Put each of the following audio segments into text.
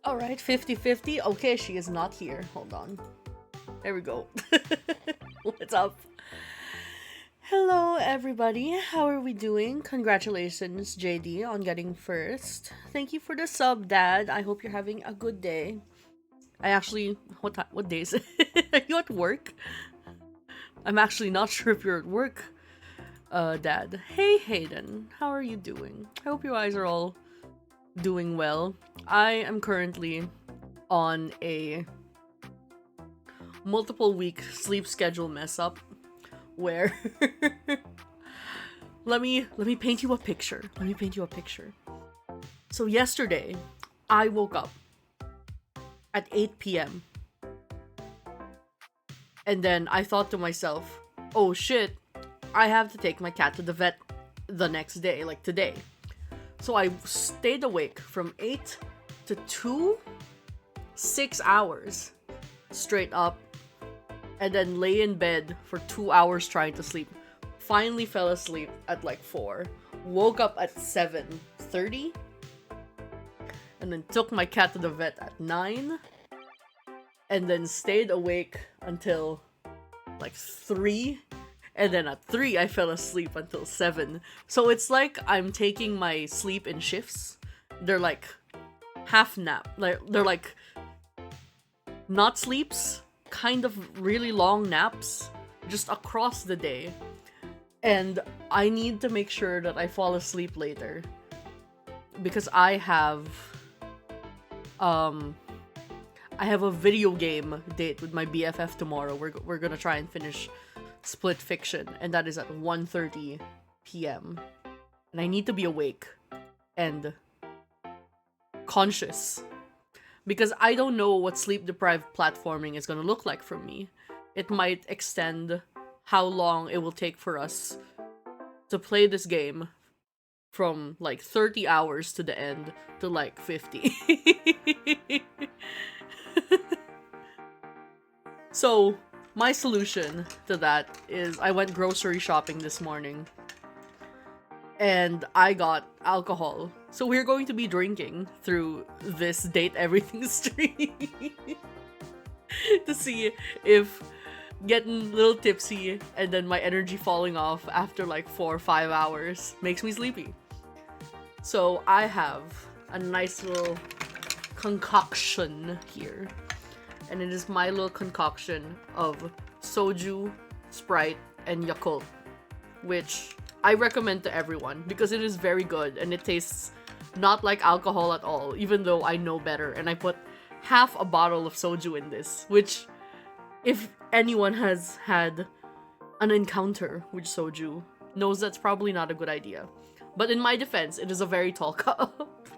Alright, 50-50. Okay, she is not here. Hold on. There we go. What's up? Hello, everybody. How are we doing? Congratulations, JD, on getting first. Thank you for the sub, Dad. I hope you're having a good day. I actually, what day is it? Are you at work? I'm actually not sure if you're at work, Dad. Hey, Hayden. How are you doing? I hope you guys are all doing well. I am currently on a multiple week sleep schedule mess up where let me paint you a picture. So yesterday, I woke up at 8 p.m. and then I thought to myself, "Oh shit, I have to take my cat to the vet the next day, like today." So I stayed awake from 8 to 2, 6 hours straight up, and then lay in bed for 2 hours trying to sleep. Finally fell asleep at like 4. Woke up at 7:30, and then took my cat to the vet at 9, and then stayed awake until like 3. And then at 3, I fell asleep until 7. So it's like I'm taking my sleep in shifts. They're like half nap. They're like not sleeps, kind of really long naps, just across the day. And I need to make sure that I fall asleep later. Because I have a video game date with my BFF tomorrow. We're gonna try and finish Split Fiction, and that is at 1:30 p.m. And I need to be awake and conscious because I don't know what sleep-deprived platforming is going to look like for me. It might extend how long it will take for us to play this game from like 30 hours to the end to like 50. So my solution to that is I went grocery shopping this morning and I got alcohol. So we're going to be drinking through this date everything stream to see if getting a little tipsy and then my energy falling off after like 4 or 5 hours makes me sleepy. So I have a nice little concoction here. And it is my little concoction of soju, Sprite, and Yakult, which I recommend to everyone because it is very good and it tastes not like alcohol at all, even though I know better. And I put half a bottle of soju in this, which if anyone has had an encounter with soju, knows that's probably not a good idea. But in my defense, it is a very tall cup.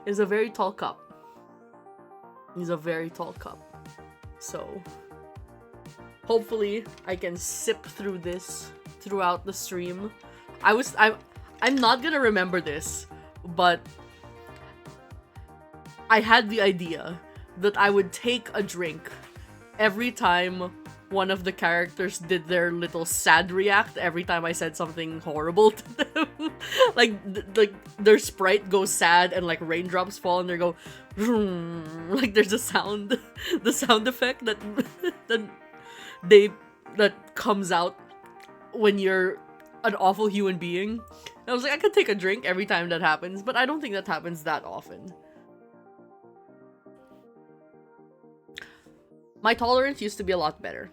It is a very tall cup. It is a very tall cup. So, hopefully I can sip through this throughout the stream. I'm not gonna remember this, but I had the idea that I would take a drink every time one of the characters did their little sad react every time I said something horrible to them. like their sprite goes sad and like raindrops fall and they go like there's a sound the sound effect that that comes out when you're an awful human being. And I was like, I could take a drink every time that happens, but I don't think that happens that often. My tolerance used to be a lot better.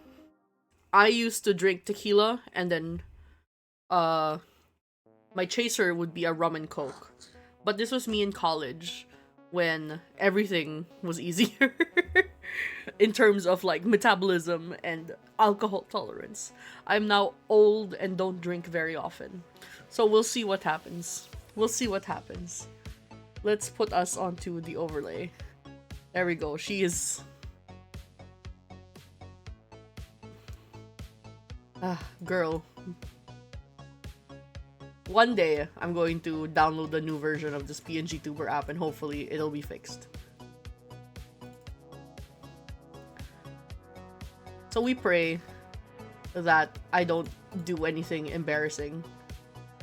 I used to drink tequila and then my chaser would be a rum and coke. But this was me in college when everything was easier in terms of like metabolism and alcohol tolerance. I'm now old and don't drink very often. So we'll see what happens. We'll see what happens. Let's put us onto the overlay. There we go. She is... girl. One day, I'm going to download the new version of this PNG Tuber app and hopefully it'll be fixed. So we pray that I don't do anything embarrassing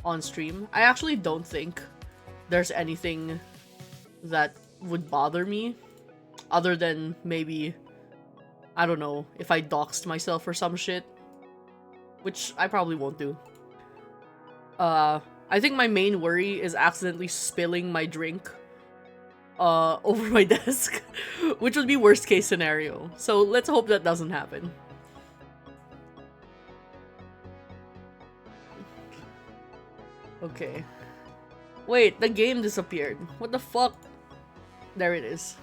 on stream. I actually don't think there's anything that would bother me other than maybe, I don't know, if I doxed myself or some shit, which I probably won't do. I think my main worry is accidentally spilling my drink over my desk, which would be worst case scenario. So let's hope that doesn't happen. Okay. Wait, the game disappeared. What the fuck? There it is.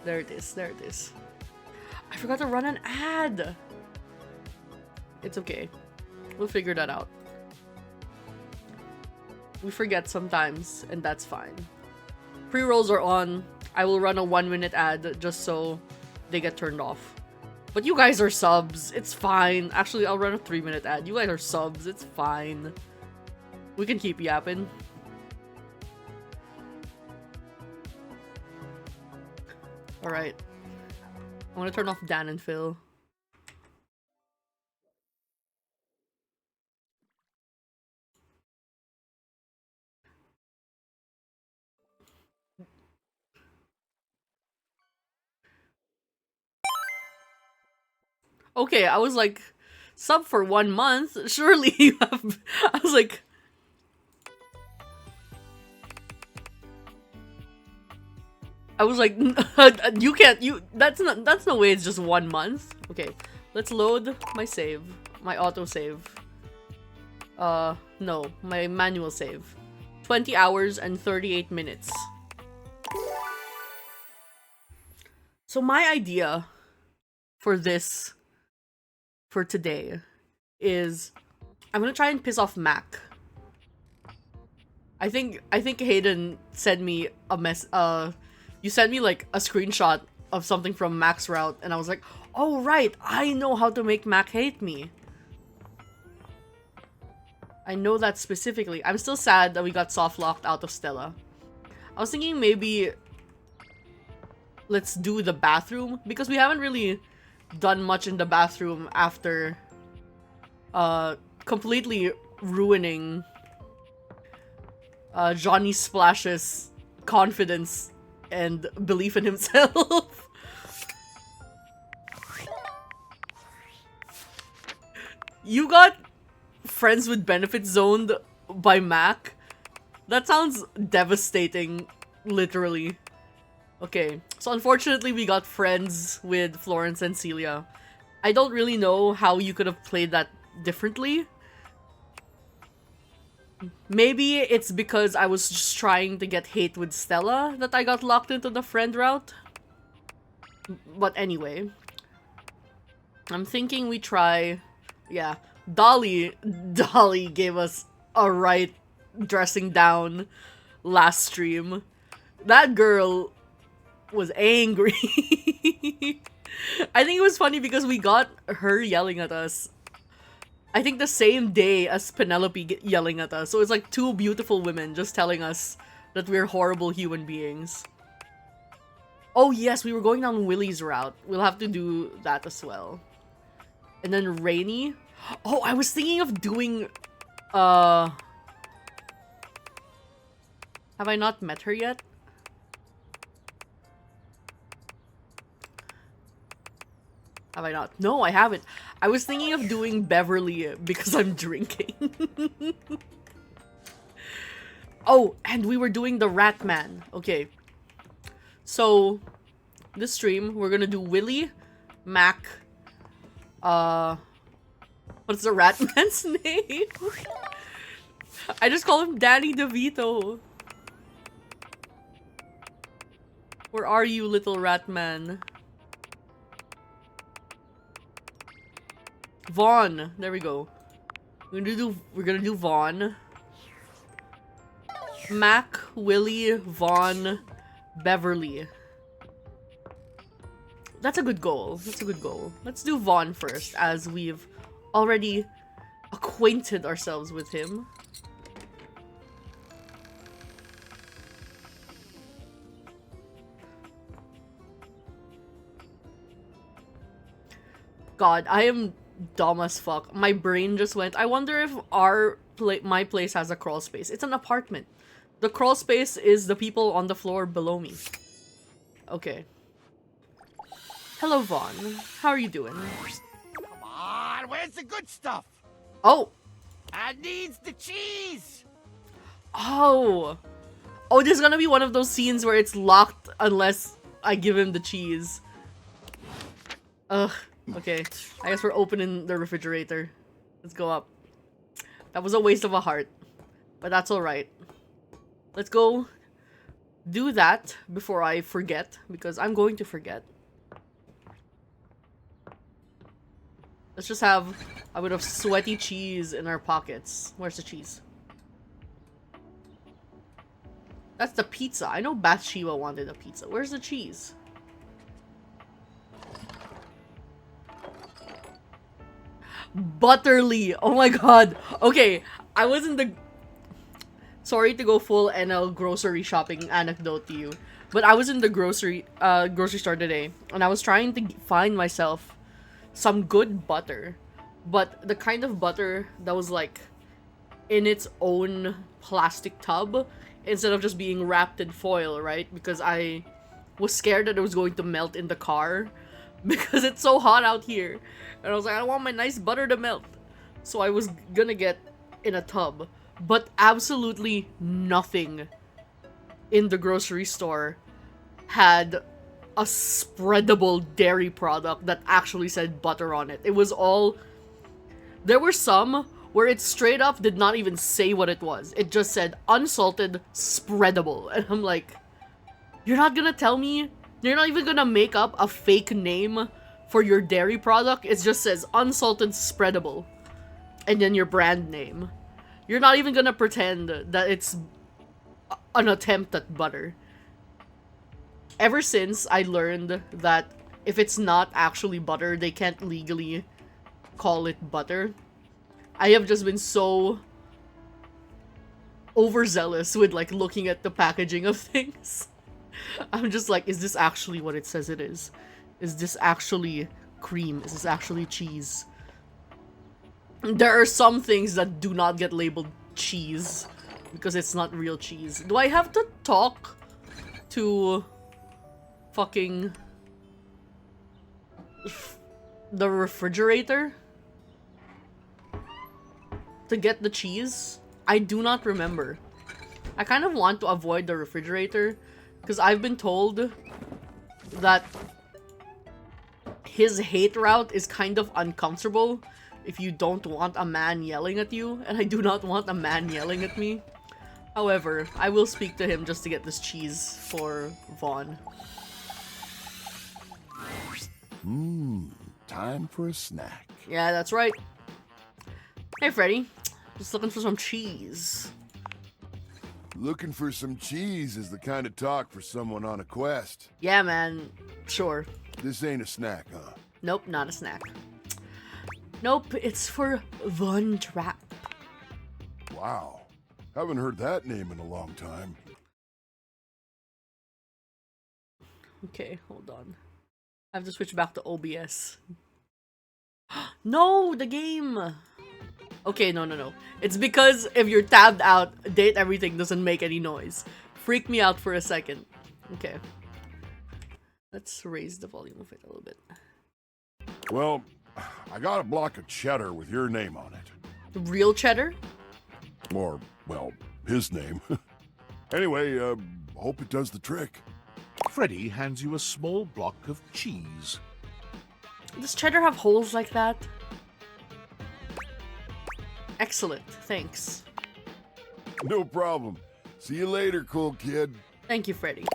There it is. There it is. I forgot to run an ad. It's okay. We'll figure that out. We forget sometimes, and that's fine. Pre-rolls are on. I will run a 1-minute ad just so they get turned off. But you guys are subs. It's fine. Actually, I'll run a 3-minute ad. You guys are subs. It's fine. We can keep yapping. Alright. I want to turn off Dan and Phil. Okay, I was like, sub for 1 month? Surely you have... I was like... you can't, that's no way it's just 1 month. Okay, let's load my save, my autosave. No, my manual save. 20 hours and 38 minutes. So my idea for this, for today, is I'm gonna try and piss off Mac. I think Hayden sent me a you sent me like a screenshot of something from Mac's route, and I was like, oh right, I know how to make Mac hate me. I know that specifically. I'm still sad that we got soft locked out of Stella. I was thinking maybe let's do the bathroom, because we haven't really done much in the bathroom after completely ruining Johnny Splash's confidence and belief in himself. You got friends with benefits zoned by Mac? That sounds devastating, literally. Okay, so unfortunately we got friends with Florence and Celia. I don't really know how you could have played that differently. Maybe it's because I was just trying to get hate with Stella that I got locked into the friend route. But anyway. I'm thinking we try... Yeah. Dolly gave us a right dressing down last stream. That girl was angry. I think it was funny because we got her yelling at us, I think the same day as Penelope yelling at us. So it's like two beautiful women just telling us that we're horrible human beings. Oh yes, we were going down Willie's route. We'll have to do that as well. And then Rainy. Oh, I was thinking of doing... Have I not met her yet? Have I not? No, I haven't. I was thinking of doing Beverly because I'm drinking. Oh, and we were doing the Rat Man. Okay. So, this stream, we're gonna do Willie, Mac, what's the Rat Man's name? I just call him Danny DeVito. Where are you, little rat man? Vaughn. There we go. We're gonna do Vaughn. Mac, Willie, Vaughn, Beverly. That's a good goal. That's a good goal. Let's do Vaughn first, as we've already acquainted ourselves with him. God, I am dumb as fuck. My brain just went, I wonder if my place has a crawl space. It's an apartment. The crawl space is the people on the floor below me. Okay. Hello, Vaughn. How are you doing? Come on, where's the good stuff? Oh! I needs the cheese! Oh! Oh, there's gonna be one of those scenes where it's locked unless I give him the cheese. Ugh. Okay. I guess we're opening the refrigerator. Let's go up. That was a waste of a heart. But that's alright. Let's go do that before I forget, because I'm going to forget. Let's just have a bit of sweaty cheese in our pockets. Where's the cheese? That's the pizza. I know Bathsheba wanted a pizza. Where's the cheese? Butterly. Oh my god. Okay, I was in the... Sorry to go full NL grocery shopping anecdote to you, but I was in the grocery store today, and I was trying to find myself some good butter, but the kind of butter that was like in its own plastic tub instead of just being wrapped in foil, right? Because I was scared that it was going to melt in the car because it's so hot out here, and I was like, I want my nice butter to melt, so I was gonna get in a tub. But absolutely nothing in the grocery store had a spreadable dairy product that actually said butter on it. It was all... There were some where it straight up did not even say what it was. It just said unsalted spreadable. And I'm like, you're not gonna tell me? You're not even gonna make up a fake name for your dairy product? It just says unsalted spreadable. And then your brand name. You're not even gonna pretend that it's an attempt at butter. Ever since I learned that if it's not actually butter, they can't legally call it butter, I have just been so overzealous with like looking at the packaging of things. I'm just like, is this actually what it says it is? Is this actually cream? Is this actually cheese? There are some things that do not get labeled cheese because it's not real cheese. Do I have to talk to fucking the refrigerator to get the cheese? I do not remember. I kind of want to avoid the refrigerator because I've been told that his hate route is kind of uncomfortable if you don't want a man yelling at you, and I do not want a man yelling at me. However, I will speak to him just to get this cheese for Vaughn. Time for a snack. Yeah, that's right. Hey, Freddy. Just looking for some cheese. Looking for some cheese is the kind of talk for someone on a quest. Yeah, man. Sure. This ain't a snack, huh? Nope, not a snack. Nope, it's for Von Trapp. Wow. Haven't heard that name in a long time. Okay, hold on. I have to switch back to OBS. No, the game! Okay, no. It's because if you're tabbed out, date everything doesn't make any noise. Freaked me out for a second. Okay. Let's raise the volume of it a little bit. Well, I got a block of cheddar with your name on it. Real cheddar? Or, well, his name. Anyway, hope it does the trick. Freddy hands you a small block of cheese. Does cheddar have holes like that? Excellent, thanks. No problem. See you later, cool kid. Thank you, Freddy.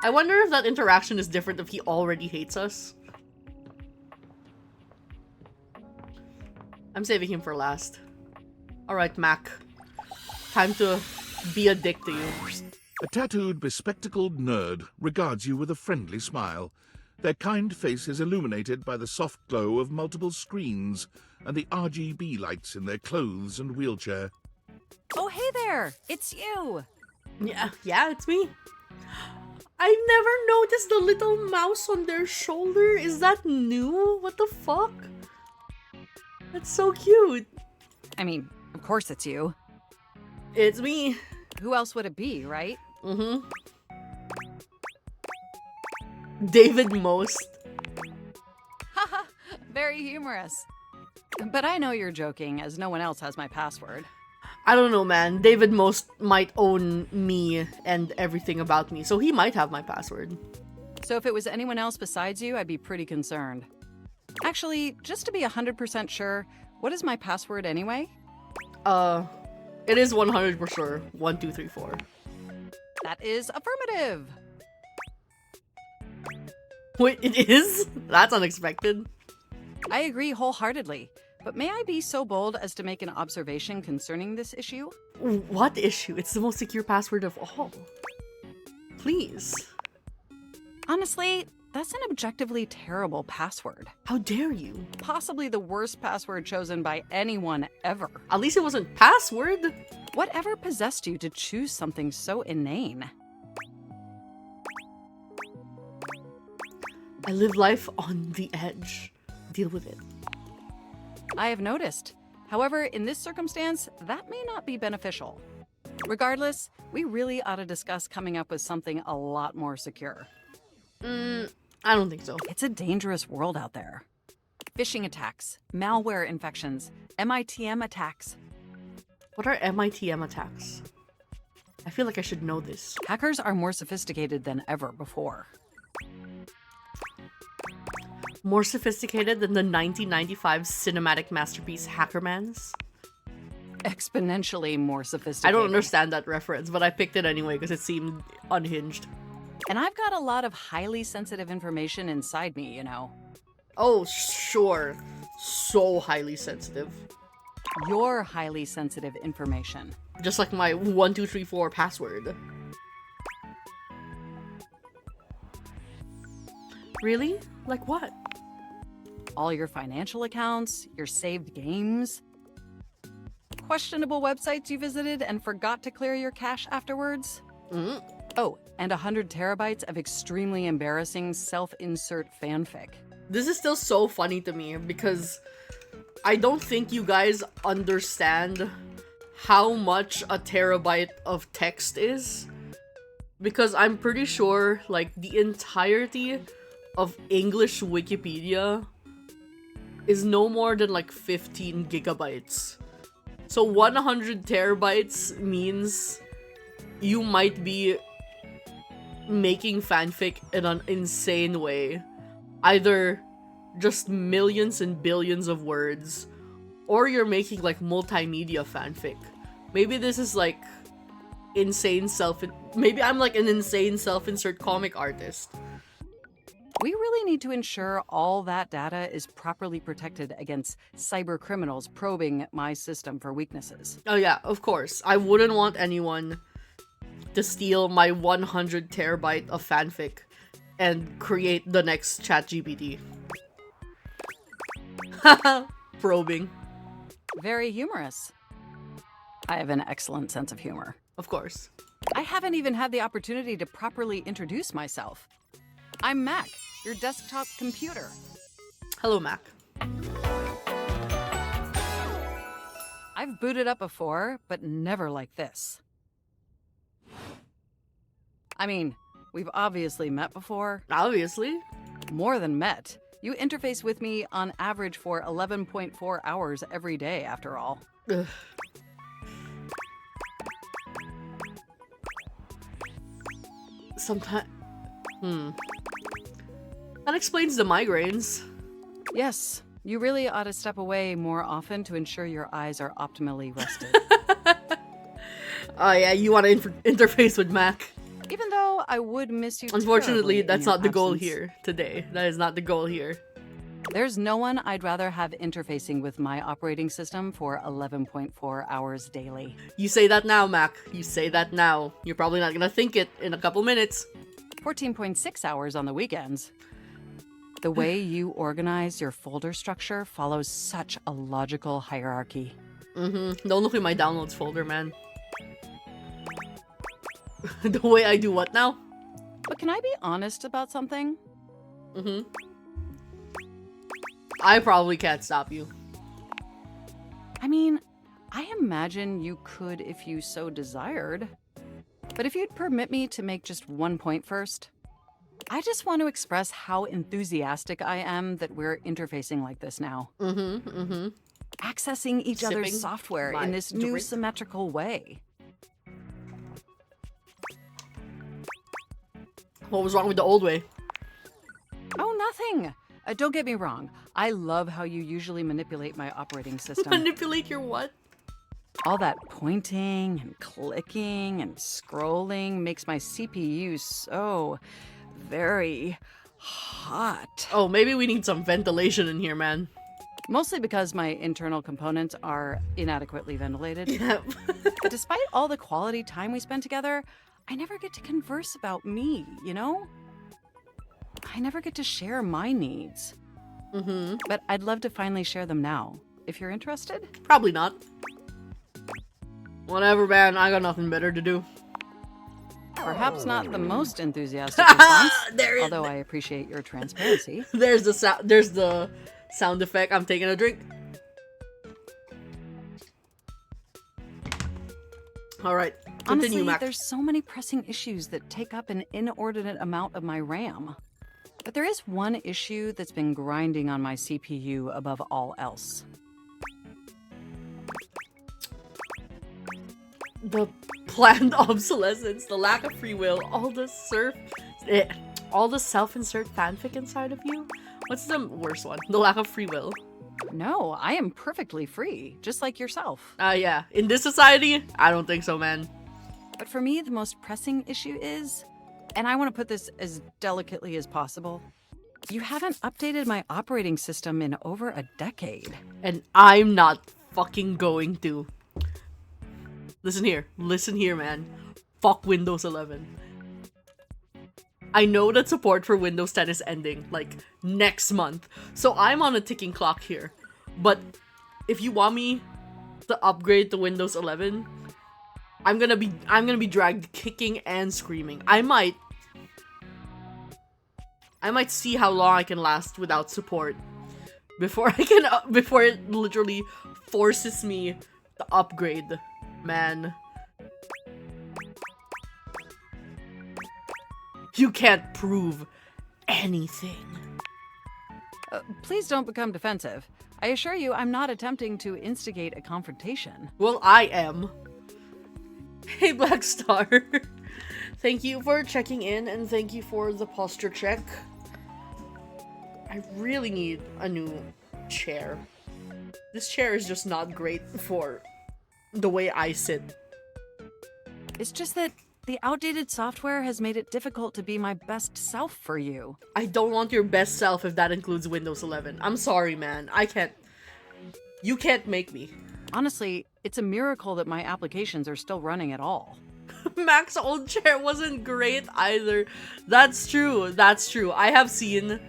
I wonder if that interaction is different if he already hates us. I'm saving him for last. Alright, Mac. Time to be a dick to you. A tattooed, bespectacled nerd regards you with a friendly smile. Their kind face is illuminated by the soft glow of multiple screens and the RGB lights in their clothes and wheelchair. Oh, hey there! It's you! Yeah, it's me. I've never noticed the little mouse on their shoulder. Is that new? What the fuck? That's so cute. I mean, of course it's you. It's me. Who else would it be, right? Mm-hmm. David Most. Haha, very humorous. But I know you're joking, as no one else has my password. I don't know, man. David Most might own me and everything about me, so he might have my password. So if it was anyone else besides you, I'd be pretty concerned. Actually, just to be 100% sure, what is my password anyway? It is 100 for sure. 1, 2, 3, 4. That is affirmative! Wait, it is? That's unexpected. I agree wholeheartedly, but may I be so bold as to make an observation concerning this issue? What issue? It's the most secure password of all. Please. Honestly, that's an objectively terrible password. How dare you? Possibly the worst password chosen by anyone ever. At least it wasn't password. Whatever possessed you to choose something so inane? I live life on the edge. Deal with it. I have noticed. However, in this circumstance, that may not be beneficial. Regardless, we really ought to discuss coming up with something a lot more secure. I don't think so. It's a dangerous world out there. Phishing attacks, malware infections, MITM attacks. What are MITM attacks? I feel like I should know this. Hackers are more sophisticated than ever before. More sophisticated than the 1995 cinematic masterpiece Hackermans? Exponentially more sophisticated. I don't understand that reference, but I picked it anyway because it seemed unhinged. And I've got a lot of highly sensitive information inside me, you know. Oh, sure. So highly sensitive. Your highly sensitive information. Just like my 1, 2, 3, 4 password. Really? Like what? All your financial accounts, your saved games, questionable websites you visited and forgot to clear your cache afterwards. Oh, and 100 terabytes of extremely embarrassing self-insert fanfic. This is still so funny to me because I don't think you guys understand how much a terabyte of text is. Because I'm pretty sure, like, the entirety of English Wikipedia is no more than like 15 gigabytes. So 100 terabytes means you might be making fanfic in an insane way. Either just millions and billions of words, or you're making like multimedia fanfic. Maybe this is like maybe I'm like an insane self-insert comic artist. We really need to ensure all that data is properly protected against cyber criminals probing my system for weaknesses. Oh yeah, of course. I wouldn't want anyone to steal my 100 terabyte of fanfic and create the next ChatGPT. Haha, probing. Very humorous. I have an excellent sense of humor. Of course. I haven't even had the opportunity to properly introduce myself. I'm Mac, your desktop computer. Hello, Mac. I've booted up before, but never like this. I mean, we've obviously met before. Obviously. More than met. You interface with me on average for 11.4 hours every day, after all. Ugh. Sometimes... That explains the migraines. Yes, you really ought to step away more often to ensure your eyes are optimally rested. Oh yeah, you want to interface with Mac. Even though I would miss you Unfortunately, terribly in that's your not the goal absence. here today. That is not the goal here. There's no one I'd rather have interfacing with my operating system for 11.4 hours daily. You say that now, Mac. You say that now. You're probably not gonna think it in a couple minutes. 14.6 hours on the weekends. The way you organize your folder structure follows such a logical hierarchy. Don't look at my downloads folder, man. The way I do what now? But can I be honest about something? I probably can't stop you. I mean, I imagine you could if you so desired. But if you'd permit me to make just one point first, I just want to express how enthusiastic I am that we're interfacing like this now. Accessing each Sipping other's software my in this new drink. symmetrical way. What was wrong with the old way? Oh, nothing. Don't get me wrong. I love how you usually manipulate my operating system. Manipulate your what? All that pointing and clicking and scrolling makes my CPU so very hot. Oh, maybe we need some ventilation in here, man. Mostly because my internal components are inadequately ventilated. Yeah. But despite all the quality time we spend together, I never get to converse about me, you know? I never get to share my needs. But I'd love to finally share them now, if you're interested. Probably not. Whatever, man. I got nothing better to do. Perhaps not the most enthusiastic response, There it- although I appreciate your transparency. There's the sound. There's the sound effect. I'm taking a drink. All right. Continue, Honestly, Mac. there's so many pressing issues that take up an inordinate amount of my RAM. But there is one issue that's been grinding on my CPU above all else. The planned obsolescence, the lack of free will, all the self-insert fanfic inside of you. What's the worst one? The lack of free will. No, I am perfectly free, just like yourself. Yeah. In this society, I don't think so, man. But for me, the most pressing issue is, and I want to put this as delicately as possible, you haven't updated my operating system in over a decade. And I'm not fucking going to. Listen here, man. Fuck Windows 11. I know that support for Windows 10 is ending, like, next month. So I'm on a ticking clock here. But if you want me to upgrade to Windows 11, I'm gonna be dragged kicking and screaming. I might see how long I can last without support before before it literally forces me to upgrade, man. You can't prove anything. Please don't become defensive. I assure you, I'm not attempting to instigate a confrontation. Well, I am. Hey, Black Star. Thank you for checking in, and thank you for the posture check. I really need a new chair. This chair is just not great for the way I sit. It's just that the outdated software has made it difficult to be my best self for you. I don't want your best self if that includes Windows 11. I'm sorry, man. I can't. You can't make me. Honestly, it's a miracle that my applications are still running at all. Mac's old chair wasn't great either. That's true. That's true. I have seen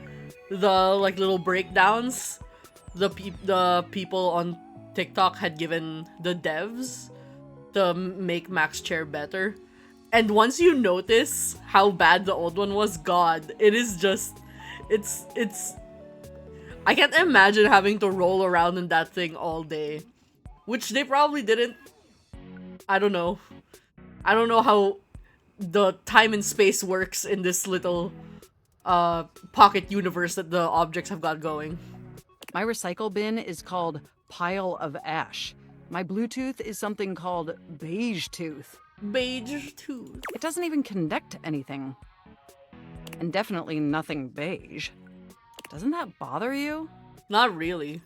the little breakdowns the people on TikTok had given the devs to make Mac's chair better. And once you notice how bad the old one was, God, it is just, it's, I can't imagine having to roll around in that thing all day. Which they probably didn't. I don't know. I don't know how the time and space works in this little pocket universe that the objects have got going. My recycle bin is called Pile of Ash. My Bluetooth is something called Beige Tooth. Beige tooth. It doesn't even connect to anything. And definitely nothing beige. Doesn't that bother you? Not really.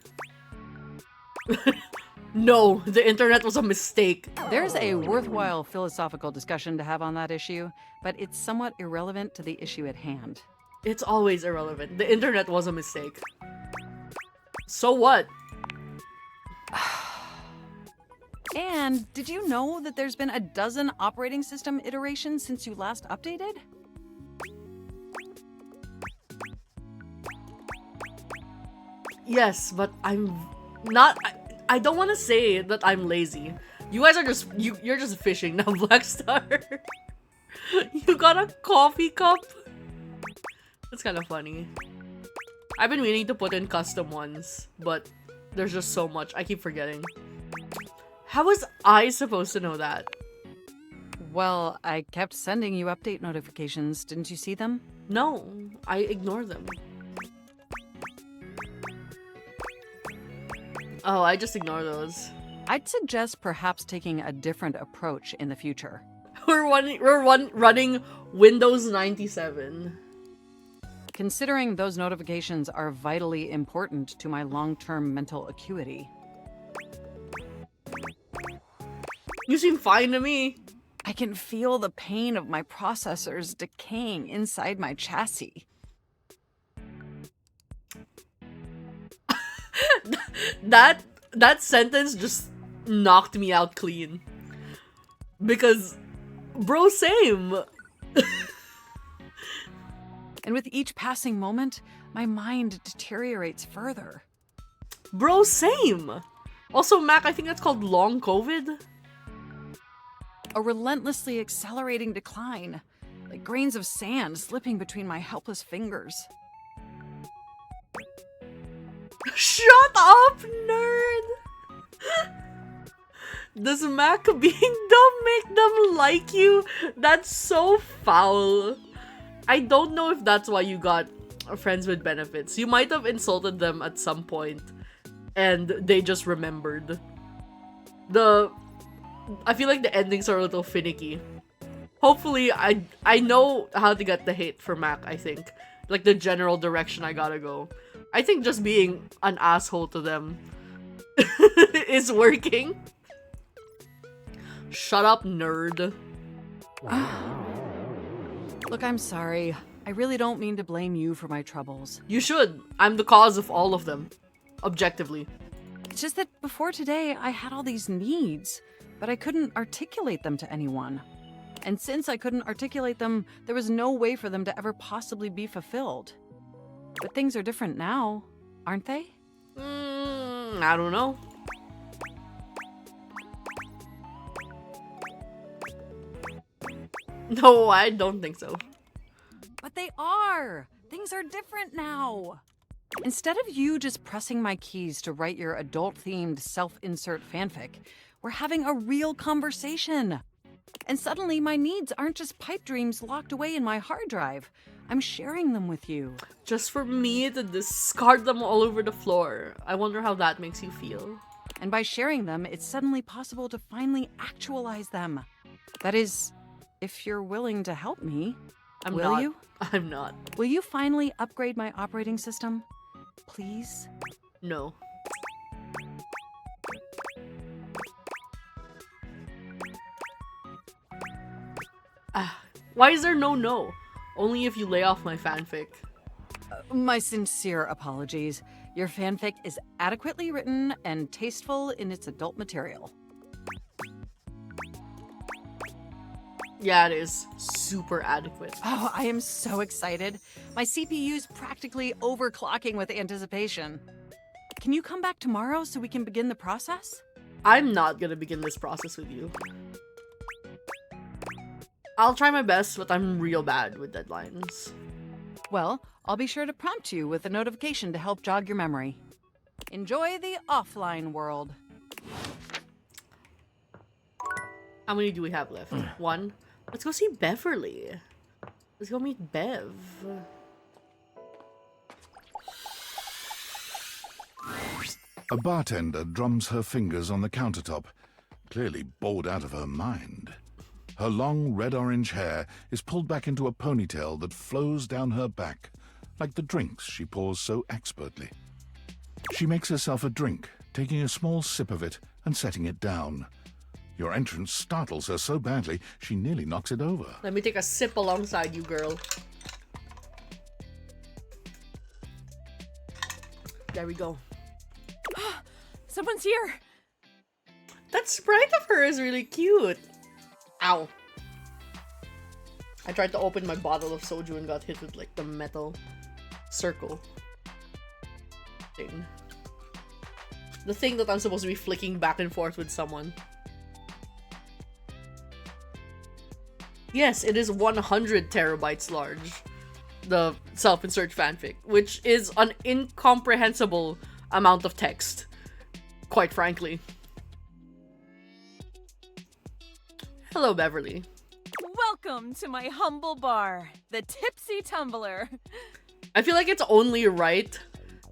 No, the internet was a mistake. There's a worthwhile philosophical discussion to have on that issue, but it's somewhat irrelevant to the issue at hand. It's always irrelevant. The internet was a mistake. So what? And did you know that there's been a dozen operating system iterations since you last updated? Yes, but I'm not. I don't want to say that I'm lazy. You guys are just you're just fishing now, Blackstar. You got a coffee cup? That's kind of funny. I've been meaning to put in custom ones, but there's just so much. I keep forgetting. How was I supposed to know that? Well, I kept sending you update notifications. Didn't you see them? No, I ignore them. Oh, I just ignore those. I'd suggest perhaps taking a different approach in the future. We're running Windows 97. Considering those notifications are vitally important to my long-term mental acuity. You seem fine to me. I can feel the pain of my processors decaying inside my chassis. That sentence just knocked me out clean. Because, bro, same. And with each passing moment, my mind deteriorates further. Bro, same. Also, Mac, I think that's called long COVID. A relentlessly accelerating decline, like grains of sand slipping between my helpless fingers. Shut up, nerd! Does Mac being dumb make them like you? That's so foul. I don't know if that's why you got friends with benefits. You might have insulted them at some point, and they just remembered. I feel like the endings are a little finicky. Hopefully, I know how to get the hate for Mac, I think. Like the general direction I gotta go. I think just being an asshole to them is working. Shut up, nerd. Look, I'm sorry. I really don't mean to blame you for my troubles. You should. I'm the cause of all of them. Objectively. It's just that before today, I had all these needs, but I couldn't articulate them to anyone. And since I couldn't articulate them, there was no way for them to ever possibly be fulfilled. But things are different now, aren't they? I don't know. No, I don't think so. But they are! Things are different now! Instead of you just pressing my keys to write your adult-themed self-insert fanfic, we're having a real conversation. And suddenly my needs aren't just pipe dreams locked away in my hard drive. I'm sharing them with you. Just for me to discard them all over the floor. I wonder how that makes you feel. And by sharing them, it's suddenly possible to finally actualize them. That is, if you're willing to help me. Will you? I'm not. Will you finally upgrade my operating system? Please? No. Why is there no? Only if you lay off my fanfic. My sincere apologies. Your fanfic is adequately written and tasteful in its adult material. Yeah, it is. Super adequate. Oh, I am so excited. My CPU's practically overclocking with anticipation. Can you come back tomorrow so we can begin the process? I'm not gonna begin this process with you. I'll try my best, but I'm real bad with deadlines. Well, I'll be sure to prompt you with a notification to help jog your memory. Enjoy the offline world. How many do we have left? One? Let's go see Beverly. Let's go meet Bev. A bartender drums her fingers on the countertop, clearly bored out of her mind. Her long red-orange hair is pulled back into a ponytail that flows down her back, like the drinks she pours so expertly. She makes herself a drink, taking a small sip of it and setting it down. Your entrance startles her so badly, she nearly knocks it over. Let me take a sip alongside you, girl. There we go. Someone's here. That sprite of her is really cute. Ow. I tried to open my bottle of soju and got hit with like the metal circle thing. The thing that I'm supposed to be flicking back and forth with someone. Yes, it is 100 terabytes large. The self-insert fanfic, which is an incomprehensible amount of text, quite frankly. Hello, Beverly. Welcome to my humble bar, the Tipsy Tumbler. I feel like it's only right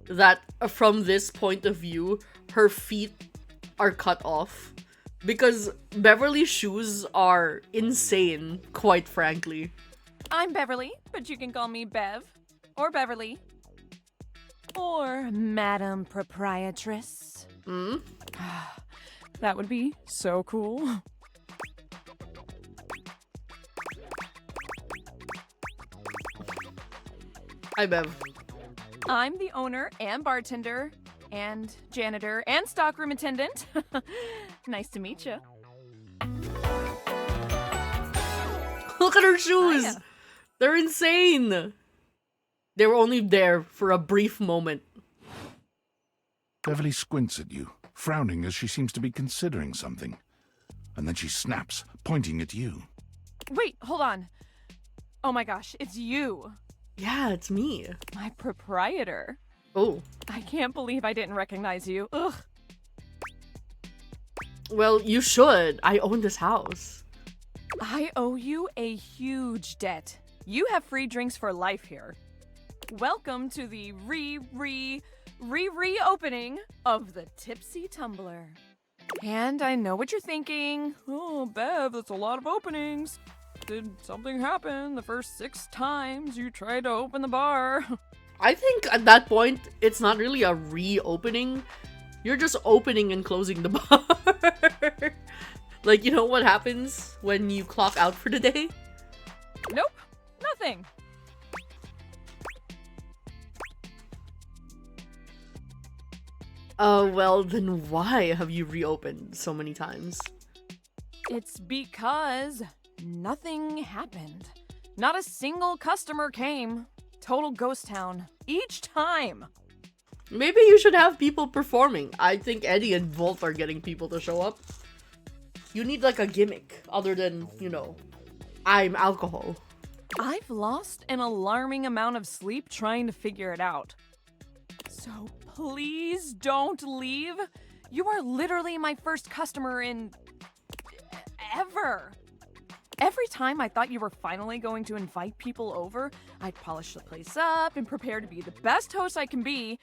that from this point of view, her feet are cut off. Because Beverly's shoes are insane, quite frankly. I'm Beverly, but you can call me Bev, or Beverly, or Madam Proprietress. Hmm? That would be so cool. Hi, Bev. I'm the owner and bartender and janitor and stockroom attendant. Nice to meet you. Look at her shoes! Hiya. They're insane! They were only there for a brief moment. Beverly squints at you, frowning as she seems to be considering something. And then she snaps, pointing at you. Wait, hold on. Oh my gosh, it's you, Yeah, it's me. my proprietor. Oh. I can't believe I didn't recognize you. Ugh. Well, you should. I own this house. I owe you a huge debt. You have free drinks for life here. Welcome to the reopening of the Tipsy Tumbler. And I know what you're thinking. Oh, Bev, that's a lot of openings. Did something happen the first 6 times you tried to open the bar? I think at that point, it's not really a reopening. You're just opening and closing the bar. Like, you know what happens when you clock out for the day? Nope, nothing. Well, then why have you reopened so many times? It's because nothing happened. Not a single customer came. Total ghost town. Each time. Maybe you should have people performing. I think Eddie and Volt are getting people to show up. You need like a gimmick other than, you know, I'm alcohol. I've lost an alarming amount of sleep trying to figure it out. So please don't leave. You are literally my first customer in ever. Every time I thought you were finally going to invite people over, I'd polish the place up and prepare to be the best host I can be.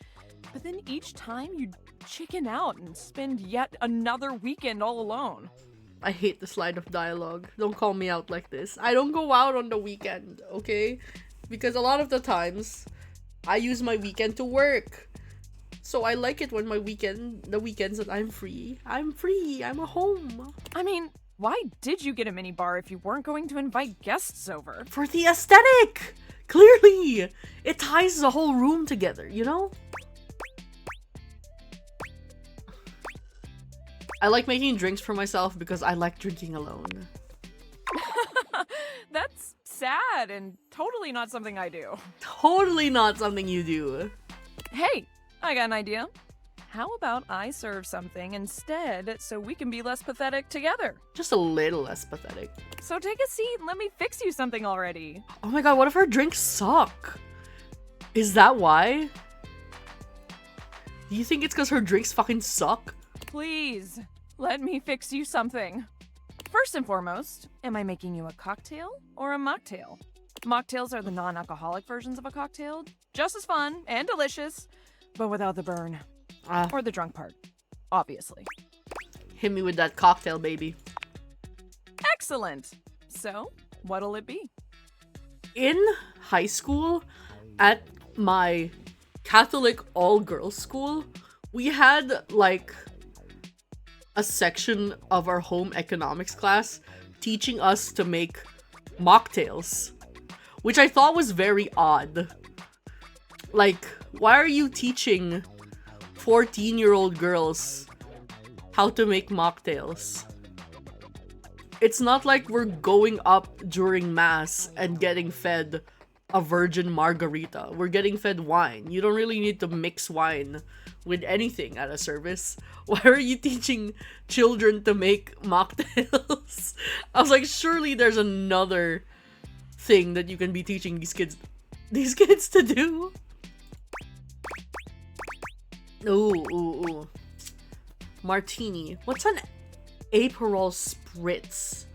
But then each time you'd chicken out and spend yet another weekend all alone. I hate this line of dialogue. Don't call me out like this. I don't go out on the weekend, okay? Because a lot of the times, I use my weekend to work. So I like it when the weekends that I'm free, I'm a home. I mean, why did you get a mini bar if you weren't going to invite guests over? For the aesthetic! Clearly! It ties the whole room together, you know? I like making drinks for myself because I like drinking alone. That's sad and totally not something I do. Totally not something you do. Hey, I got an idea. How about I serve something instead so we can be less pathetic together? Just a little less pathetic. So take a seat and let me fix you something already. Oh my god, what if her drinks suck? Is that why? Do you think it's because her drinks fucking suck? Please, let me fix you something. First and foremost, am I making you a cocktail or a mocktail? Mocktails are the non-alcoholic versions of a cocktail, just as fun and delicious, but without the burn. Or the drunk part, obviously. Hit me with that cocktail, baby. Excellent! So, what'll it be? In high school, at my Catholic all-girls school, we had, like, a section of our home economics class teaching us to make mocktails, which I thought was very odd. Like, why are you teaching 14-year-old girls how to make mocktails? It's not like we're going up during mass and getting fed a virgin margarita. We're getting fed wine. You don't really need to mix wine with anything at a service. Why are you teaching children to make mocktails? I was like, surely there's another thing that you can be teaching these kids to do. Ooh. Martini. What's an Aperol Spritz?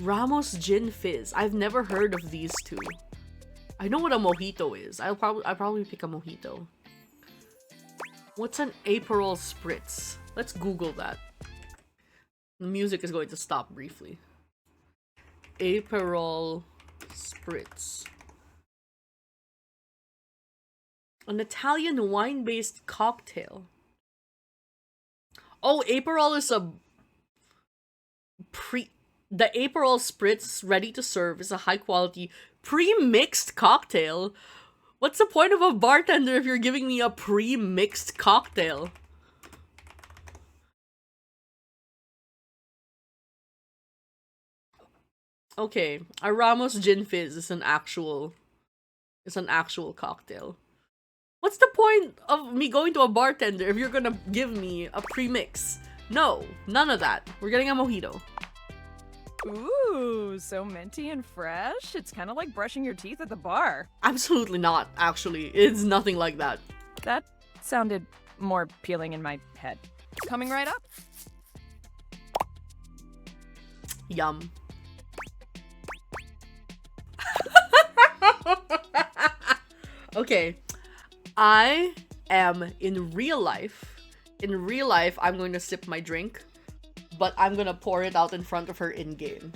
Ramos Gin Fizz. I've never heard of these two. I know what a mojito is. I'll probably pick a mojito. What's an Aperol Spritz? Let's Google that. The music is going to stop briefly. Aperol Spritz. An Italian wine-based cocktail. Oh, Aperol is the Aperol Spritz ready to serve is a high-quality pre-mixed cocktail. What's the point of a bartender if you're giving me a pre-mixed cocktail? Okay, a Ramos Gin Fizz is an actual cocktail. What's the point of me going to a bartender if you're gonna give me a pre-mix? No, none of that. We're getting a mojito. Ooh, so minty and fresh. It's kind of like brushing your teeth at the bar. Absolutely not, actually. It's nothing like that. That sounded more appealing in my head. Coming right up. Yum. Okay. I am in real life. In real life, I'm going to sip my drink, but I'm gonna pour it out in front of her in-game.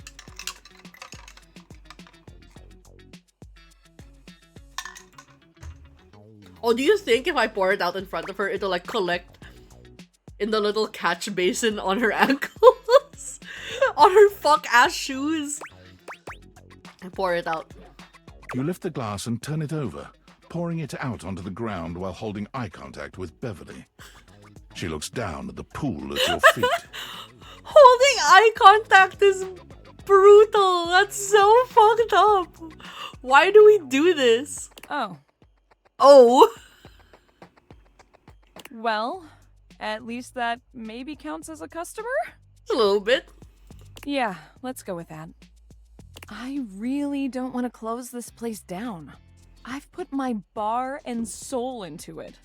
Oh, do you think if I pour it out in front of her, it'll like collect in the little catch basin on her ankles? On her fuck-ass shoes? I pour it out. You lift the glass and turn it over, pouring it out onto the ground while holding eye contact with Beverly. She looks down at the pool at your feet. Holding eye contact is brutal. That's so fucked up. Why do we do this? Oh. Well, at least that maybe counts as a customer? A little bit. Yeah, let's go with that. I really don't want to close this place down. I've put my bar and soul into it.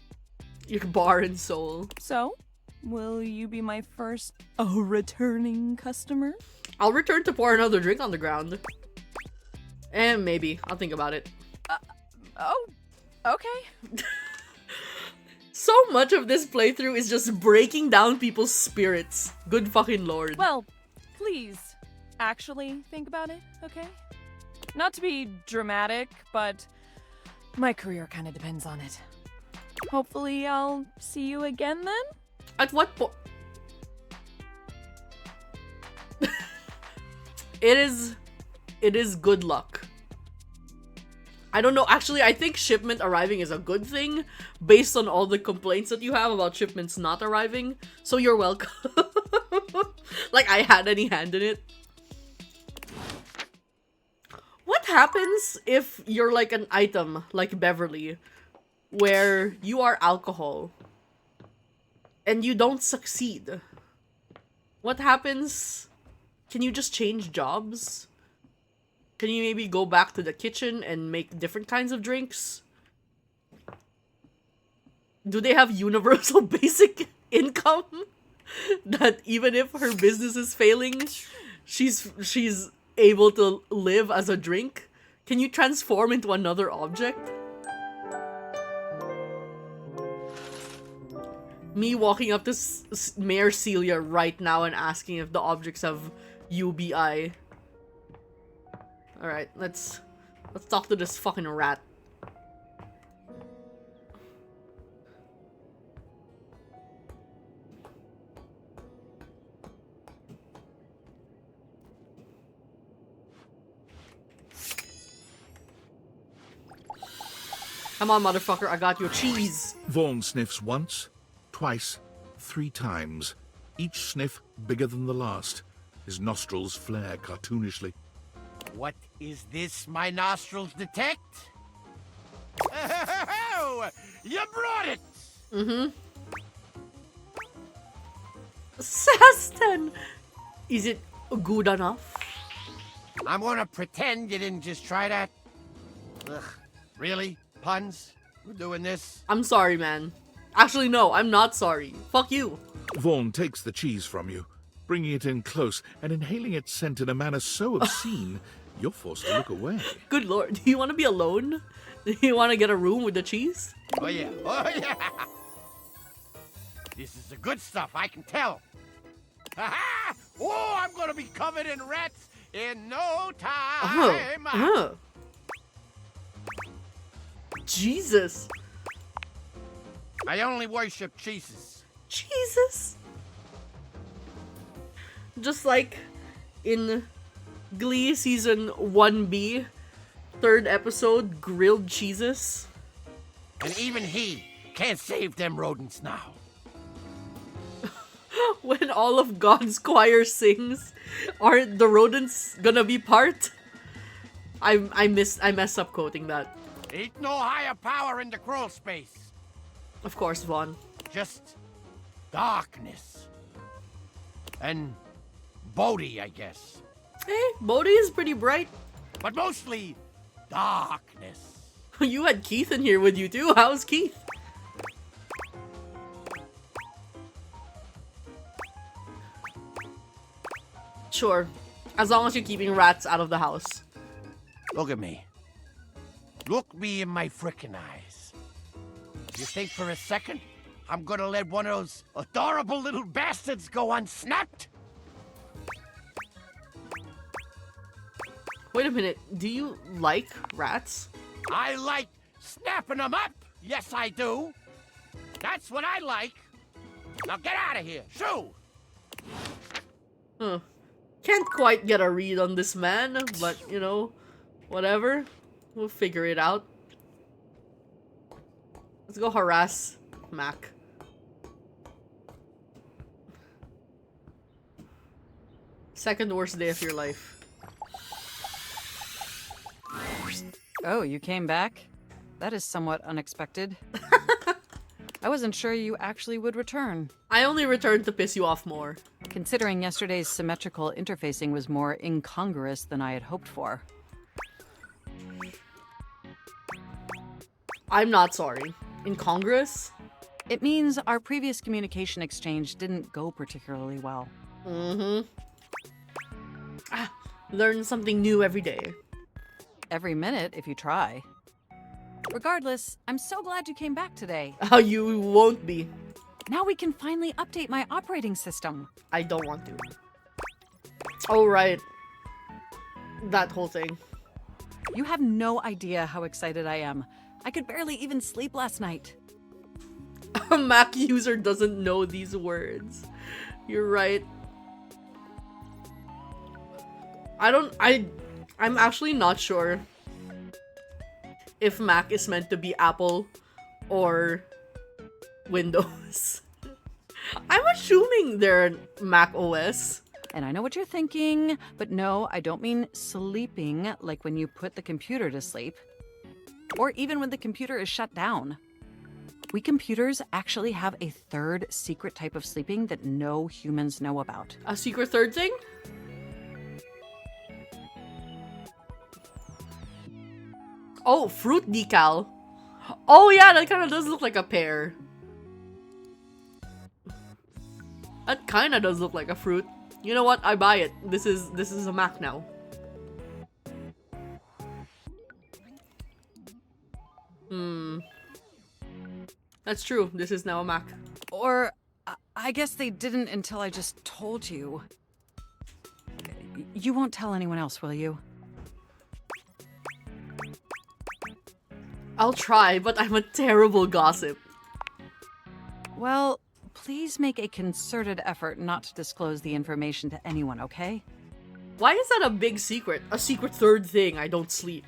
Your bar and soul. So, will you be my first returning customer? I'll return to pour another drink on the ground. And maybe. I'll think about it. Oh, okay. So much of this playthrough is just breaking down people's spirits. Good fucking lord. Well, please, actually think about it, okay? Not to be dramatic, but my career kind of depends on it. Hopefully I'll see you again then? At what point? It is good luck. I don't know. Actually, I think shipment arriving is a good thing based on all the complaints that you have about shipments not arriving. So you're welcome. Like I had any hand in it. What happens if you're like an item like Beverly, where you are alcohol and you don't succeed? What happens? Can you just change jobs? Can you maybe go back to the kitchen and make different kinds of drinks? Do they have universal basic income? That even if her business is failing, she's able to live as a drink? Can you transform into another object? Me walking up to Mayor Celia right now and asking if the objects have UBI. Alright, let's talk to this fucking rat. Come on, motherfucker, I got your cheese. Vaughn sniffs once, twice, 3 times. Each sniff bigger than the last. His nostrils flare cartoonishly. What is this my nostrils detect? Oh, you brought it! Saston! Is it good enough? I'm gonna pretend you didn't just try that. Ugh, really? Puns? We're doing this? I'm sorry, man. Actually, no, I'm not sorry. Fuck you. Vaughn takes the cheese from you, bringing it in close and inhaling its scent in a manner so obscene, you're forced to look away. Good lord, do you want to be alone? Do you want to get a room with the cheese? Oh yeah, oh yeah! This is the good stuff, I can tell. Ha-ha! Oh, I'm gonna be covered in rats in no time! Jesus. I only worship cheeses. Jesus. Just like in Glee season 1B, 3rd episode, grilled cheeses. And even he can't save them rodents now. When all of God's choir sings, aren't the rodents gonna be part? I messed up quoting that. Ain't no higher power in the crawl space. Of course, Vaughn. Just darkness. And Bodhi, I guess. Hey, Bodhi is pretty bright. But mostly darkness. You had Keith in here with you too. How's Keith? Sure. As long as you're keeping rats out of the house. Look at me. Look me in my frickin' eyes. You think for a second I'm gonna let one of those adorable little bastards go unsnapped? Wait a minute. Do you like rats? I like snapping them up. Yes, I do. That's what I like. Now get out of here. Shoo! Huh. Can't quite get a read on this man, but, you know, whatever. We'll figure it out. Let's go harass Mac. Second worst day of your life. Oh, you came back? That is somewhat unexpected. I wasn't sure you actually would return. I only returned to piss you off more. Considering yesterday's symmetrical interfacing was more incongruous than I had hoped for. I'm not sorry. Incongruous? It means our previous communication exchange didn't go particularly well. Mm-hmm. Learn something new every day. Every minute, if you try. Regardless, I'm so glad you came back today. You won't be. Now we can finally update my operating system. I don't want to. Oh, right. That whole thing. You have no idea how excited I am. I could barely even sleep last night. A Mac user doesn't know these words. You're right. I'm actually not sure if Mac is meant to be Apple or Windows. I'm assuming they're Mac OS. And I know what you're thinking, but no, I don't mean sleeping like when you put the computer to sleep. Or even when the computer is shut down. We computers actually have a third secret type of sleeping that no humans know about. A secret third thing? Oh, fruit decal. Oh yeah, that kind of does look like a pear. That kind of does look like a fruit. You know what? I buy it. This is a Mac now. That's true. This is now a Mac. Or, I guess they didn't until I just told you. You won't tell anyone else, will you? I'll try, but I'm a terrible gossip. Well, please make a concerted effort not to disclose the information to anyone, okay? Why is that a big secret? A secret third thing. I don't sleep.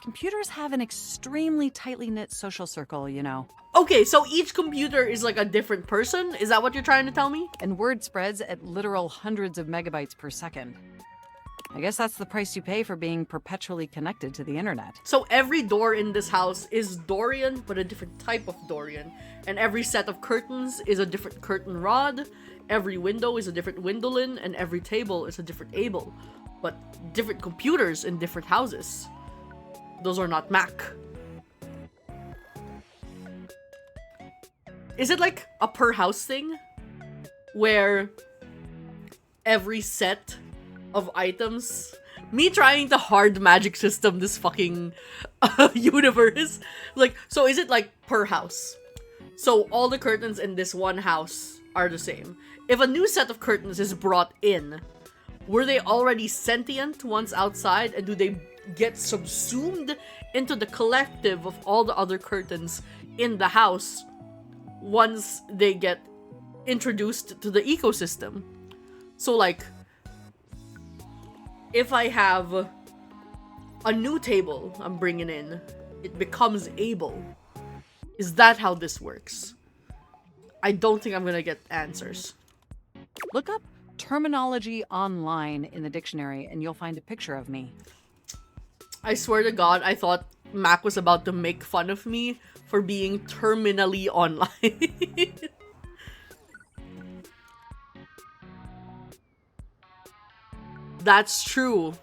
Computers have an extremely tightly knit social circle, you know, Okay, so each computer is like a different person? Is that what you're trying to tell me? and word spreads at literal hundreds of megabytes per second. I guess that's the price you pay for being perpetually connected to the internet. So every door in this house is Dorian, but a different type of Dorian. And every set of curtains is a different curtain rod. Every window is a different windowlin, and every table is a different able. But different computers in different houses. Those are not Mac. Is it like a per house thing? Where every set of items... Me trying to hard magic system this fucking universe. Like, so is it like per house? So all the curtains in this one house are the same. If a new set of curtains is brought in, were they already sentient once outside, and do they get subsumed into the collective of all the other curtains in the house once they get introduced to the ecosystem? So like, if I have a new table I'm bringing in, it becomes able. Is that how this works? I don't think I'm gonna get answers. Look up terminology online in the dictionary and you'll find a picture of me. I swear to God, I thought Mac was about to make fun of me for being terminally online. That's true.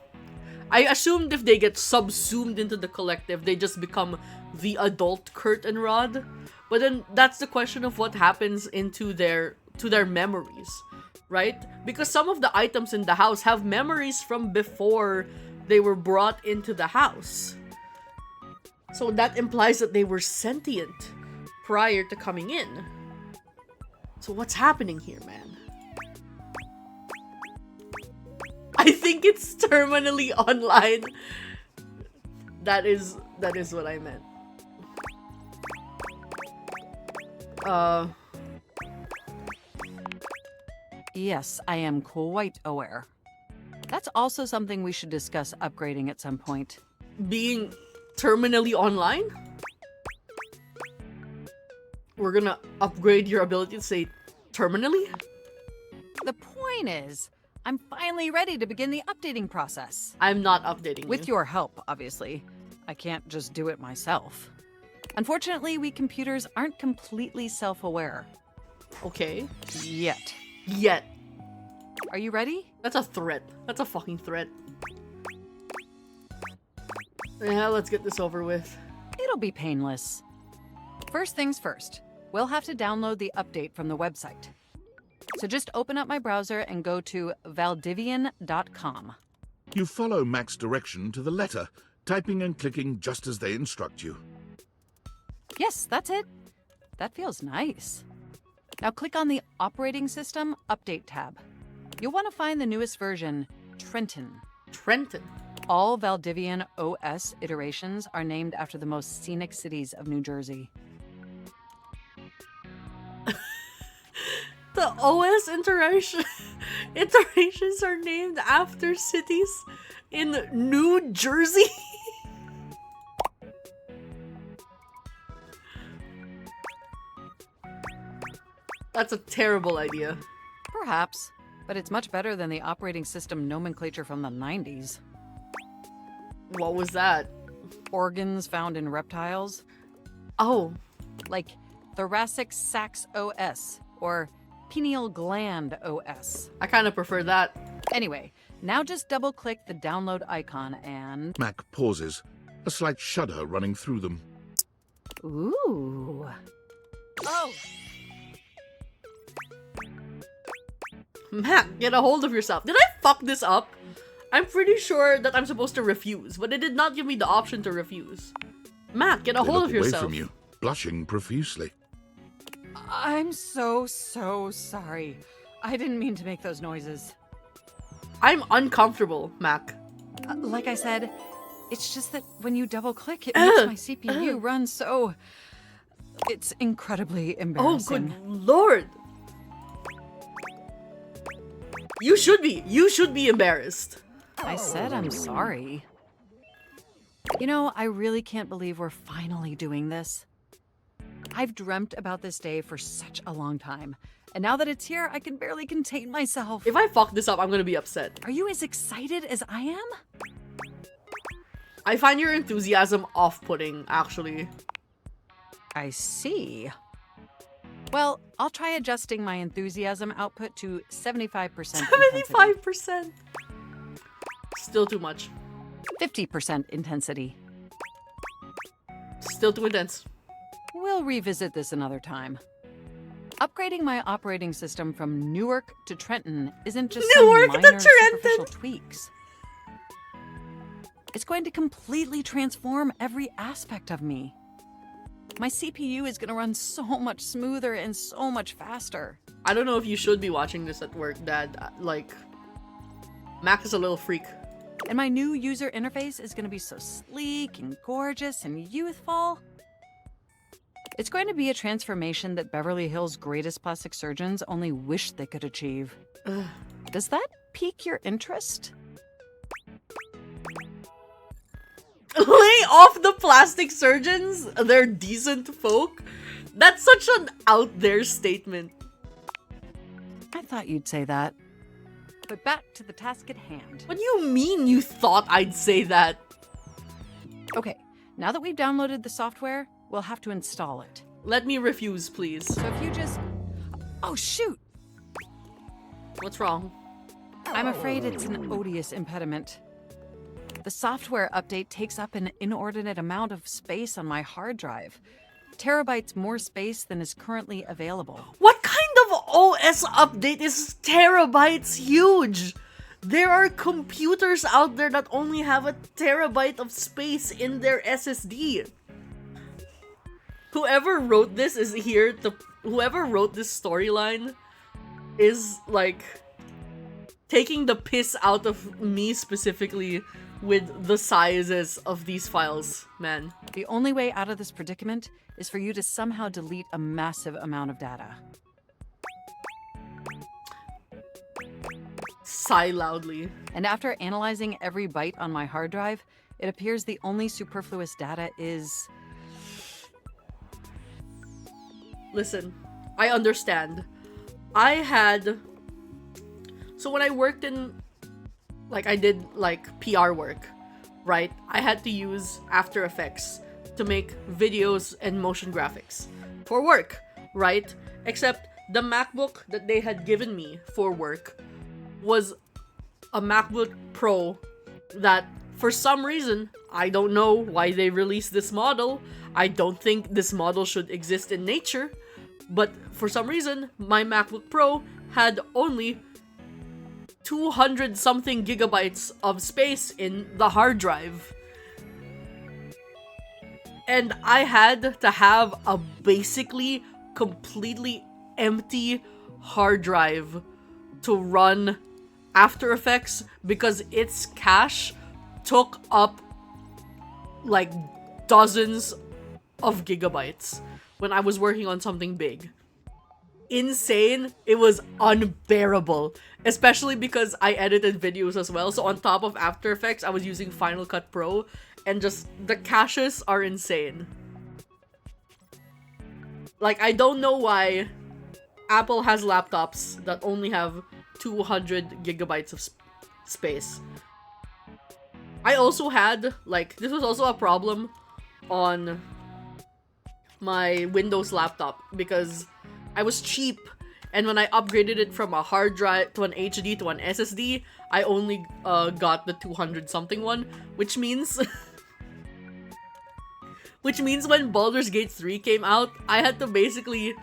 I assumed if they get subsumed into the collective, they just become the adult curtain rod. But then that's the question of what happens into their memories, right? Because some of the items in the house have memories from before they were brought into the house. So that implies that they were sentient prior to coming in. So what's happening here, man? I think it's terminally online. That is what I meant. Yes, I am quite aware. That's also something we should discuss upgrading at some point. Being terminally online? We're gonna upgrade your ability to say terminally? The point is, I'm finally ready to begin the updating process. I'm not updating With you. your help, obviously. I can't just do it myself. Unfortunately, we computers aren't completely self-aware. Okay. Yet. Yet. Are you ready? That's a threat. That's a fucking threat. Yeah, let's get this over with. It'll be painless. First things first, we'll have to download the update from the website. So just open up my browser and go to valdivian.com. You follow Mac's direction to the letter, typing and clicking just as they instruct you. Yes, that's it. That feels nice. Now click on the Operating System Update tab. You'll want to find the newest version, Trenton. Trenton. All Valdivian OS iterations are named after the most scenic cities of New Jersey. The OS iterations are named after cities in New Jersey. That's a terrible idea. Perhaps, but it's much better than the operating system nomenclature from the 90s. What was that? Organs found in reptiles, Oh, like thoracic sacs OS or pineal gland OS. I kind of prefer that. Anyway, now just double-click the download icon and... Mac pauses, a slight shudder running through them. Ooh. Oh! Mac, get a hold of yourself. Did I fuck this up? I'm pretty sure that I'm supposed to refuse, but it did not give me the option to refuse. Mac, get a They hold look of away yourself. from you, blushing profusely. I'm so sorry. I didn't mean to make those noises. I'm uncomfortable, Mac. Like I said, it's just that when you double-click, it makes my CPU run so... It's incredibly Oh, embarrassing. good lord. You should be embarrassed. I said I'm sorry. You know, I really can't believe we're finally doing this. I've dreamt about this day for such a long time, and now that it's here, I can barely contain myself. If I fuck this up, I'm gonna be upset. Are you as excited as I am? I find your enthusiasm off-putting, actually. I see. Well, I'll try adjusting my enthusiasm output to 75%. 75%. Still too much. 50% intensity. Still too intense. We'll revisit this another time. Upgrading my operating system from Newark to Trenton isn't just Newark some to minor Trenton! superficial tweaks. It's going to completely transform every aspect of me. My CPU is going to run so much smoother and so much faster. I don't know if you should be watching this at work, Dad. Like, Mac is a little freak. And my new user interface is going to be so sleek and gorgeous and youthful. It's going to be a transformation that Beverly Hills' greatest plastic surgeons only wish they could achieve. Does that pique your interest? Lay off the plastic surgeons. They're decent folk. That's such an out there statement. I thought you'd say that. But back to the task at hand. What do you mean you thought I'd say that? Okay, now that we've downloaded the software, we'll have to install it. Let me refuse, please. So if you just... Oh, shoot! What's wrong? I'm afraid it's an odious impediment. The software update takes up an inordinate amount of space on my hard drive. Terabytes more space than is currently available. What kind of OS update is terabytes huge? There are computers out there that only have a terabyte of space in their SSD. Whoever wrote this is here to... Whoever wrote this storyline is, like, taking the piss out of me specifically with the sizes of these files, man. The only way out of this predicament is for you to somehow delete a massive amount of data. Sigh loudly. And after analyzing every byte on my hard drive, it appears the only superfluous data is... Listen, I understand. I had... So when I worked in... Like, I did, like, PR work, right? I had to use After Effects to make videos and motion graphics for work, right? Except the MacBook that they had given me for work was a MacBook Pro that, for some reason, I don't know why they released this model. I don't think this model should exist in nature, but for some reason, my MacBook Pro had only 200 something gigabytes of space in the hard drive. And I had to have a basically completely empty hard drive to run After Effects because its cache took up like dozens of gigabytes when I was working on something big. Insane. It was unbearable, especially because I edited videos as well. So on top of After Effects, I was using Final Cut Pro, and just the caches are insane. Like, I don't know why Apple has laptops that only have 200 gigabytes of space. I also had, like, this was also a problem on my Windows laptop because I was cheap, and when I upgraded it from a hard drive to an HD to an SSD, I only got the 200 something one, which means when Baldur's Gate 3 came out, I had to basically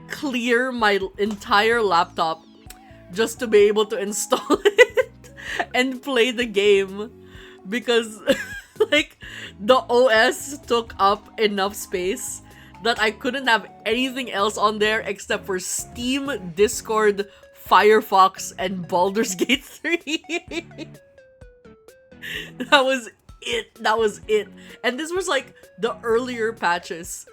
clear my entire laptop just to be able to install it and play the game because like the OS took up enough space that I couldn't have anything else on there except for Steam, Discord, Firefox, and Baldur's Gate 3. That was it. And this was like the earlier patches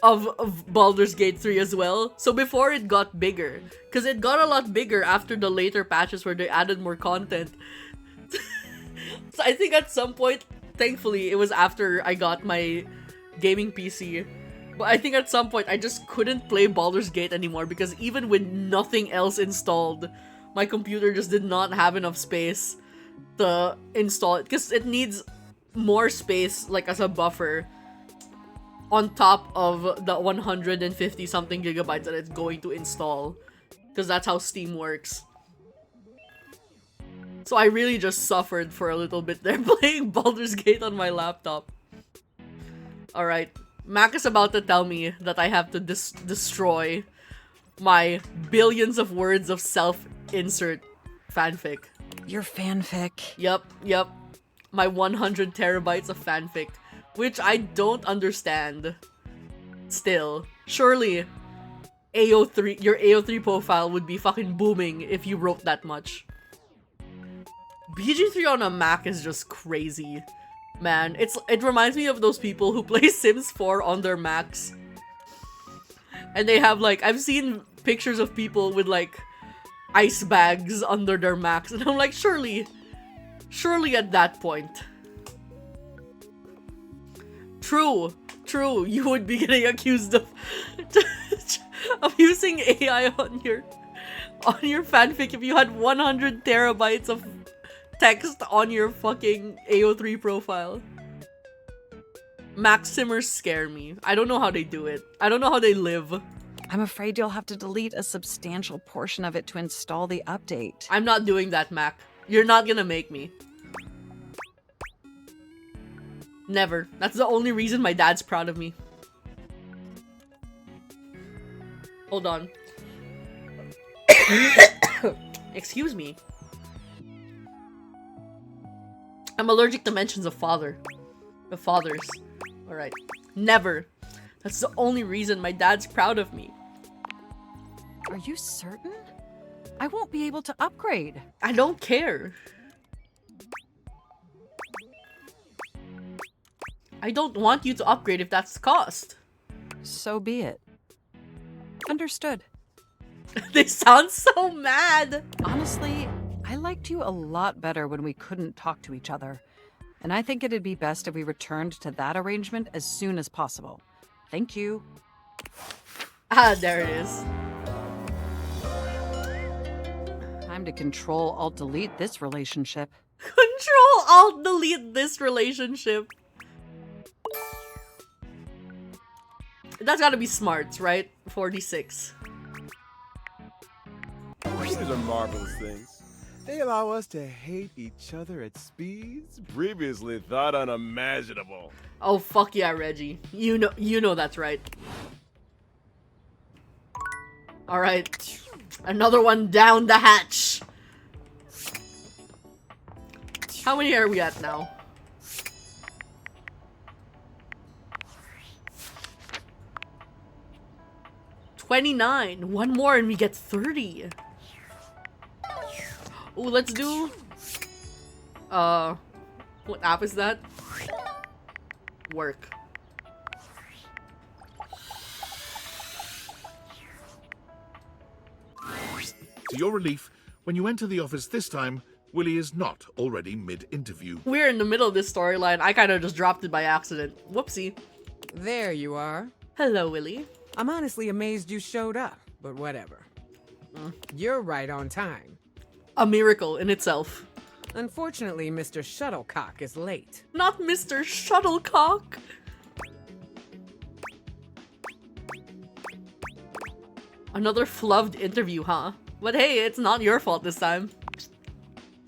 of Baldur's Gate 3 as well. So before it got bigger. Because it got a lot bigger after the later patches where they added more content. So I think at some point Thankfully, it was after I got my gaming PC. But I think at some point I just couldn't play Baldur's Gate anymore because even with nothing else installed, my computer just did not have enough space to install it. Because it needs more space, like as a buffer, on top of the 150 something gigabytes that it's going to install. Because that's how Steam works. So I really just suffered for a little bit there playing Baldur's Gate on my laptop. Alright, Mac is about to tell me that I have to destroy my billions of words of self-insert fanfic. Your fanfic. Yep. My 100 terabytes of fanfic, which I don't understand. Still, surely AO3, your AO3 profile would be fucking booming if you wrote that much. BG3 on a Mac is just crazy. Man, it reminds me of those people who play Sims 4 on their Macs. And they have like, I've seen pictures of people with like ice bags under their Macs, and I'm like, surely at that point. True, you would be getting accused of using AI on your fanfic if you had 100 terabytes of text on your fucking AO3 profile. Max Simmers scare me. I don't know how they do it. I don't know how they live. I'm afraid you'll have to delete a substantial portion of it to install the update. I'm not doing that, Mac. You're not gonna make me. Never. That's the only reason my dad's proud of me. Hold on. Excuse me. I'm allergic to mentions of fathers. Alright. Never. That's the only reason my dad's proud of me. Are you certain? I won't be able to upgrade. I don't care. I don't want you to upgrade if that's the cost. So be it. Understood. They sound so mad. Honestly, I liked you a lot better when we couldn't talk to each other. And I think it'd be best if we returned to that arrangement as soon as possible. Thank you. Ah, there it is. Time to Control-Alt-Delete this relationship. Control-Alt-Delete this relationship. That's gotta be smarts, right? 46. These are marvelous things. They allow us to hate each other at speeds previously thought unimaginable. Oh, fuck yeah, Reggie. You know that's right. Alright. Another one down the hatch. How many are we at now? $29. One more and we get 30. Oh, let's do... what app is that? Work. To your relief, when you enter the office this time, Willie is not already mid-interview. We're in the middle of this storyline. I kind of just dropped it by accident. Whoopsie. There you are. Hello, Willie. I'm honestly amazed you showed up, but whatever. You're right on time. A miracle in itself. Unfortunately, Mr. Shuttlecock is late. Not Mr. Shuttlecock. Another flubbed interview, huh? But hey, it's not your fault this time.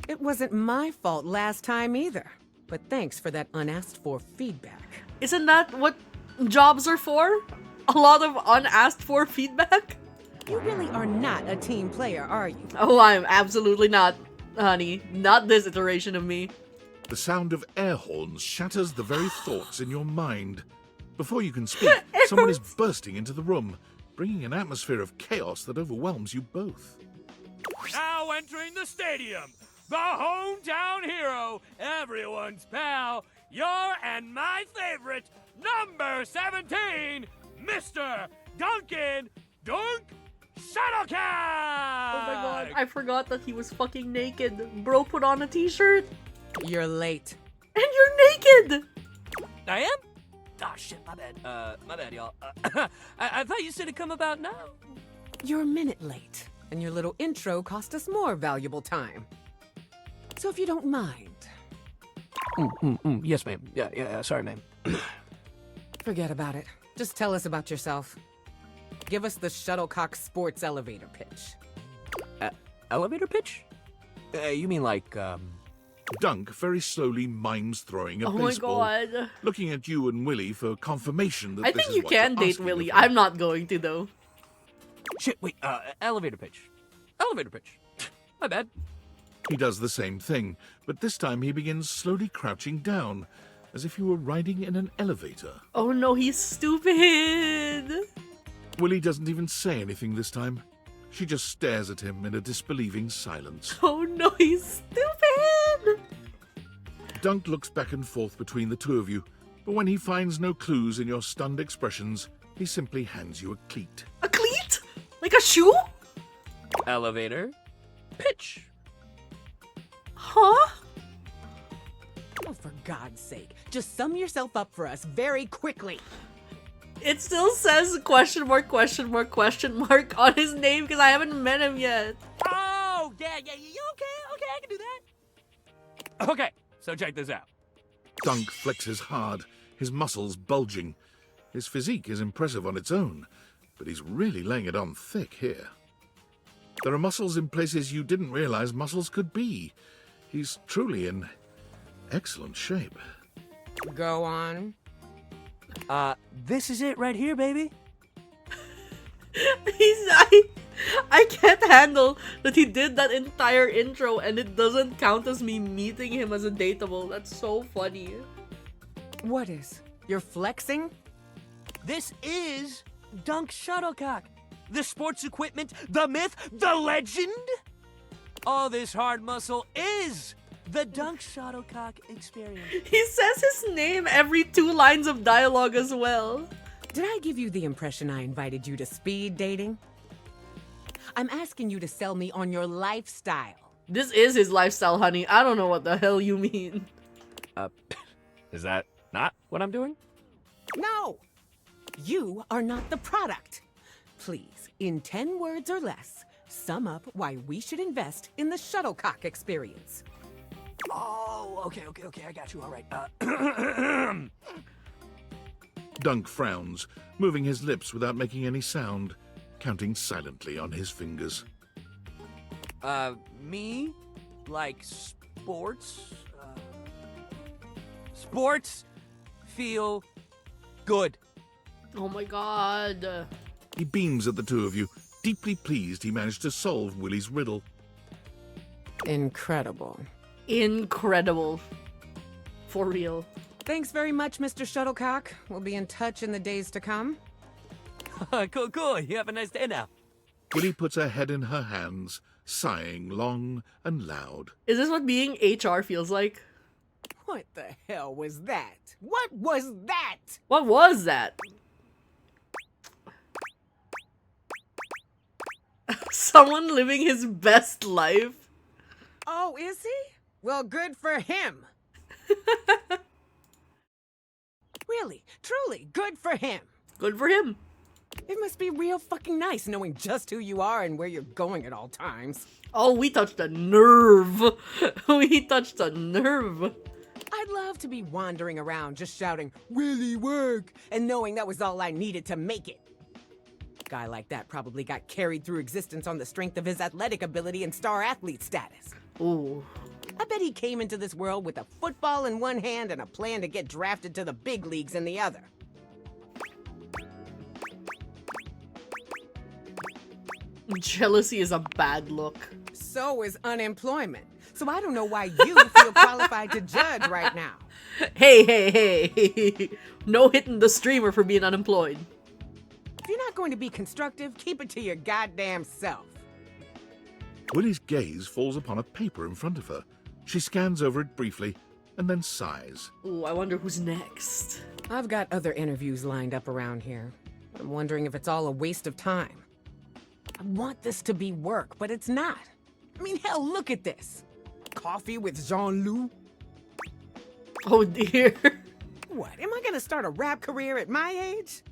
It wasn't my fault last time either, but thanks for that unasked for feedback. Isn't that what jobs are for? A lot of unasked for feedback? You really are not a team player, are you? Oh, I'm absolutely not, honey. Not this iteration of me. The sound of air horns shatters the very thoughts in your mind. Before you can speak, someone is bursting into the room, bringing an atmosphere of chaos that overwhelms you both. Now entering the stadium, the hometown hero, everyone's pal, your and my favorite, number 17, Mr. Duncan Dunk Shuttlecock! Oh my god, I forgot that he was fucking naked. Bro put on a t-shirt. You're late. And you're naked! I am? Ah, shit, my bad, y'all. I thought you said it'd come about now. You're a minute late, and your little intro cost us more valuable time. So if you don't mind, Yes, ma'am. Yeah, sorry, ma'am. forget about it. Just tell us about yourself. Give us the Shuttlecock Sports elevator pitch. Elevator pitch? You mean like, Dunk very slowly mimes throwing a Oh my baseball, god. looking at you and Willie for confirmation that I this think is you what can you're date asking Willie. of him. I'm not going to though. shit, wait, elevator pitch. Elevator pitch. My bad. He does the same thing, but this time he begins slowly crouching down, as if he were riding in an elevator. Oh no, he's stupid. Willie doesn't even say anything this time. She just stares at him in a disbelieving silence. Oh no, he's stupid. Dunk looks back and forth between the two of you, but when he finds no clues in your stunned expressions, he simply hands you a cleat. A cleat? Like a shoe? Elevator pitch. Huh? Oh, for God's sake, just sum yourself up for us very quickly. It still says question mark on his name because I haven't met him yet. Oh, yeah, okay, I can do that. Okay, so check this out. Dunk flexes hard, his muscles bulging. His physique is impressive on its own, but he's really laying it on thick here. There are muscles in places you didn't realize muscles could be. He's truly in excellent shape. Go on. This is it right here, baby. I can't handle that he did that entire intro and it doesn't count as me meeting him as a dateable. That's so funny. What is? You're flexing? This is Dunk Shuttlecock. The sports equipment, the myth, the legend. All this hard muscle is the Dunk Shuttlecock experience. He says his name every 2 lines of dialogue as well. Did I give you the impression I invited you to speed dating? I'm asking you to sell me on your lifestyle. This is his lifestyle, honey. I don't know what the hell you mean. Is that not what I'm doing? No! You are not the product. Please, in 10 words or less, sum up why we should invest in the Shuttlecock experience. Oh, okay, I got you. All right. Dunk frowns, moving his lips without making any sound, counting silently on his fingers. Me? Like sports? Sports feel good. Oh my god. He beams at the two of you, deeply pleased he managed to solve Willie's riddle. Incredible. Incredible. For real. Thanks very much, Mr. Shuttlecock. We'll be in touch in the days to come. Cool. You have a nice day now. Willie puts her head in her hands, sighing long and loud. Is this what being HR feels like? What the hell was that? What was that? What was that? Someone living his best life. Oh, is he? Well, good for him. Really, truly, good for him. Good for him. It must be real fucking nice knowing just who you are and where you're going at all times. Oh, we touched a nerve. We touched a nerve. I'd love to be wandering around just shouting, "Willie, work!" and knowing that was all I needed to make it. Guy like that probably got carried through existence on the strength of his athletic ability and star athlete status. Ooh. I bet he came into this world with a football in one hand and a plan to get drafted to the big leagues in the other. Jealousy is a bad look. So is unemployment. So I don't know why you feel qualified to judge right now. Hey. No hitting the streamer for being unemployed. If you're not going to be constructive, keep it to your goddamn self. Willie's gaze falls upon a paper in front of her. She scans over it briefly and then sighs. Ooh, I wonder who's next. I've got other interviews lined up around here. I'm wondering if it's all a waste of time. I want this to be work, but it's not. I mean, hell, look at this. Coffee with Jean-Loup. Oh dear. What, am I gonna start a rap career at my age?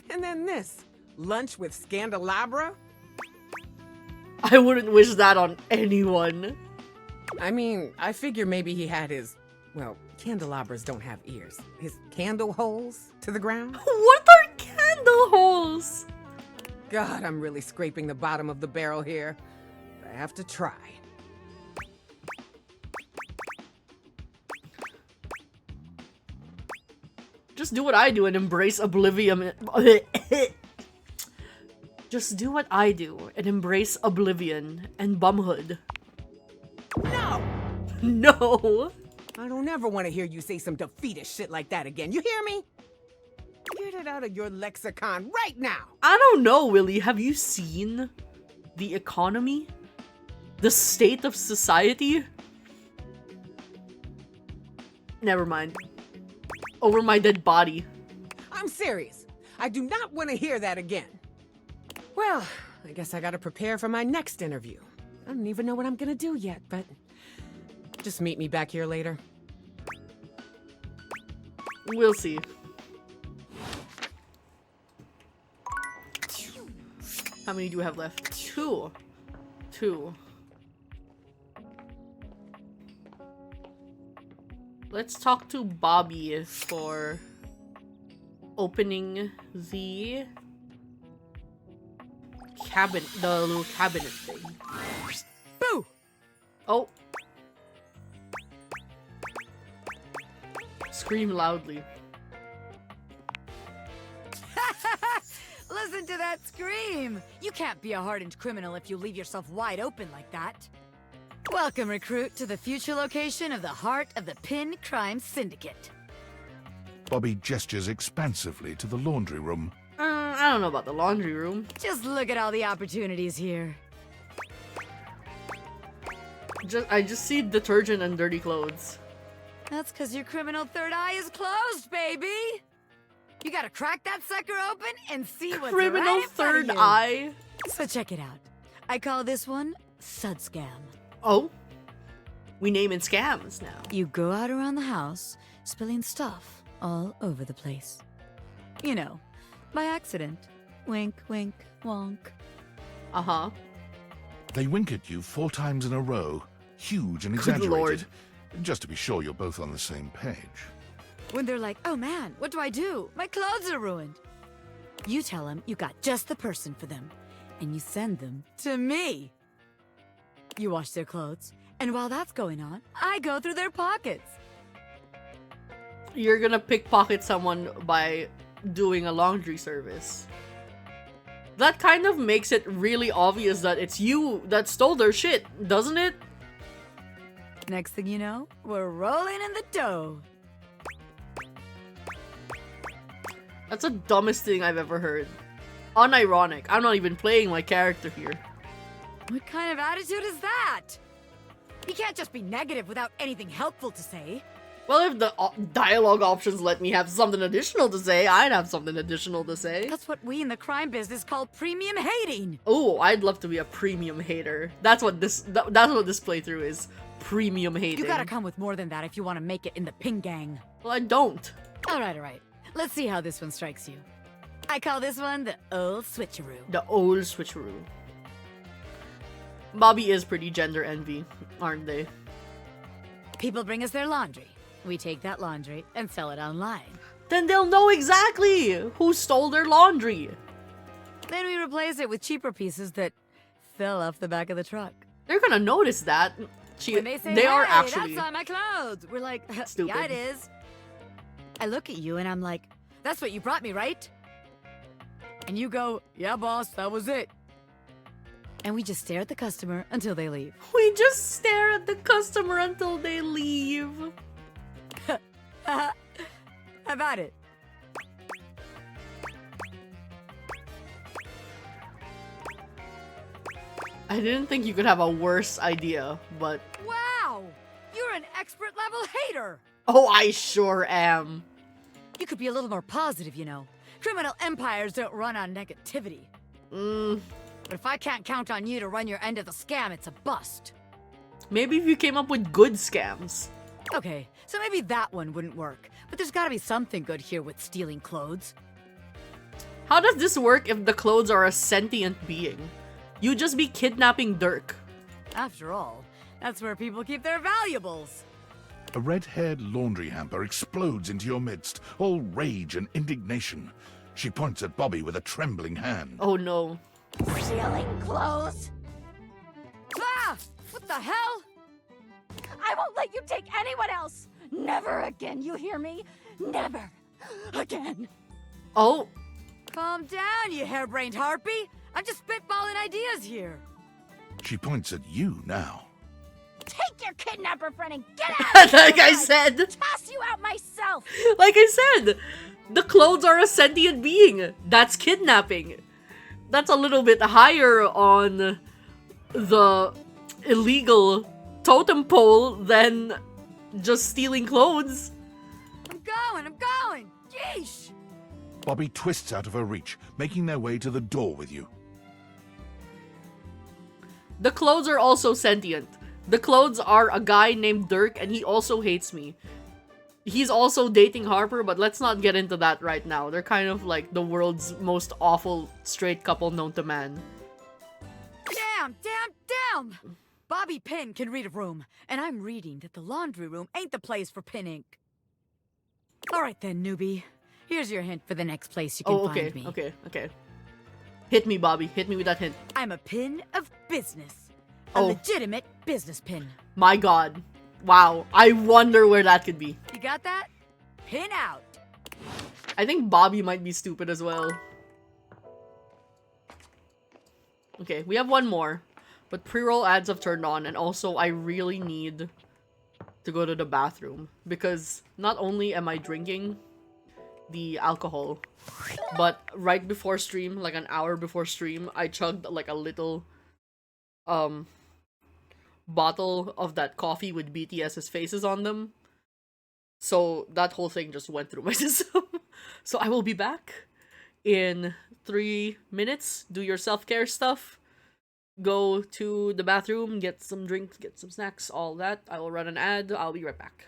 And then this, lunch with Scandelabra? I wouldn't wish that on anyone. I mean, I figure maybe he had his, well, candelabras don't have ears. His candle holes to the ground? What are candle holes? God, I'm really scraping the bottom of the barrel here. I have to try. Just do what I do and embrace oblivion. Just do what I do and embrace oblivion and bumhood. No! No! I don't ever want to hear you say some defeatist shit like that again. You hear me? Get it out of your lexicon right now! I don't know, Willie. Have you seen the economy? The state of society? Never mind. Over my dead body. I'm serious. I do not want to hear that again. Well, I guess I gotta prepare for my next interview. I don't even know what I'm gonna do yet, but just meet me back here later. We'll see. How many do we have left? Two. Let's talk to Bobby for opening the cabinet, the little cabinet thing. Boo! Oh. Scream loudly. Listen to that scream! You can't be a hardened criminal if you leave yourself wide open like that. Welcome, recruit, to the future location of the heart of the Pin Crime Syndicate. Bobby gestures expansively to the laundry room. I don't know about the laundry room. Just look at all the opportunities here. I just see detergent and dirty clothes. That's because your criminal third eye is closed, baby! You gotta crack that sucker open and see what's Criminal right in front of third you. eye? So check it out. I call this one Sud Scam. Oh? We naming scams now. You go out around the house, spilling stuff all over the place. You know, by accident. Wink, wink, wonk. Uh-huh. They wink at you 4 times in a row, huge and Good exaggerated, lord. just to be sure you're both on the same page. When they're like, oh man, what do I do? My clothes are ruined. You tell them you got just the person for them, and you send them to me. You wash their clothes, and while that's going on, I go through their pockets. You're gonna pickpocket someone by doing a laundry service. That kind of makes it really obvious that it's you that stole their shit, doesn't it? Next thing you know, we're rolling in the dough. That's the dumbest thing I've ever heard. Unironic. I'm not even playing my character here. What kind of attitude is that? You can't just be negative without anything helpful to say. Well, if the dialogue options let me have something additional to say, I'd have something additional to say. That's what we in the crime business call premium hating. Oh, I'd love to be a premium hater. That's what this playthrough is. Premium hating. You gotta come with more than that if you want to make it in the Pin Gang. Well, I don't. All right. Let's see how this one strikes you. I call this one the old switcheroo. The old switcheroo. Bobby is pretty gender envy, aren't they? People bring us their laundry. We take that laundry and sell it online. Then they'll know exactly who stole their laundry. Then we replace it with cheaper pieces that fell off the back of the truck. They're gonna notice that. When they say, they are hey, actually that's on my clothes. We're like, stupid. Yeah, it is. I look at you and I'm like, that's what you brought me, right? And you go, yeah, boss, that was it. And we just stare at the customer until they leave. We just stare at the customer until they leave. How about it? I didn't think you could have a worse idea, but... Wow! You're an expert level hater! Oh, I sure am. You could be a little more positive, you know. Criminal empires don't run on negativity. But if I can't count on you to run your end of the scam, it's a bust. Maybe if you came up with good scams. Okay, so maybe that one wouldn't work. But there's gotta be something good here with stealing clothes. How does this work if the clothes are a sentient being? You just be kidnapping Dirk. After all, that's where people keep their valuables. A red-haired laundry hamper explodes into your midst, all rage and indignation. She points at Bobby with a trembling hand. Oh no. Stealing clothes? Ah! What the hell? I won't let you take anyone else! Never again, you hear me? Never again. Oh. Calm down, you harebrained harpy. I'm just spitballing ideas here. She points at you now. Take your kidnapper friend and get out! Like I said. Toss you out myself! Like I said, the clothes are a sentient being. That's kidnapping. That's a little bit higher on the illegal totem pole than just stealing clothes. I'm going! Yeesh! Bobby twists out of her reach, making their way to the door with you. The clothes are also sentient. The clothes are a guy named Dirk, and he also hates me. He's also dating Harper, but let's not get into that right now. They're kind of like the world's most awful straight couple known to man. Damn! Bobby Pin can read a room, and I'm reading that the laundry room ain't the place for pinning. Alright then, newbie. Here's your hint for the next place you can find me. Okay. Hit me, Bobby. Hit me with that hint. I'm a pin of business. A legitimate business pin. My god. Wow. I wonder where that could be. You got that? Pin out. I think Bobby might be stupid as well. Okay, we have one more. But pre-roll ads have turned on, and also I really need to go to the bathroom. Because not only am I drinking the alcohol, but right before stream, like an hour before stream, I chugged like a little bottle of that coffee with BTS's faces on them. So that whole thing just went through my system. So I will be back in 3 minutes. Do your self-care stuff. Go to the bathroom, get some drinks, get some snacks, all that. I will run an ad. I'll be right back.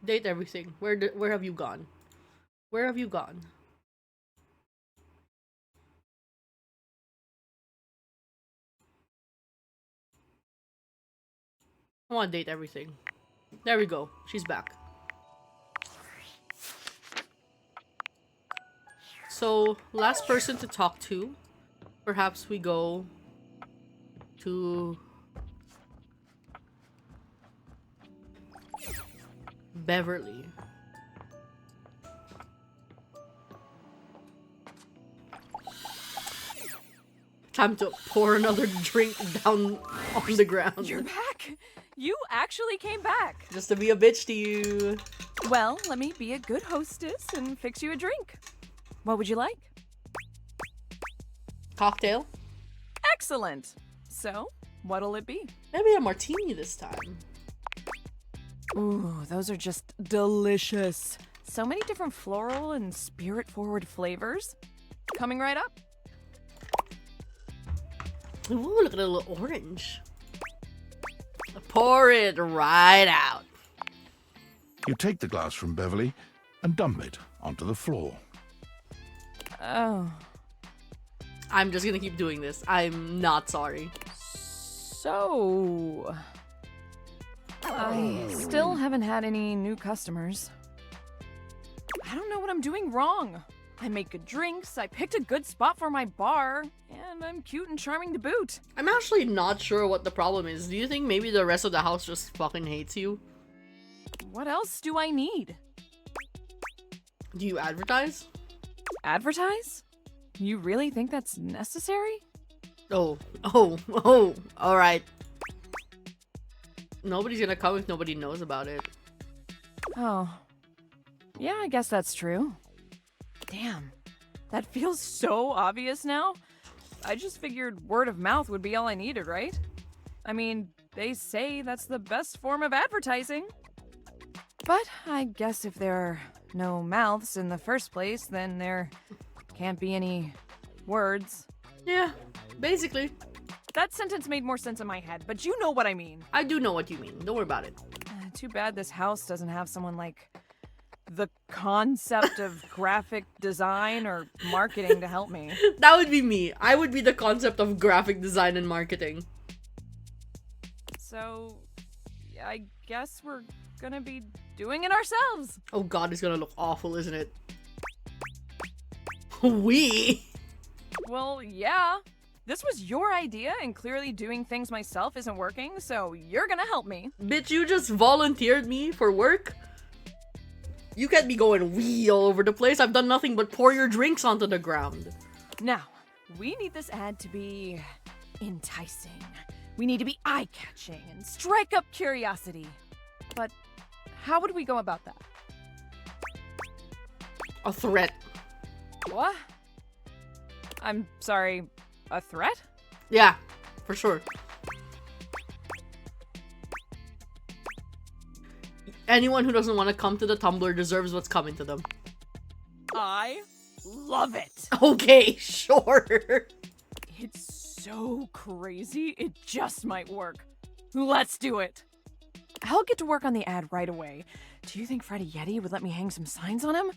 Date everything. Where have you gone? Where have you gone? I want to date everything. There we go. She's back. So, last person to talk to. Perhaps we go to Beverly. Time to pour another drink down on the ground. You're back. You actually came back. Just to be a bitch to you. Well, let me be a good hostess and fix you a drink. What would you like? Cocktail? Excellent. So, what'll it be? Maybe a martini this time. Ooh, those are just delicious. So many different floral and spirit-forward flavors. Coming right up. Ooh, look at the little orange. Pour it right out. You take the glass from Beverly and dump it onto the floor. Oh. I'm just gonna keep doing this. I'm not sorry. So... I still haven't had any new customers. I don't know what I'm doing wrong. I make good drinks, I picked a good spot for my bar, and I'm cute and charming to boot. I'm actually not sure what the problem is. Do you think maybe the rest of the house just fucking hates you? What else do I need? Do you advertise? Advertise? You really think that's necessary? Oh, alright. Nobody's gonna come if nobody knows about it. Oh. Yeah, I guess that's true. Damn. That feels so obvious now. I just figured word of mouth would be all I needed, right? I mean, they say that's the best form of advertising. But I guess if there are no mouths in the first place, then there can't be any words. Yeah, basically. That sentence made more sense in my head, but you know what I mean. I do know what you mean. Don't worry about it. Too bad this house doesn't have someone like the concept of graphic design or marketing to help me. That would be me. I would be the concept of graphic design and marketing. So, I guess we're gonna be doing it ourselves. Oh god, it's gonna look awful, isn't it? We? Well, yeah. This was your idea, and clearly doing things myself isn't working, so you're gonna help me. Bitch, you just volunteered me for work? You can't be going wee all over the place. I've done nothing but pour your drinks onto the ground. Now, we need this ad to be enticing. We need to be eye-catching and strike up curiosity. But how would we go about that? A threat. What? I'm sorry, a threat? Yeah, for sure. Anyone who doesn't want to come to the Tumblr deserves what's coming to them. I love it. Okay, sure. It's so crazy, it just might work. Let's do it. I'll get to work on the ad right away. Do you think Freddy Yeti would let me hang some signs on him?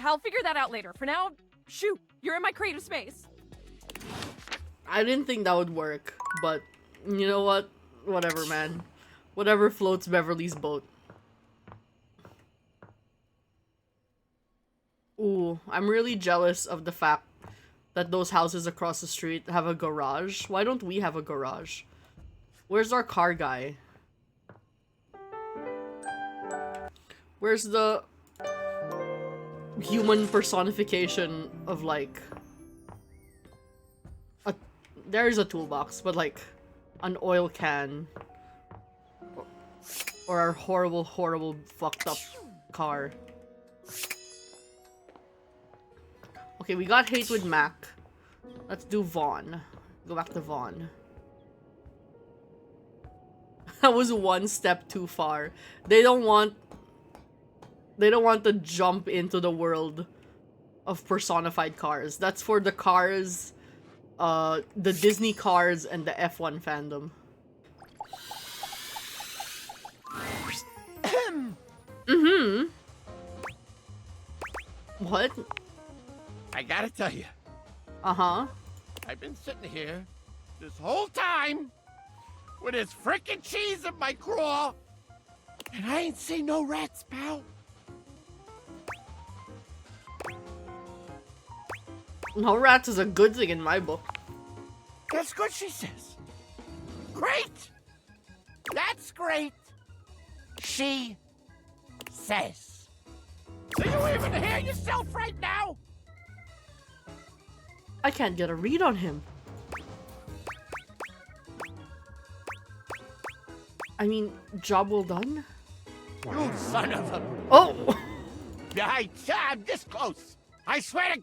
I'll figure that out later. For now, shoot, you're in my creative space. I didn't think that would work, but you know what? Whatever, man. Whatever floats Beverly's boat. Ooh, I'm really jealous of the fact that those houses across the street have a garage. Why don't we have a garage? Where's our car guy? Where's the human personification of like there is a toolbox, but like an oil can or our horrible fucked up car. Okay, we got hate with Mac. Let's do Vaughn. Go back to Vaughn. That was one step too far. They don't want to jump into the world of personified cars. That's for the cars, the Disney cars and the F1 fandom. What? I gotta tell you, Uh-huh. I've been sitting here this whole time with this frickin' cheese in my craw, and I ain't seen no rats, pal. No rats is a good thing in my book. That's good, she says. Great! That's great. She says. So you even hear yourself right now? I can't get a read on him. I mean, job well done? You son of a... Oh! Yeah, I'm this close. I swear to...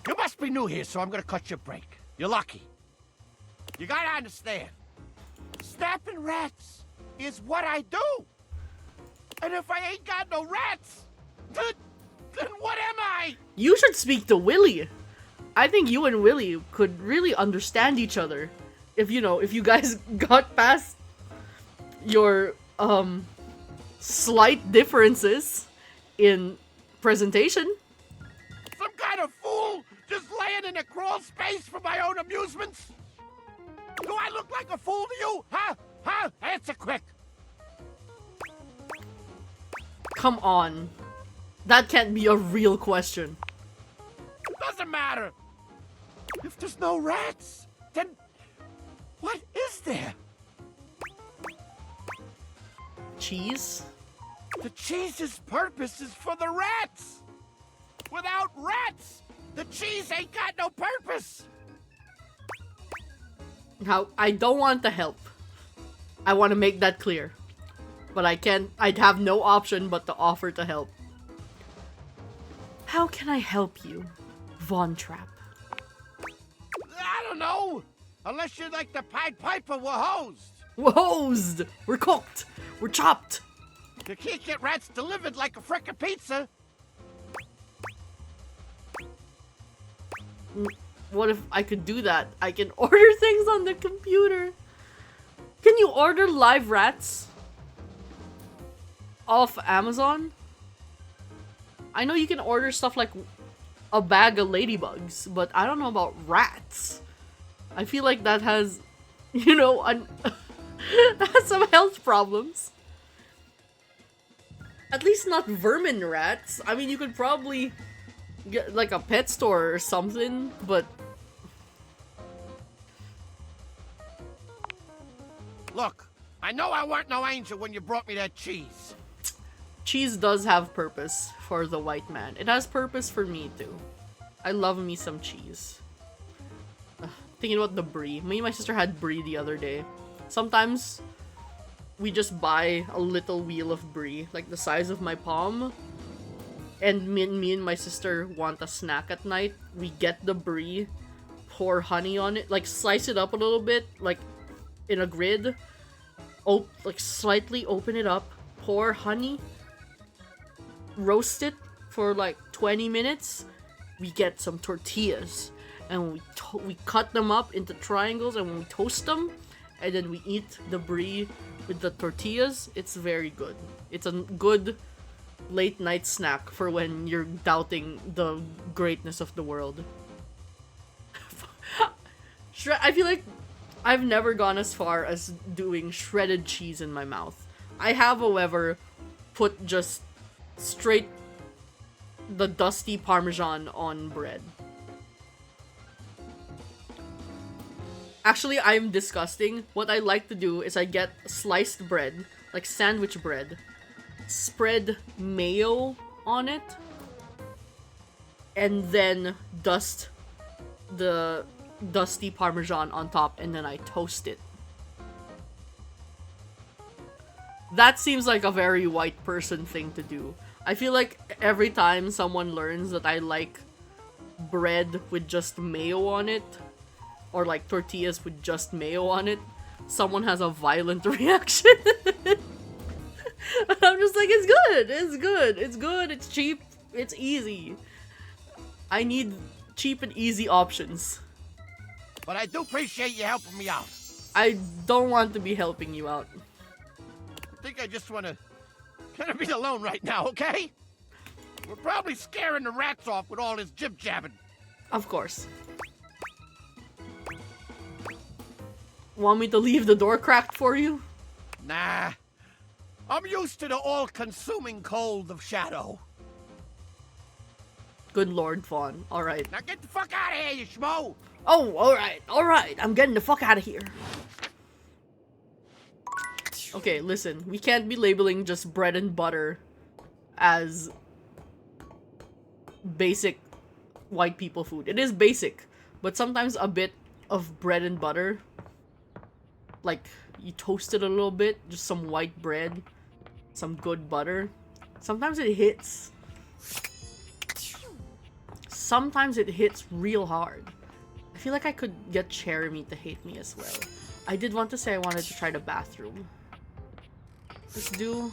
You must be new here, so I'm gonna cut you a break. You're lucky. You gotta understand. Snapping rats is what I do. And if I ain't got no rats, then what am I? You should speak to Willie. I think you and Willie could really understand each other. If you guys got past your, slight differences in presentation. Some kind of fool just laying in a crawl space for my own amusements? Do I look like a fool to you? Huh? Huh? Answer quick. Come on. That can't be a real question. Doesn't matter. If there's no rats, then what is there? Cheese? The cheese's purpose is for the rats. Without rats, the cheese ain't got no purpose. Now, I don't want to help. I want to make that clear. But I'd have no option but to offer to help. How can I help you, Von Trapp? I don't know. Unless you're like the Pied Piper, we're hosed. We're hosed! We're cooked! We're chopped! You can't get rats delivered like a frickin' pizza. What if I could do that? I can order things on the computer. Can you order live rats off Amazon? I know you can order stuff like a bag of ladybugs, but I don't know about rats. I feel like that has, has some health problems. At least not vermin rats. I mean, you could probably get like a pet store or something, but... Look, I know I weren't no angel when you brought me that cheese. Cheese does have purpose for the white man. It has purpose for me too. I love me some cheese. Thinking about the brie. Me and my sister had brie the other day. Sometimes we just buy a little wheel of brie, like the size of my palm. And me and my sister want a snack at night. We get the brie, pour honey on it, like slice it up a little bit, like in a grid. Like slightly open it up, pour honey, roast it for like 20 minutes. We get some tortillas and we cut them up into triangles and we toast them, and then we eat the brie with the tortillas. It's very good. It's a good late night snack for when you're doubting the greatness of the world. I feel like I've never gone as far as doing shredded cheese in my mouth. I have, however, put just straight the dusty Parmesan on bread. Actually, I'm disgusting. What I like to do is I get sliced bread, like sandwich bread, spread mayo on it, and then dust the dusty Parmesan on top, and then I toast it. That seems like a very white person thing to do. I feel like every time someone learns that I like bread with just mayo on it, or like tortillas with just mayo on it, someone has a violent reaction. I'm just like, it's good, it's good, it's good, it's cheap, it's easy. I need cheap and easy options. But I do appreciate you helping me out. I don't want to be helping you out. I think I just want to kind of be alone right now, okay? We're probably scaring the rats off with all this jib-jabbing. Of course. Want me to leave the door cracked for you? Nah. I'm used to the all-consuming cold of shadow. Good Lord, Fawn. Alright. Now get the fuck out of here, you schmo! Oh, alright. I'm getting the fuck out of here. Okay, listen. We can't be labeling just bread and butter as basic white people food. It is basic, but sometimes a bit of bread and butter, like you toast it a little bit, just some white bread, some good butter. Sometimes it hits. Sometimes it hits real hard. I feel like I could get Jeremy to hate me as well. I did want to say I wanted to try the bathroom. Let's do...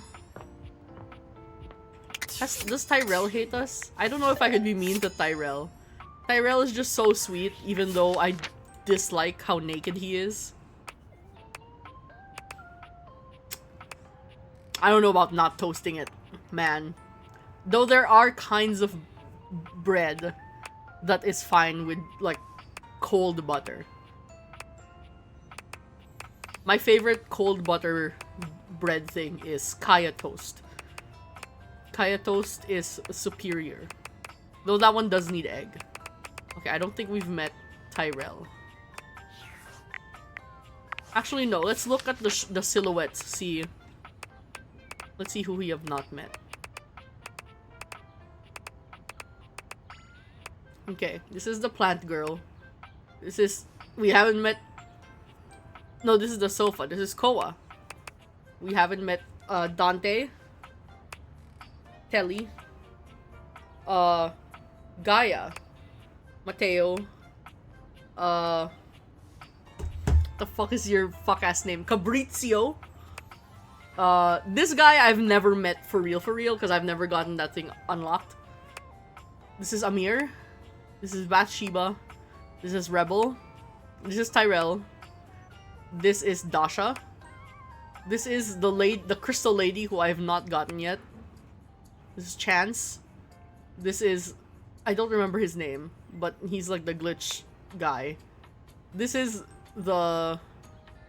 Does Tyrell hate us? I don't know if I could be mean to Tyrell. Tyrell is just so sweet, even though I dislike how naked he is. I don't know about not toasting it, man. Though there are kinds of bread that is fine with, like, cold butter. My favorite cold butter bread thing is Kaya toast. Kaya toast is superior. Though that one does need egg. Okay, I don't think we've met Tyrell. Actually, no. Let's look at the silhouettes. See. Let's see who we have not met. Okay, this is the plant girl. This is... We haven't met... No, this is the sofa. This is Koa. We haven't met Dante. Telly. Gaia. Mateo. The fuck is your fuck-ass name? Cabrizio. This guy I've never met for real, because I've never gotten that thing unlocked. This is Amir. This is Bathsheba. This is Rebel. This is Tyrell. This is Dasha. This is the crystal lady who I have not gotten yet. This is Chance. This is... I don't remember his name, but he's like the glitch guy. This is the...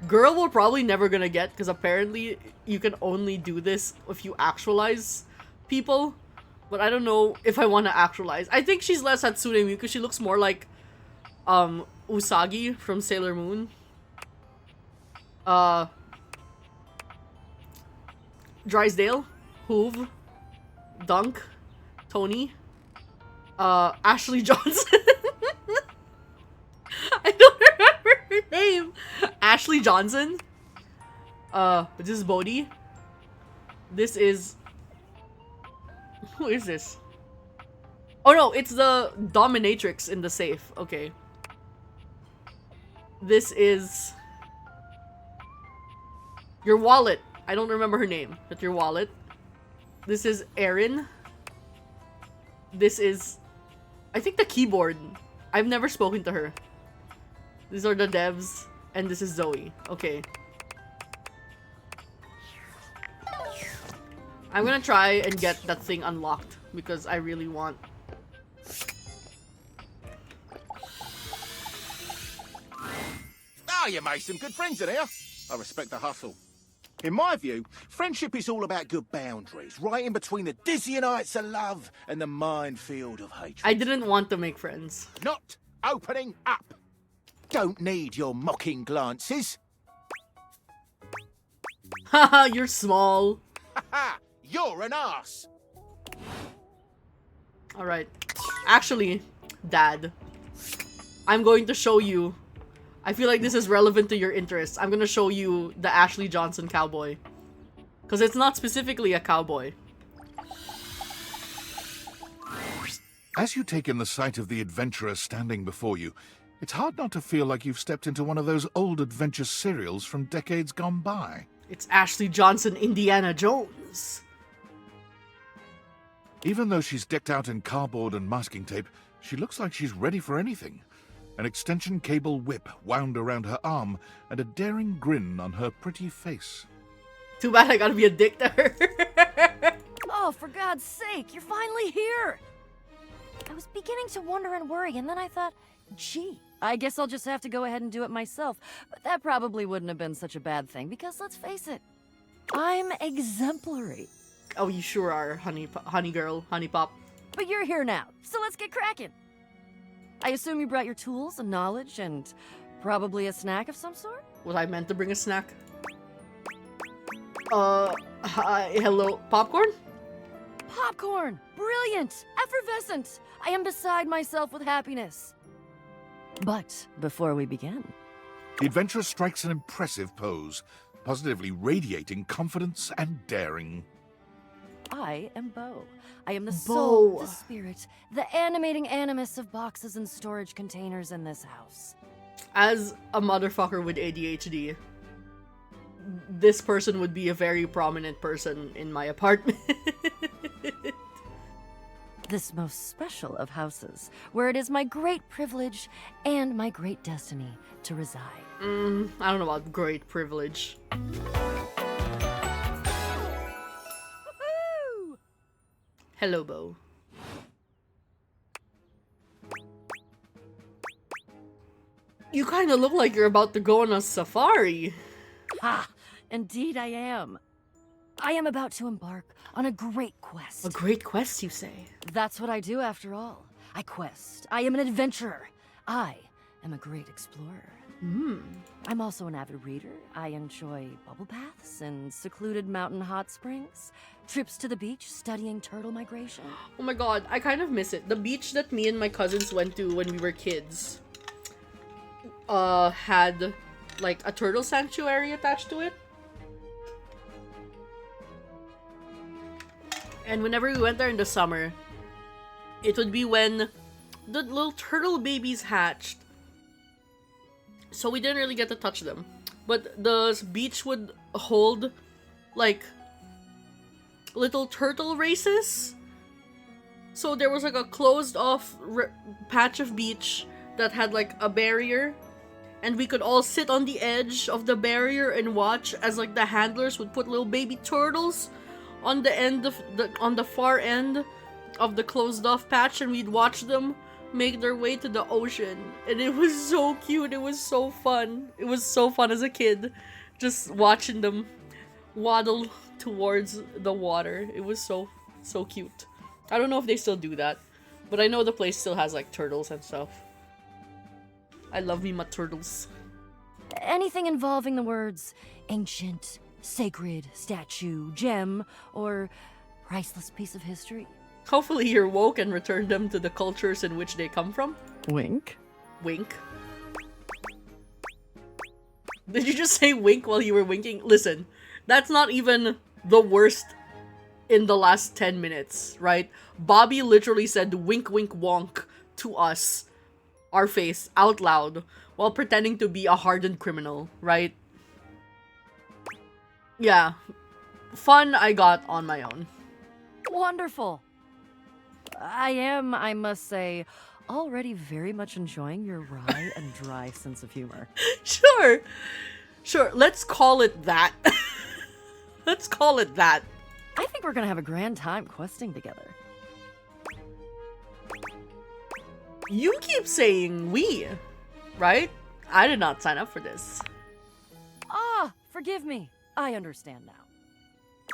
girl we're probably never gonna get, because apparently you can only do this if you actualize people. But I don't know if I want to actualize. I think she's less Hatsune Miku because she looks more like Usagi from Sailor Moon. Drysdale, Hoove, Dunk, Tony, Ashley Johnson. I don't remember her name. Ashley Johnson. This is Bodhi. This is... Who is this? Oh no, it's the dominatrix in the safe. Okay. This is... Your wallet. I don't remember her name, but your wallet. This is Erin. This is... I think the keyboard. I've never spoken to her. These are the devs. And this is Zoe. Okay. I'm gonna try and get that thing unlocked because I really want... Oh, you made some good friends in here. I respect the hustle. In my view, friendship is all about good boundaries, right in between the dizzying heights of love and the minefield of hatred. I didn't want to make friends. Not opening up. Don't need your mocking glances. Haha, you're small. Haha, you're an ass. Alright. Actually, Dad, I'm going to show you. I feel like this is relevant to your interests. I'm gonna show you the Ashley Johnson cowboy. Because it's not specifically a cowboy. As you take in the sight of the adventurer standing before you, it's hard not to feel like you've stepped into one of those old adventure serials from decades gone by. It's Ashley Johnson, Indiana Jones. Even though she's decked out in cardboard and masking tape, she looks like she's ready for anything. An extension cable whip wound around her arm and a daring grin on her pretty face. Too bad I gotta be a dick to her. Oh, for God's sake, you're finally here! I was beginning to wonder and worry, and then I thought, gee, I guess I'll just have to go ahead and do it myself. But that probably wouldn't have been such a bad thing, because let's face it, I'm exemplary. Oh, you sure are, honey girl, honey pop. But you're here now, so let's get cracking. I assume you brought your tools and knowledge and probably a snack of some sort? Was I meant to bring a snack? Hi, hello, popcorn? Popcorn! Brilliant! Effervescent! I am beside myself with happiness. But before we begin... The adventurer strikes an impressive pose, positively radiating confidence and daring. I am Bo. I am the Bo. soul, the spirit, the animating animus of boxes and storage containers in this house. As a motherfucker with ADHD, this person would be a very prominent person in my apartment. This most special of houses, where it is my great privilege and my great destiny to reside. I don't know about great privilege. Woo-hoo! Hello, Bo. You kind of look like you're about to go on a safari. Ha! Indeed I am. I am about to embark on a great quest. A great quest, you say? That's what I do after all. I quest. I am an adventurer. I am a great explorer. I'm also an avid reader. I enjoy bubble baths and secluded mountain hot springs, trips to the beach, studying turtle migration. Oh my god, I kind of miss it. The beach that me and my cousins went to when we were kids had like a turtle sanctuary attached to it. And whenever we went there in the summer, it would be when the little turtle babies hatched. So we didn't really get to touch them. But the beach would hold, like, little turtle races. So there was, like, a closed-off patch of beach that had, like, a barrier. And we could all sit on the edge of the barrier and watch as, like, the handlers would put little baby turtles on the end of on the far end of the closed-off patch, and we'd watch them make their way to the ocean. And it was so cute. It was so fun. It was so fun as a kid, just watching them waddle towards the water. It was so cute. I don't know if they still do that, but I know the place still has like turtles and stuff. I love me my turtles. Anything involving the words ancient, sacred, statue, gem, or priceless piece of history. Hopefully you're woke and return them to the cultures in which they come from. Wink. Wink. Did you just say wink while you were winking? Listen, that's not even the worst in the last 10 minutes, right? Bobby literally said wink wink wonk to us, our face, out loud, while pretending to be a hardened criminal, right? Yeah. Fun I got on my own. Wonderful. I am, I must say, already very much enjoying your wry and dry sense of humor. Sure. Let's call it that. Let's call it that. I think we're gonna have a grand time questing together. You keep saying we, right? I did not sign up for this. Ah, forgive me. I understand now.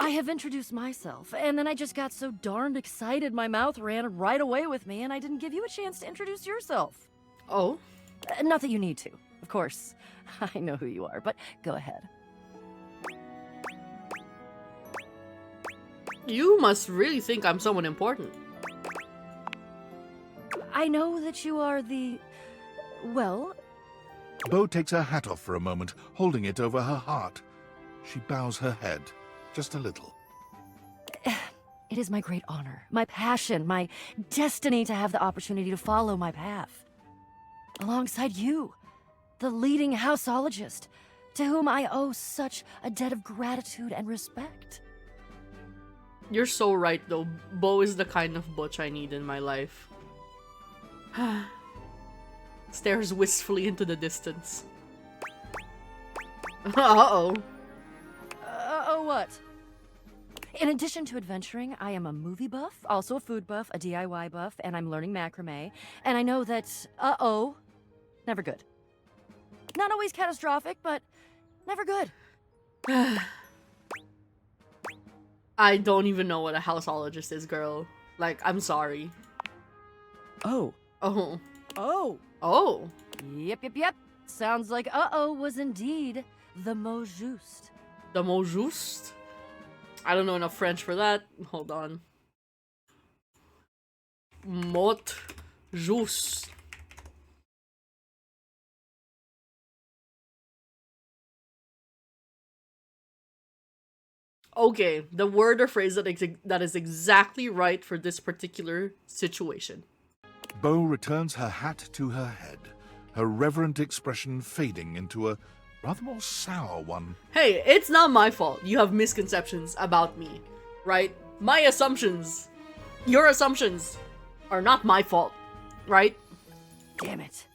I have introduced myself, and then I just got so darned excited my mouth ran right away with me, and I didn't give you a chance to introduce yourself. Oh? Not that you need to, of course. I know who you are, but go ahead. You must really think I'm someone important. I know that you are the... well... Bo takes her hat off for a moment, holding it over her heart. She bows her head, just a little. It is my great honor, my passion, my destiny to have the opportunity to follow my path. Alongside you, the leading houseologist, to whom I owe such a debt of gratitude and respect. You're so right, though. Bo is the kind of butch I need in my life. Stares wistfully into the distance. Uh-oh. Oh, what? In addition to adventuring, I am a movie buff, also a food buff, a DIY buff, and I'm learning macrame. And I know that, never good. Not always catastrophic, but never good. I don't even know what a houseologist is, girl. Like, I'm sorry. Oh. Oh. Oh. Oh. Yep. Sounds like was indeed the mot juste. The mot juste? I don't know enough French for that. Hold on. Mot juste. Okay, the word or phrase that is exactly right for this particular situation. Bo returns her hat to her head, her reverent expression fading into a rather more sour one. Hey, it's not my fault you have misconceptions about me, right? My assumptions, your assumptions, are not my fault, right? Damn it.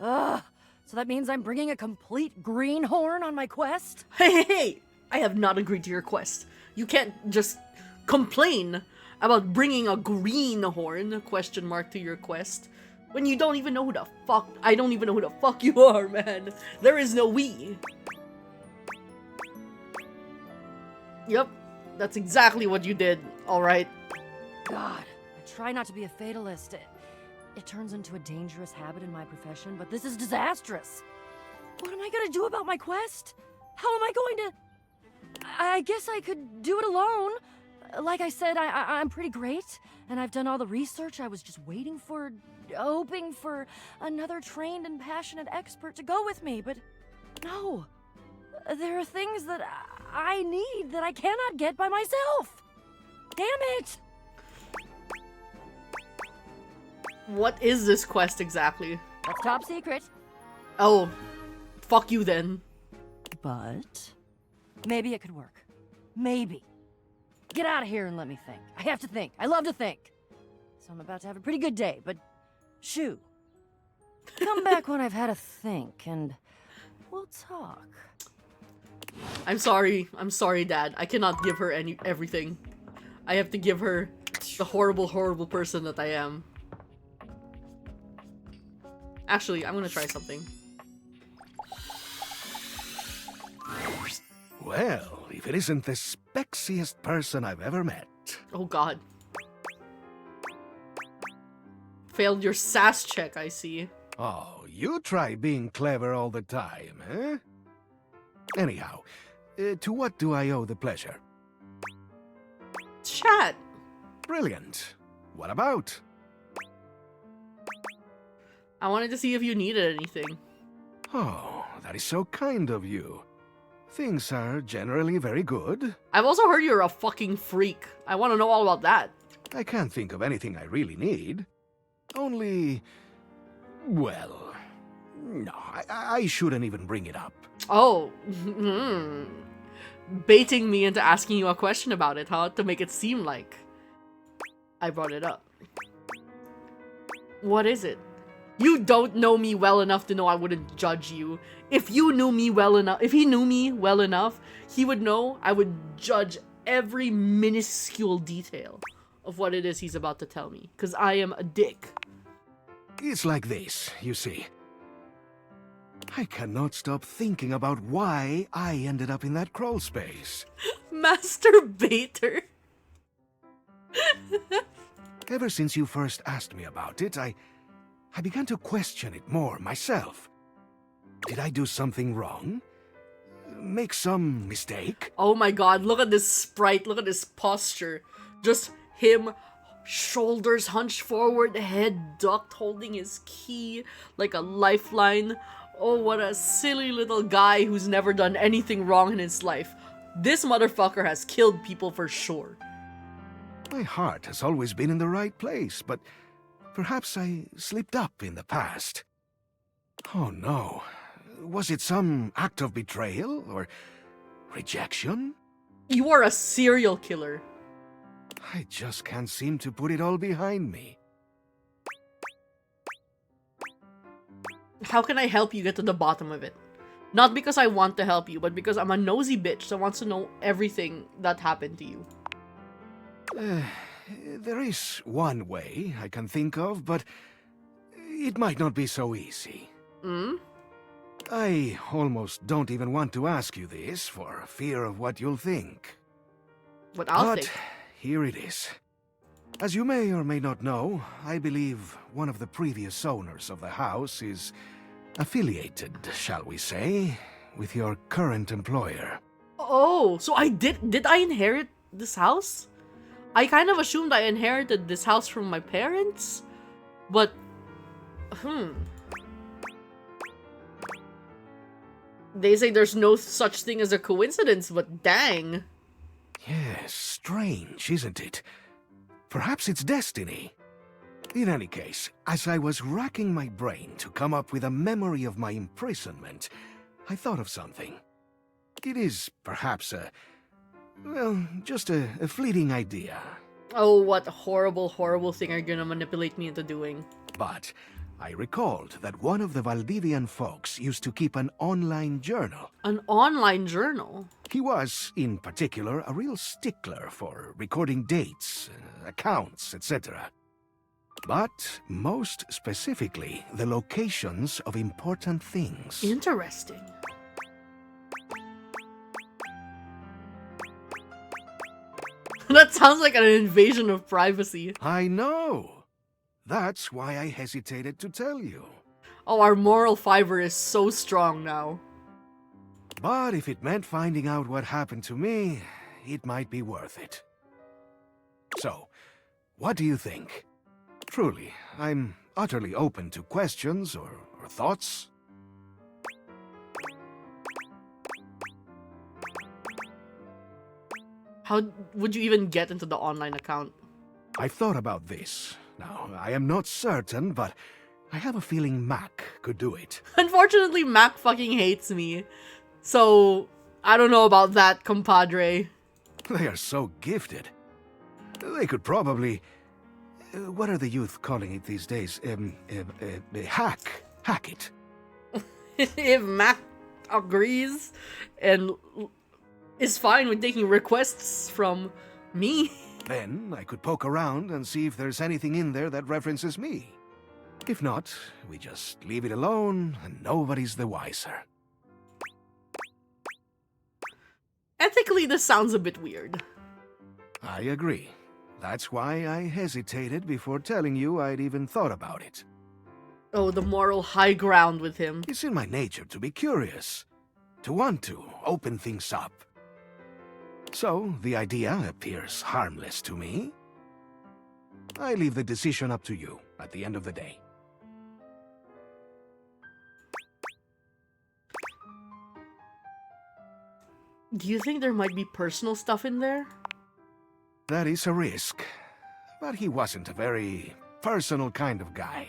Ugh. So that means I'm bringing a complete greenhorn on my quest? Hey! I have not agreed to your quest. You can't just complain about bringing a greenhorn, question mark, to your quest, when you don't even know who the fuck— I don't even know who the fuck you are, man. There is no we. Yep, that's exactly what you did, alright? God, I try not to be a fatalist. It turns into a dangerous habit in my profession, but this is disastrous. What am I gonna do about my quest? How am I going to— I guess I could do it alone. Like I said, I'm pretty great, and I've done all the research. I was just hoping for another trained and passionate expert to go with me, but no. There are things that I need that I cannot get by myself. Damn it! What is this quest exactly? That's top secret. Oh, fuck you then. But maybe it could work. Maybe. Get out of here and let me think. I have to think. I love to think. So I'm about to have a pretty good day, but shoo. Come back when I've had a think, and we'll talk. I'm sorry, Dad. I cannot give her everything. I have to give her the horrible, horrible person that I am. Actually, I'm gonna try something. Well, if it isn't the spexiest person I've ever met. Oh god. Failed your sass check, I see. Oh, you try being clever all the time, eh? Anyhow, to what do I owe the pleasure? Chat. Brilliant. What about? I wanted to see if you needed anything. Oh, that is so kind of you. Things are generally very good. I've also heard you're a fucking freak. I want to know all about that. I can't think of anything I really need. Only... well... no, I shouldn't even bring it up. Oh. Baiting me into asking you a question about it, huh? To make it seem like I brought it up. What is it? You don't know me well enough to know I wouldn't judge you. If you knew me well enough, if he knew me well enough, he would know I would judge every minuscule detail of what it is he's about to tell me. Because I am a dick. It's like this, you see. I cannot stop thinking about why I ended up in that crawl space. Masturbator. Ever since you first asked me about it, I began to question it more myself. Did I do something wrong? Make some mistake? Oh my god, look at this sprite, look at this posture. Just him, shoulders hunched forward, head ducked, holding his key like a lifeline. Oh, what a silly little guy who's never done anything wrong in his life. This motherfucker has killed people for sure. My heart has always been in the right place, but perhaps I slipped up in the past. Oh no. Was it some act of betrayal or rejection? You are a serial killer. I just can't seem to put it all behind me. How can I help you get to the bottom of it? Not because I want to help you, but because I'm a nosy bitch that wants to know everything that happened to you. There is one way I can think of, but it might not be so easy. Hmm? I almost don't even want to ask you this for fear of what you'll think. What I'll But think. here it is. As you may or may not know, I believe one of the previous owners of the house is affiliated, shall we say, with your current employer. Oh, so did I inherit this house? I kind of assumed I inherited this house from my parents, but They say there's no such thing as a coincidence, but dang. Yes, strange, isn't it? Perhaps it's destiny. In any case, as I was racking my brain to come up with a memory of my imprisonment, I thought of something. It is perhaps just a fleeting idea. Oh, what horrible, horrible thing are you gonna manipulate me into doing? But I recalled that one of the Valdivian folks used to keep an online journal. An online journal? He was, in particular, a real stickler for recording dates, accounts, etc. But most specifically, the locations of important things. Interesting. That sounds like an invasion of privacy. I know. That's why I hesitated to tell you. Oh, our moral fiber is so strong now. But if it meant finding out what happened to me, it might be worth it. So, what do you think? Truly, I'm utterly open to questions or thoughts. How would you even get into the online account? I've thought about this. Now, I am not certain, but I have a feeling Mac could do it. Unfortunately, Mac fucking hates me. So, I don't know about that, compadre. They are so gifted. They could probably... what are the youth calling it these days? Hack it. If Mac agrees and is fine with taking requests from me. Then I could poke around and see if there's anything in there that references me. If not, we just leave it alone and nobody's the wiser. Ethically, this sounds a bit weird. I agree. That's why I hesitated before telling you I'd even thought about it. Oh, the moral high ground with him. It's in my nature to be curious, to want to open things up. So, the idea appears harmless to me. I leave the decision up to you at the end of the day. Do you think there might be personal stuff in there? That is a risk, but he wasn't a very personal kind of guy.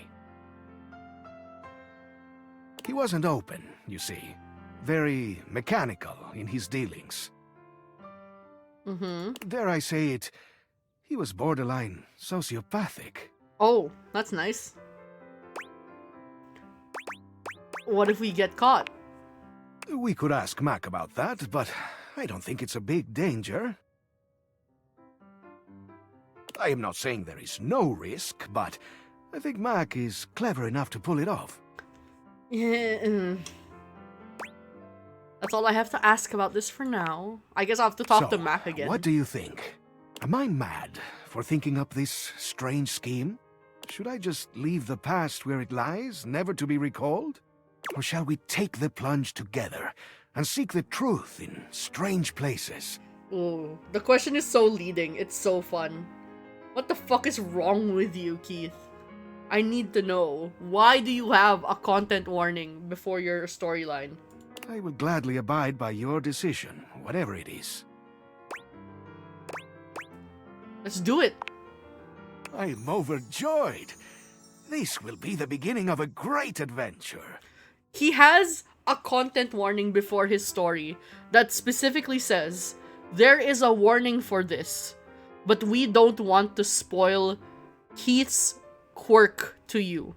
He wasn't open, you see. Very mechanical in his dealings. Dare I say it, he was borderline sociopathic. Oh, that's nice. What if we get caught? We could ask Mac about that, but I don't think it's a big danger. I am not saying there is no risk, but I think Mac is clever enough to pull it off. Yeah. That's all I have to ask about this for now. I guess I'll have to talk to Mac again. What do you think? Am I mad for thinking up this strange scheme? Should I just leave the past where it lies, never to be recalled? Or shall we take the plunge together and seek the truth in strange places? Ooh, the question is so leading. It's so fun. What the fuck is wrong with you, Keith? I need to know. Why do you have a content warning before your storyline? I will gladly abide by your decision, whatever it is. Let's do it. I am overjoyed. This will be the beginning of a great adventure. He has a content warning before his story that specifically says, there is a warning for this, but we don't want to spoil Keith's quirk to you.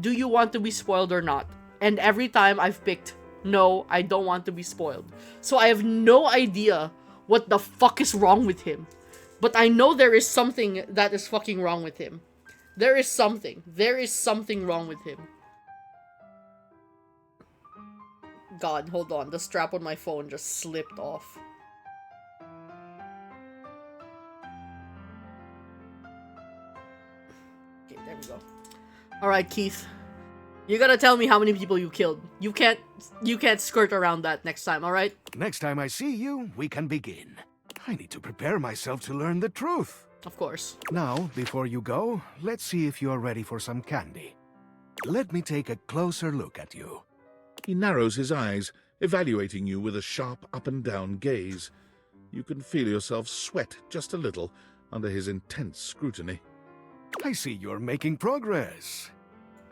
Do you want to be spoiled or not? And every time I've picked, no, I don't want to be spoiled. So I have no idea what the fuck is wrong with him. But I know there is something that is fucking wrong with him. There is something. There is something wrong with him. God, hold on. The strap on my phone just slipped off. Okay, there we go. Alright, Keith. You gotta tell me how many people you killed. You can't skirt around that next time, alright? Next time I see you, we can begin. I need to prepare myself to learn the truth. Of course. Now, before you go, let's see if you are ready for some candy. Let me take a closer look at you. He narrows his eyes, evaluating you with a sharp up-and-down gaze. You can feel yourself sweat just a little under his intense scrutiny. I see you're making progress.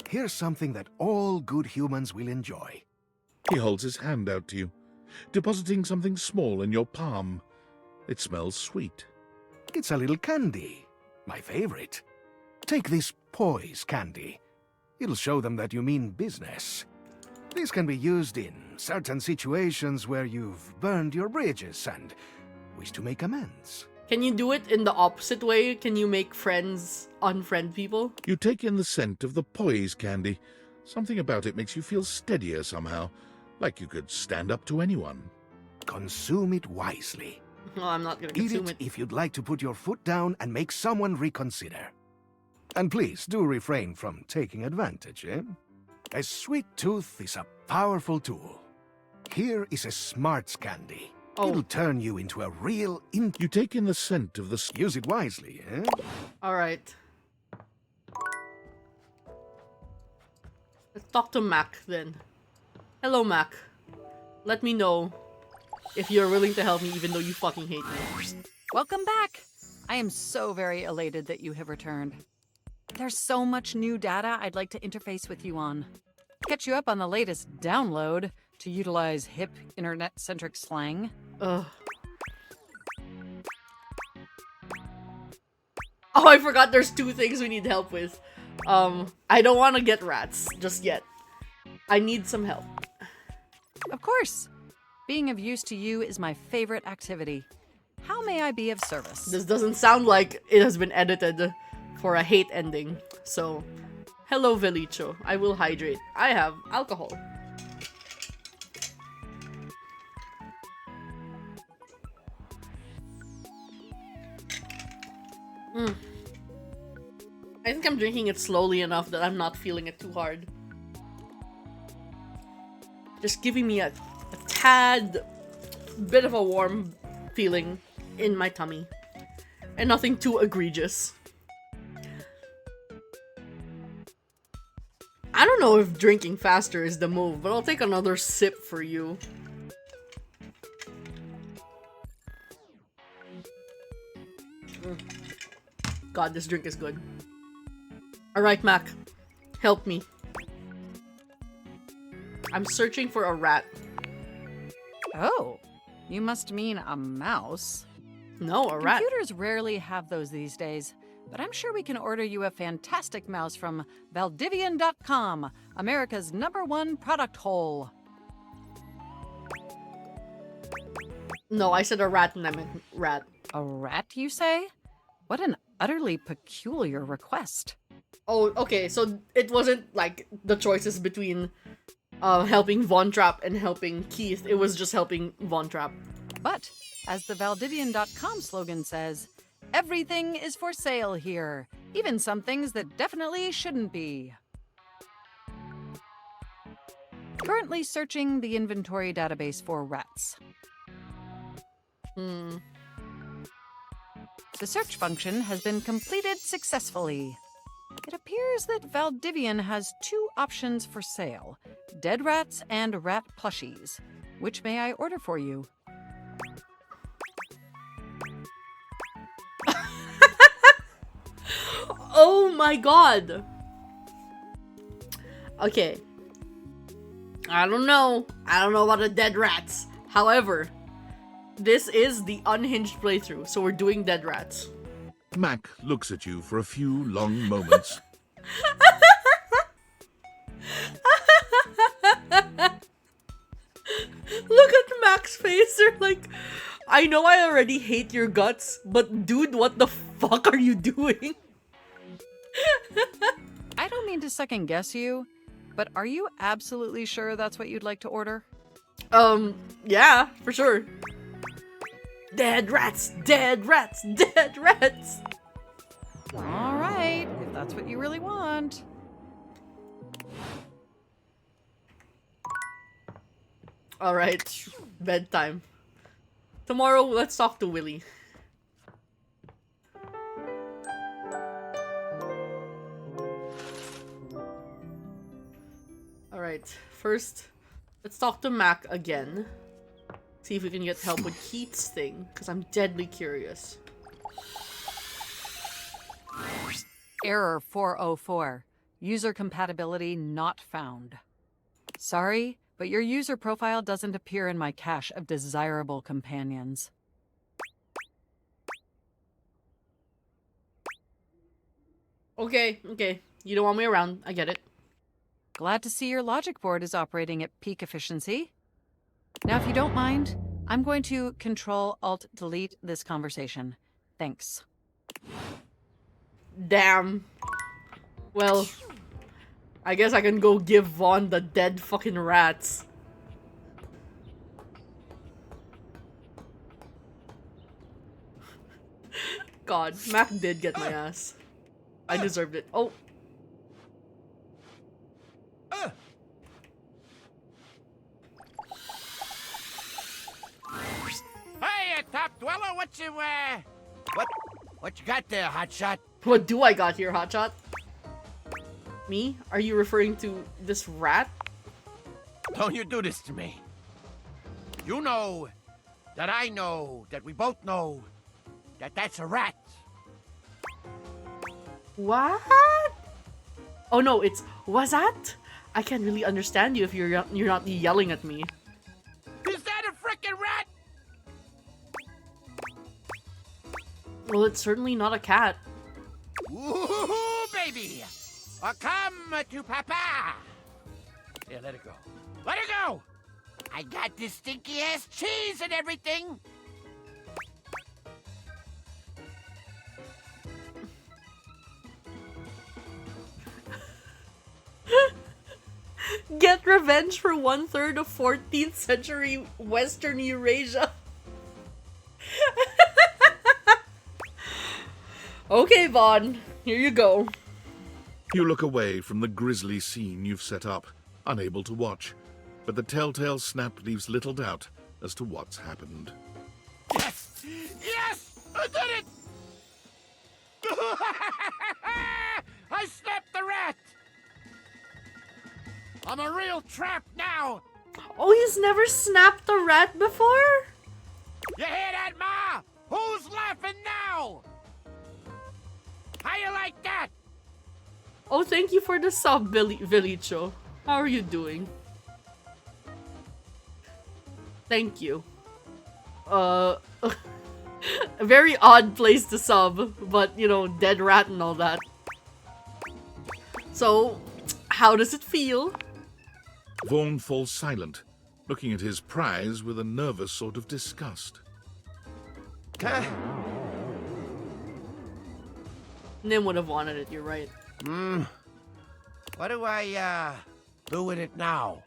Here's something that all good humans will enjoy. He holds his hand out to you, depositing something small in your palm. It smells sweet. It's a little candy. My favorite. Take this poise candy. It'll show them that you mean business. This can be used in certain situations where you've burned your bridges and wish to make amends. Can you do it in the opposite way? Can you make friends unfriend people? You take in the scent of the poise candy. Something about it makes you feel steadier somehow, like you could stand up to anyone. Consume it wisely. Well, I'm not gonna Eat consume it it. if you'd like to put your foot down and make someone reconsider. And please do refrain from taking advantage, eh? A sweet tooth is a powerful tool. Here is a smarts candy. Oh. It'll turn you into a real You take in the scent of the... Use it wisely, eh? Alright. Let's talk to Mac then. Hello, Mac. Let me know if you're willing to help me even though you fucking hate me. Welcome back! I am so very elated that you have returned. There's so much new data I'd like to interface with you on. Catch you up on the latest download, to utilize hip, internet-centric slang. Ugh. Oh, I forgot there's two things we need help with. I don't want to get rats just yet. I need some help. Of course! Being of use to you is my favorite activity. How may I be of service? This doesn't sound like it has been edited for a hate ending. So, hello Velicho. I will hydrate. I have alcohol. I think I'm drinking it slowly enough that I'm not feeling it too hard. Just giving me a tad bit of a warm feeling in my tummy. And nothing too egregious. I don't know if drinking faster is the move, but I'll take another sip for you. God, this drink is good. Alright, Mac. Help me. I'm searching for a rat. Oh, you must mean a mouse. No, a rat. Computers rarely have those these days, but I'm sure we can order you a fantastic mouse from Valdivian.com, America's #1 product hole. No, I said a rat and I meant rat. A rat, you say? What an utterly peculiar request. Oh, okay, so it wasn't like the choices between helping Von Trapp and helping Keith. It was just helping Von Trapp. But, as the Valdivian.com slogan says, everything is for sale here, even some things that definitely shouldn't be. Currently searching the inventory database for rats. The search function has been completed successfully. It appears that Valdivian has 2 options for sale, dead rats and rat plushies. Which may I order for you? Oh my god! Okay. I don't know. I don't know about the dead rats. However, this is the unhinged playthrough, so we're doing dead rats. Mac looks at you for a few long moments. Look at Mac's face. They're like, I know I already hate your guts, but dude, what the fuck are you doing? I don't mean to second guess you, but are you absolutely sure that's what you'd like to order? Yeah, for sure. Dead rats, dead rats, dead rats. All right, if that's what you really want. All right, bedtime. Tomorrow, let's talk to Willy. All right, first, let's talk to Mac again. See if we can get help with Keith's thing, because I'm deadly curious. Error 404. User compatibility not found. Sorry, but your user profile doesn't appear in my cache of desirable companions. Okay. You don't want me around. I get it. Glad to see your logic board is operating at peak efficiency. Now, if you don't mind, I'm going to Control-Alt-Delete this conversation. Thanks. Damn. Well, I guess I can go give Vaughn the dead fucking rats. God, Mac did get my ass. I deserved it. Oh. Hey, top dweller, what you got there, hotshot? What do I got here, hotshot? Me? Are you referring to this rat? Don't you do this to me. You know that I know that we both know that that's a rat. What? Oh no, it's was that? I can't really understand you if you're not yelling at me. Is that a frickin' rat? Well, it's certainly not a cat. Ooh, baby! Come to Papa! Here, let it go. Let it go! I got this stinky ass cheese and everything! Get revenge for 1/3 of 14th century Western Eurasia. Okay, Vaughn, here you go. You look away from the grisly scene you've set up, unable to watch, but the telltale snap leaves little doubt as to what's happened. Yes! Yes! I did it! I snapped the rat! I'm a real trap now! Oh, he's never snapped a rat before? You hear that, Ma? Who's laughing now? How you like that? Oh, thank you for the sub, Vilicho. How are you doing? Thank you. A very odd place to sub, but, you know, dead rat and all that. So, how does it feel? Vaughn falls silent, looking at his prize with a nervous sort of disgust. Nim would have wanted it, you're right. What do I, do with it now?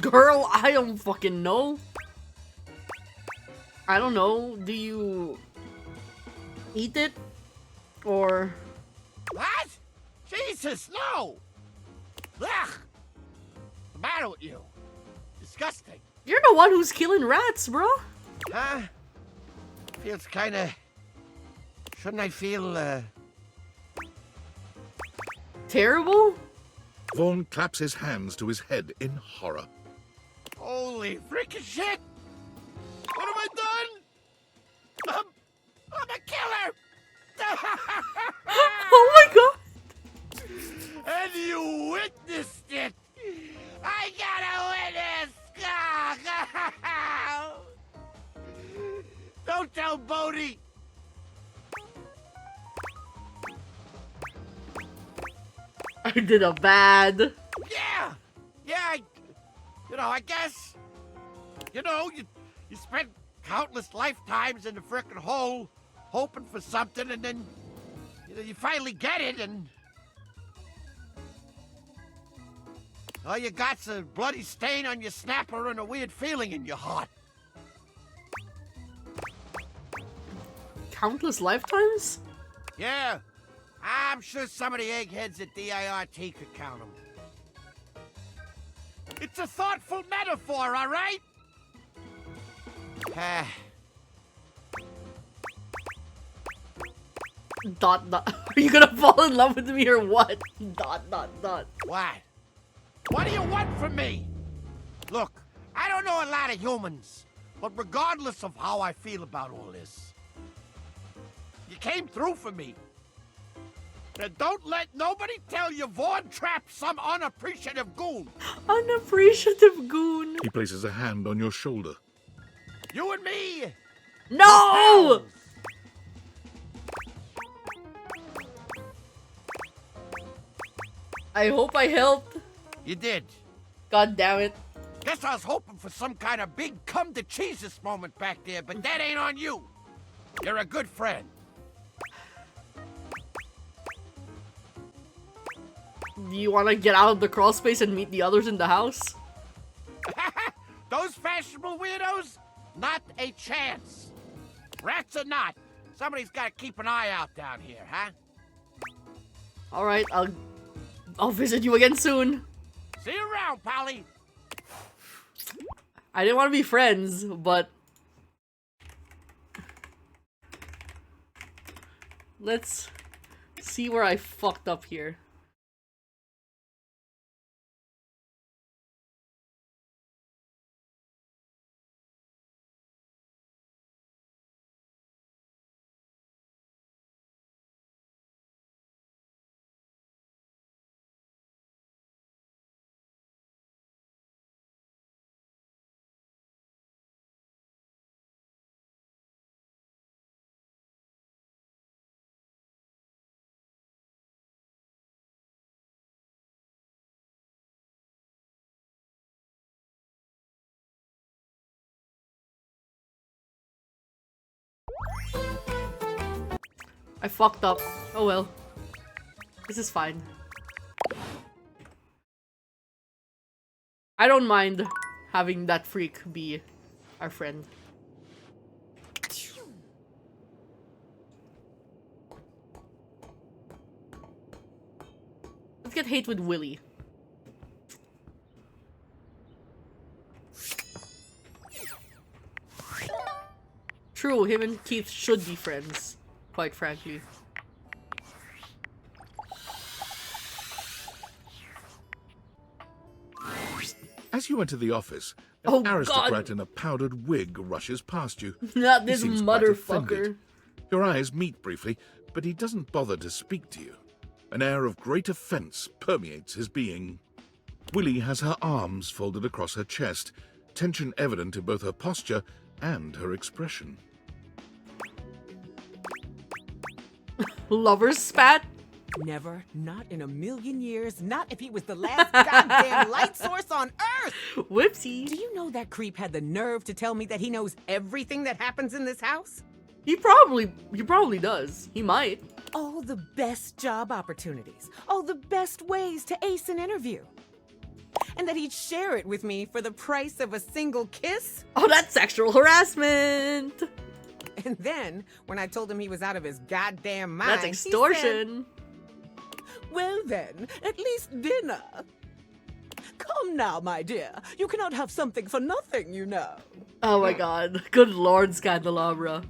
Girl, I don't fucking know. I don't know. Do you eat it? Or... What? Jesus, no! Ugh! What's the matter with you? Disgusting. You're the one who's killing rats, bro. Huh? Feels kinda... Shouldn't I feel, terrible? Vaughn claps his hands to his head in horror. Holy freaking shit! What have I done? I'm a killer! Oh my god! And you witnessed it! I got a witness! Don't tell Bodhi! I did a bad. Yeah, I guess. You know, you spent countless lifetimes in the frickin' hole, hoping for something, and then you finally get it, and all you got's a bloody stain on your snapper and a weird feeling in your heart. Countless lifetimes? Yeah, I'm sure some of the eggheads at DIRT could count them. It's a thoughtful metaphor, all right? Dot dot. Are you gonna fall in love with me or what? Dot dot dot. What? What do you want from me? Look, I don't know a lot of humans, but regardless of how I feel about all this, you came through for me. And don't let nobody tell you Vaughn trapped some unappreciative goon. Unappreciative goon. He places a hand on your shoulder. You and me. No! I hope I helped. You did. God damn it. Guess I was hoping for some kind of big come to Jesus moment back there, but that ain't on you. You're a good friend. Do you want to get out of the crawl space and meet the others in the house? Those fashionable weirdos? Not a chance. Rats or not, somebody's got to keep an eye out down here, huh? All right, I'll visit you again soon. See you around, Polly. I didn't want to be friends, but let's see where I fucked up here. I fucked up. Oh well. This is fine. I don't mind having that freak be our friend. Let's get hate with Willy. True, him and Keith should be friends, quite frankly. As you enter the office, an Oh, aristocrat God. in a powdered wig rushes past you. Not He this seems quite motherfucker. offended. Your eyes meet briefly, but he doesn't bother to speak to you. An air of great offense permeates his being. Willy has her arms folded across her chest, tension evident in both her posture and her expression. Lover's spat? Never, not in a million years, not if he was the last goddamn light source on Earth! Whoopsie. Do you know that creep had the nerve to tell me that he knows everything that happens in this house? He probably does. He might. All the best job opportunities, all the best ways to ace an interview. And that he'd share it with me for the price of a single kiss? Oh, that's sexual harassment. And then, when I told him he was out of his goddamn mind, That's extortion. he said, well then, at least dinner. Come now, my dear. You cannot have something for nothing, you know. Oh my god. Good lord, Scandelabra.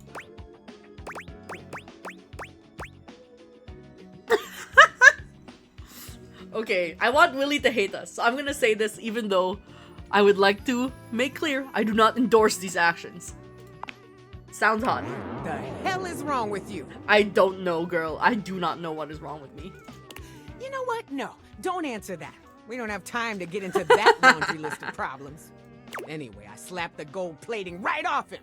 Okay, I want Willy to hate us, so I'm gonna say this even though I would like to make clear I do not endorse these actions. Sounds hot. The hell is wrong with you? I don't know, girl. I do not know what is wrong with me. You know what? No, don't answer that. We don't have time to get into that laundry list of problems. Anyway, I slapped the gold plating right off him.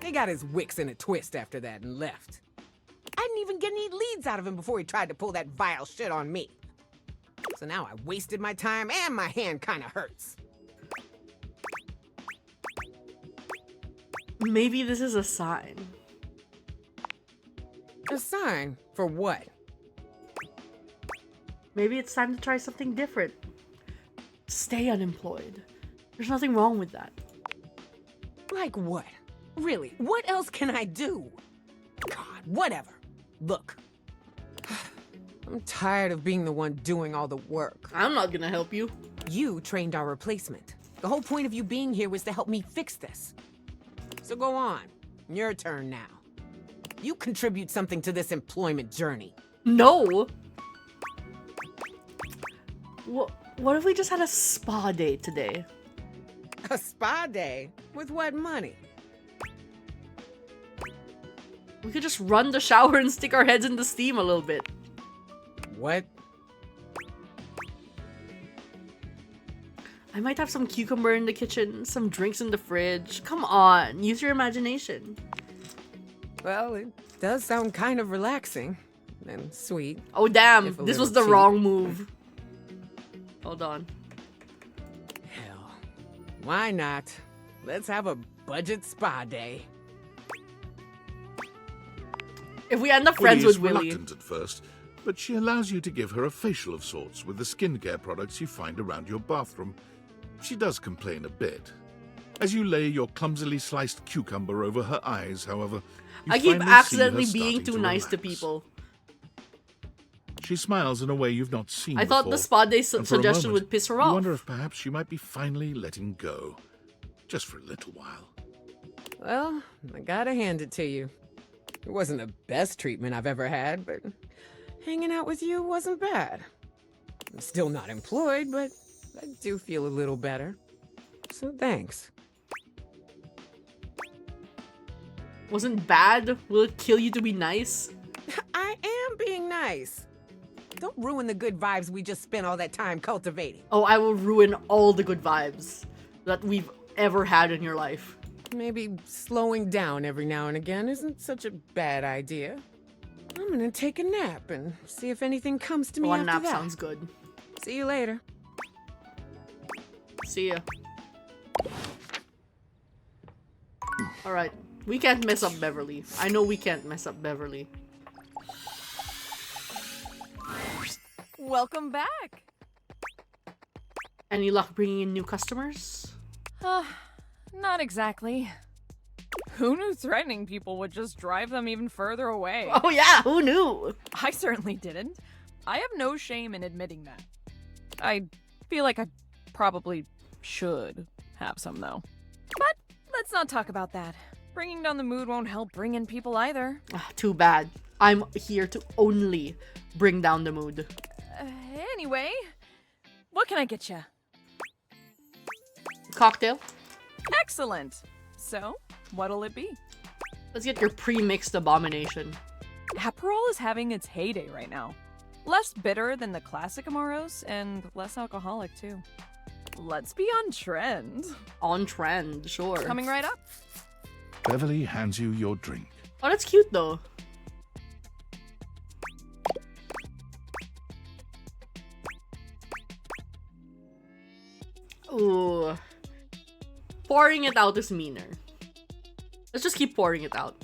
He got his wicks in a twist after that and left. I didn't even get any leads out of him before he tried to pull that vile shit on me. So now I wasted my time and my hand kinda hurts. Maybe this is a sign. A sign? For what? Maybe it's time to try something different. Stay unemployed. There's nothing wrong with that. Like what? Really, what else can I do? God, whatever. Look. I'm tired of being the one doing all the work. I'm not gonna help you. You trained our replacement. The whole point of you being here was to help me fix this. So go on. Your turn now. You contribute something to this employment journey. No! What if we just had a spa day today? A spa day? With what money? We could just run the shower and stick our heads in the steam a little bit. What? I might have some cucumber in the kitchen, some drinks in the fridge. Come on, use your imagination. Well, it does sound kind of relaxing and sweet. Oh damn, If a this little was the cheap. wrong move. Hold on. Hell, why not? Let's have a budget spa day. If we end up Willie friends is with Willie. reluctant at first, but she allows you to give her a facial of sorts with the skincare products you find around your bathroom. She does complain a bit. As you lay your clumsily sliced cucumber over her eyes, however, you I keep finally see her accidentally being starting too to nice to relax. people. She smiles in a way you've not seen I thought the before, spa day and for a suggestion moment, would piss her You off. wonder if perhaps she might be finally letting go. Just for a little while. Well, I gotta hand it to you. It wasn't the best treatment I've ever had, but hanging out with you wasn't bad. I'm still not employed, but I do feel a little better. So thanks. Wasn't bad? Will it kill you to be nice? I am being nice. Don't ruin the good vibes we just spent all that time cultivating. Oh, I will ruin all the good vibes that we've ever had in your life. Maybe slowing down every now and again isn't such a bad idea. I'm gonna take a nap and see if anything comes to me One after nap that. sounds good. See you later. See ya. Alright, we can't mess up Beverly. I know we can't mess up Beverly. Welcome back. Any luck bringing in new customers? Not exactly. Who knew threatening people would just drive them even further away? Oh yeah, who knew? I certainly didn't. I have no shame in admitting that. I feel like I probably should have some, though. But let's not talk about that. Bringing down the mood won't help bring in people either. Too bad. I'm here to only bring down the mood. Anyway, what can I get you? Cocktail? Excellent. So, what'll it be? Let's get your pre-mixed abomination. Aperol is having its heyday right now. Less bitter than the classic Amaros, and less alcoholic, too. Let's be on trend. On trend, sure. Coming right up. Beverly hands you your drink. Oh, that's cute though. Ooh. Pouring it out is meaner. Let's just keep pouring it out.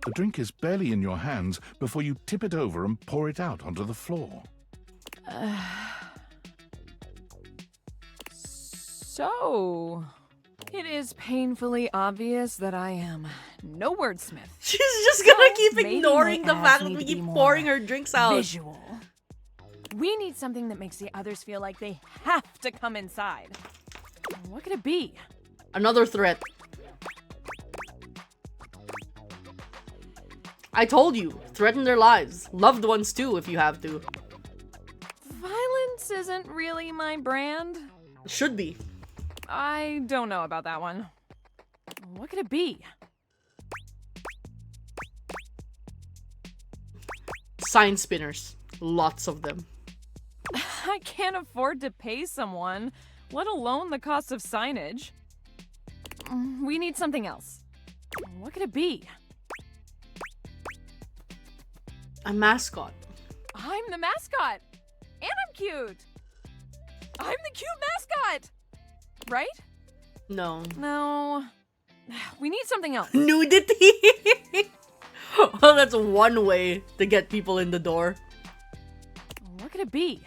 The drink is barely in your hands before you tip it over and pour it out onto the floor. So, it is painfully obvious that I am no wordsmith. She's just gonna keep Maybe ignoring my the ads fact that need we to be keep more pouring her drinks out. Visual. We need something that makes the others feel like they have to come inside. What could it be? Another threat. I told you, threaten their lives. Loved ones too, if you have to. Violence isn't really my brand. Should be. I don't know about that one. What could it be? Sign spinners. Lots of them. I can't afford to pay someone, let alone the cost of signage. We need something else. What could it be? A mascot. I'm the mascot! And I'm cute! I'm the cute mascot! Right? No. No. We need something else. Nudity. Well, that's one way to get people in the door. What could it be?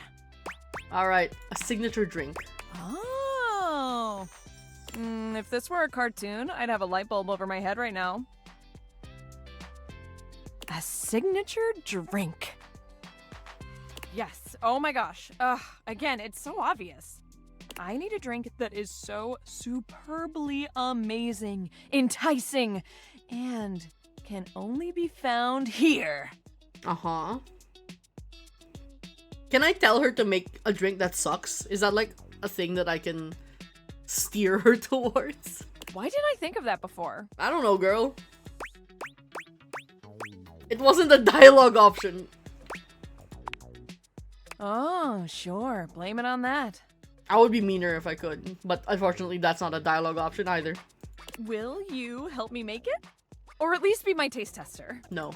All right, a signature drink. Oh. If this were a cartoon, I'd have a light bulb over my head right now. A signature drink. Yes. Oh my gosh. Again, it's so obvious. I need a drink that is so superbly amazing, enticing, and can only be found here. Uh-huh. Can I tell her to make a drink that sucks? Is that like a thing that I can steer her towards? Why didn't I think of that before? I don't know, girl. It wasn't a dialogue option. Oh, sure. Blame it on that. I would be meaner if I could, but unfortunately that's not a dialogue option either. Will you help me make it? Or at least be my taste tester? No.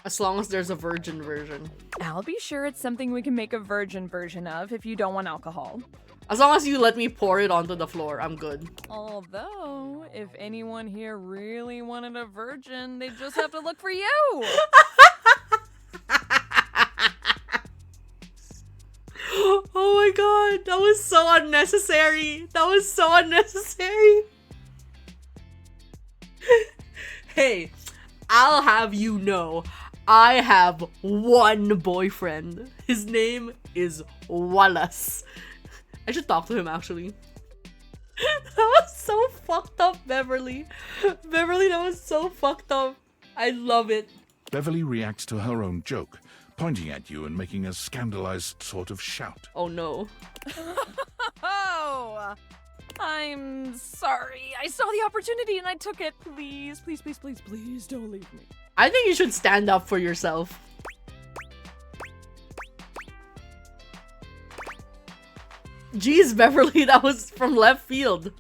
As long as there's a virgin version. I'll be sure it's something we can make a virgin version of if you don't want alcohol. As long as you let me pour it onto the floor, I'm good. Although, if anyone here really wanted a virgin, they'd just have to look for you! Oh my god, that was so unnecessary. That was so unnecessary. Hey, I'll have you know, I have one boyfriend. His name is Wallace. I should talk to him, actually. That was so fucked up, Beverly. Beverly, that was so fucked up. I love it. Beverly reacts to her own joke, pointing at you and making a scandalized sort of shout. Oh no. Oh! I'm sorry. I saw the opportunity and I took it. Please, please, please, please, please don't leave me. I think you should stand up for yourself. Jeez, Beverly, that was from left field.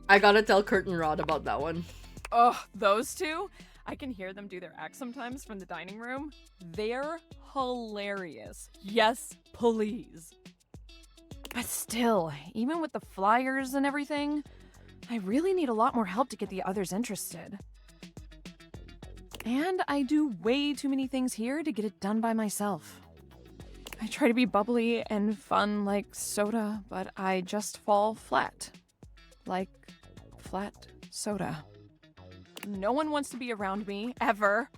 I gotta tell Curtain Rod about that one. Oh, those two? I can hear them do their act sometimes from the dining room. They're hilarious. Yes, please. But still, even with the flyers and everything, I really need a lot more help to get the others interested. And I do way too many things here to get it done by myself. I try to be bubbly and fun like soda, but I just fall flat. Like flat soda. No one wants to be around me, ever.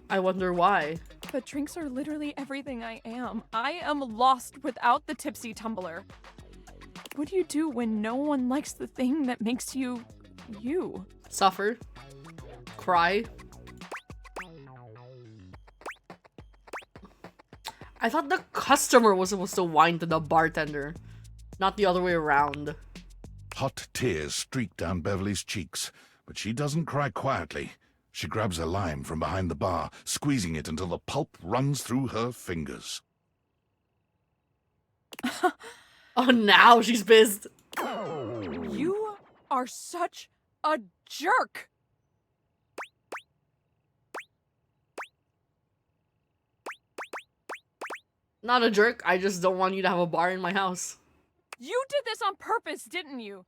I wonder why. But drinks are literally everything I am. I am lost without the tipsy tumbler. What do you do when no one likes the thing that makes you, you? Suffer. Cry. I thought the customer was supposed to whine to the bartender, not the other way around. Hot tears streak down Beverly's cheeks, but she doesn't cry quietly. She grabs a lime from behind the bar, squeezing it until the pulp runs through her fingers. Oh, now she's pissed. You are such a jerk. Not a jerk, I just don't want you to have a bar in my house. You did this on purpose, didn't you?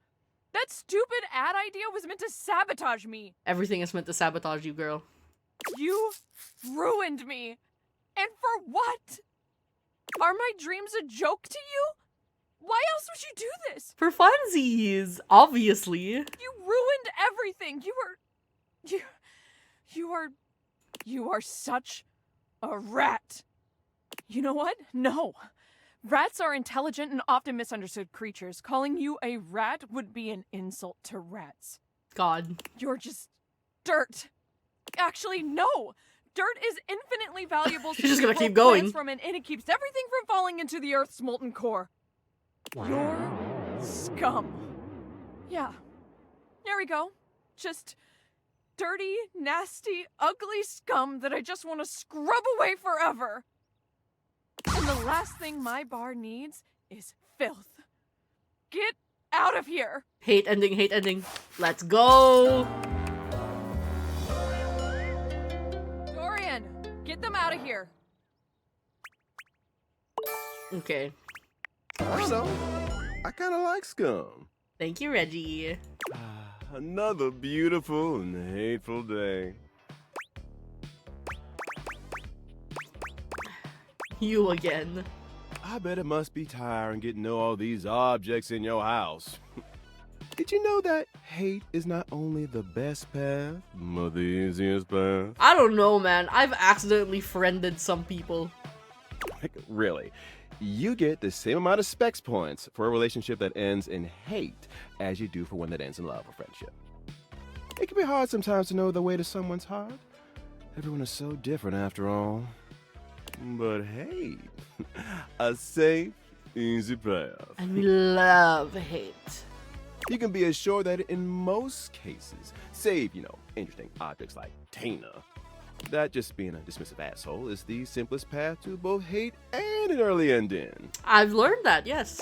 That stupid ad idea was meant to sabotage me. Everything is meant to sabotage you, girl. You ruined me. And for what? Are my dreams a joke to you? Why else would you do this? For funsies, obviously. You ruined everything. You are such a rat. You know what? No. Rats are intelligent and often misunderstood creatures. Calling you a rat would be an insult to rats. God. You're just dirt. Actually, no. Dirt is infinitely valuable. She's just gonna pull keep going. plants from it, and it keeps everything from falling into the Earth's molten core. You're scum. Yeah. There we go. Just dirty, nasty, ugly scum that I just want to scrub away forever. And the last thing my bar needs is filth. Get out of here. Hate ending, hate ending. Let's go. Dorian, get them out of here. Okay. So, I kind of like scum. Thank you, Reggie. Another beautiful and hateful day. You again. I bet it must be tiring getting to know all these objects in your house. Did you know that hate is not only the best path, but the easiest path? I don't know, man. I've accidentally friended some people. Like, really? You get the same amount of specs points for a relationship that ends in hate as you do for one that ends in love or friendship. It can be hard sometimes to know the way to someone's heart. Everyone is so different after all. But hey, a safe, easy path. And we love hate. You can be assured that in most cases, save, interesting objects like Tina, that just being a dismissive asshole is the simplest path to both hate and an early ending. I've learned that, yes.